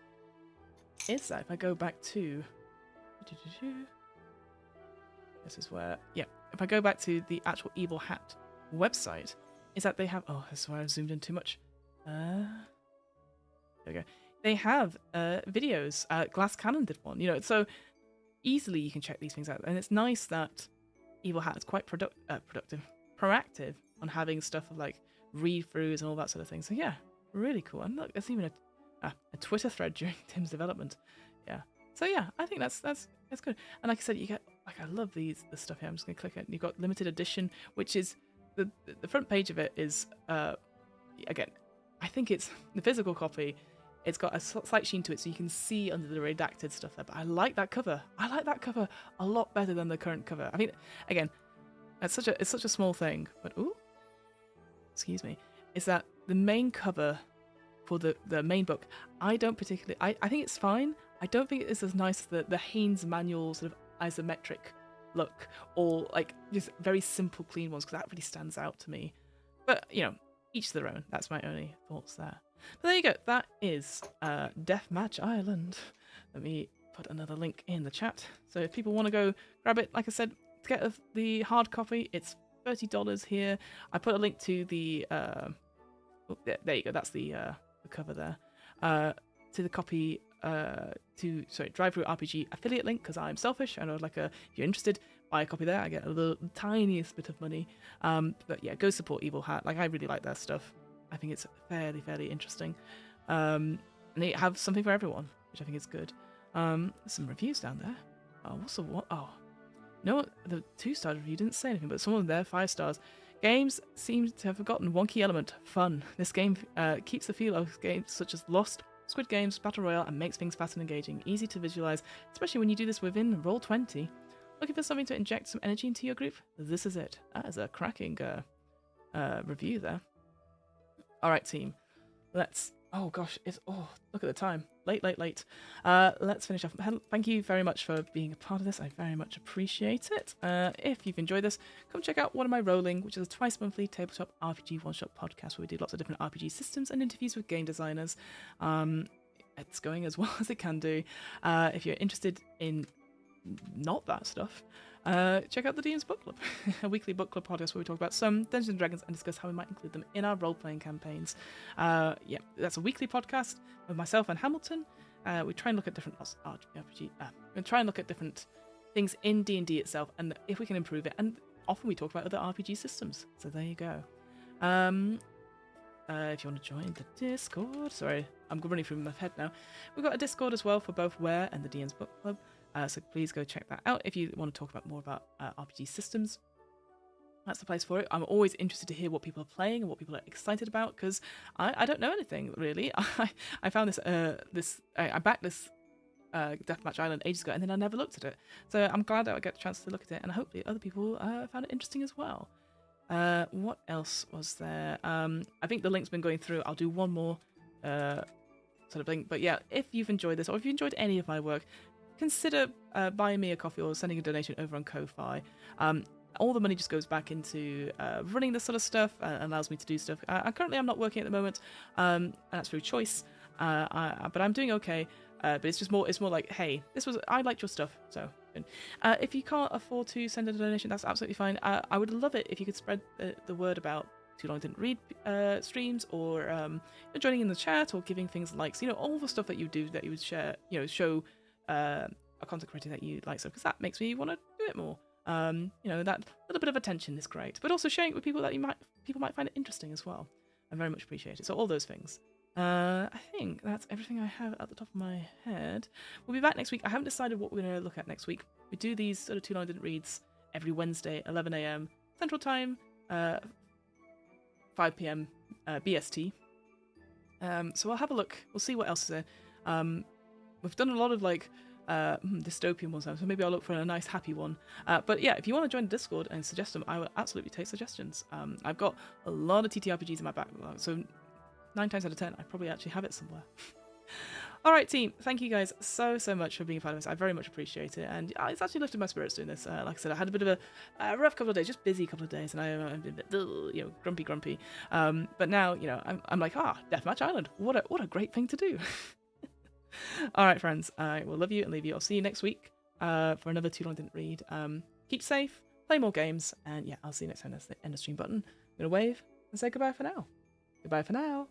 is that if I go back to... This is where... Yeah, if I go back to the actual evil hat website is that they have... Oh, that's why I've zoomed in too much. There we go. They have videos. Glass Cannon did one. So easily you can check these things out. And it's nice that Evil Hat is quite proactive on having stuff of like read-throughs and all that sort of thing. So yeah, really cool. And look, there's even a Twitter thread during Tim's development. Yeah. So yeah, I think that's good. And like I said, you get I love the stuff here. I'm just gonna click it. You've got limited edition, which is the front page of it is again, I think it's the physical copy. It's got a slight sheen to it, so you can see under the redacted stuff there. But I like that cover. I like that cover a lot better than the current cover. I mean, again, it's such a small thing, but excuse me, is that the main cover for the main book, I don't particularly... I think it's fine. I don't think it's as nice as the Haynes manual sort of isometric look, or like just very simple, clean ones, because that really stands out to me. But, each to their own. That's my only thoughts there. But there you go. That is Deathmatch Island. Let me put another link in the chat. So if people want to go grab it, like I said, to get the hard copy, it's $30 here. I put a link to the... there you go. That's the cover there. To the copy... Drive Through RPG affiliate link, because I'm selfish and I would like if you're interested, buy a copy there. I get a little tiniest bit of money. But yeah, go support Evil Hat. Like, I really like their stuff. I think it's fairly interesting. And they have something for everyone, which I think is good. There's some reviews down there. Oh, what's the what? Oh, no, the 2-star review didn't say anything, but some of them there 5 stars. Games seem to have forgotten one key element: fun. This game keeps the feel of games such as Lost, Squid Games, Battle Royale, and makes things fast and engaging, easy to visualize, especially when you do this within Roll20. Looking for something to inject some energy into your group? This is it. That is a cracking review there. All right, team. Let's... Oh, gosh. Look at the time. Late. Let's finish off. Thank you very much for being a part of this. I very much appreciate it. If you've enjoyed this, come check out What Am I Rolling, which is a twice-monthly tabletop RPG one-shot podcast where we do lots of different RPG systems and interviews with game designers. It's going as well as it can do. If you're interested in not that stuff, check out the DM's Book Club, a weekly book club podcast where we talk about some Dungeons and Dragons and discuss how we might include them in our role-playing campaigns. Yeah, that's a weekly podcast with myself and Hamilton. We try and look at different RPG, and try and look at different things in D&D itself, and if we can improve it. And often we talk about other RPG systems. So there you go. If you want to join the Discord, sorry, I'm running through my head now. We've got a Discord as well for both Where and the DM's Book Club. So please go check that out if you want to talk about more about RPG systems. That's the place for it. I'm always interested to hear what people are playing and what people are excited about, because I don't know anything really. I found I backed this Deathmatch Island ages ago, and then I never looked at it. So I'm glad that I get a chance to look at it, and hopefully other people found it interesting as well. What else was there? I think the link's been going through. I'll do one more sort of thing. But yeah, if you've enjoyed this, or if you enjoyed any of my work, consider buying me a coffee or sending a donation over on Ko-Fi. All the money just goes back into running this sort of stuff and allows me to do stuff. Currently, I'm not working at the moment, and that's through choice. But I'm doing okay. But it's more like, hey, I liked your stuff. So if you can't afford to send a donation, that's absolutely fine. I would love it if you could spread the word about Too Long Didn't Read streams, or joining in the chat, or giving things likes. All the stuff that you do that you would share. Show a content creator that you like, so because that makes me want to do it more. That little bit of attention is great, but also sharing it with people that people might find it interesting as well. I very much appreciate it. So all those things. I think that's everything I have at the top of my head. We'll be back next week. I haven't decided what we're going to look at next week. We do these sort of Too Long Didn't Reads every Wednesday, 11 a.m. Central Time, 5 p.m. BST. So I'll have a look. We'll see what else is there. We've done a lot of dystopian ones now, so maybe I'll look for a nice happy one. But yeah, if you want to join the Discord and suggest them, I will absolutely take suggestions. I've got a lot of TTRPGs in my backlog, so 9 times out of 10 I probably actually have it somewhere. Alright team, thank you guys so much for being a part of this. I very much appreciate it, and it's actually lifted my spirits doing this. Like I said, I had a bit of a rough couple of days, just busy couple of days, and I've been a bit grumpy. But now, I'm like, Deathmatch Island, what a great thing to do. Alright friends, I will love you and leave you. I'll see you next week for another Too Long Didn't Read. Keep safe, play more games, and yeah, I'll see you next time. That's the end of stream button. I'm going to wave and say goodbye for now. Goodbye for now.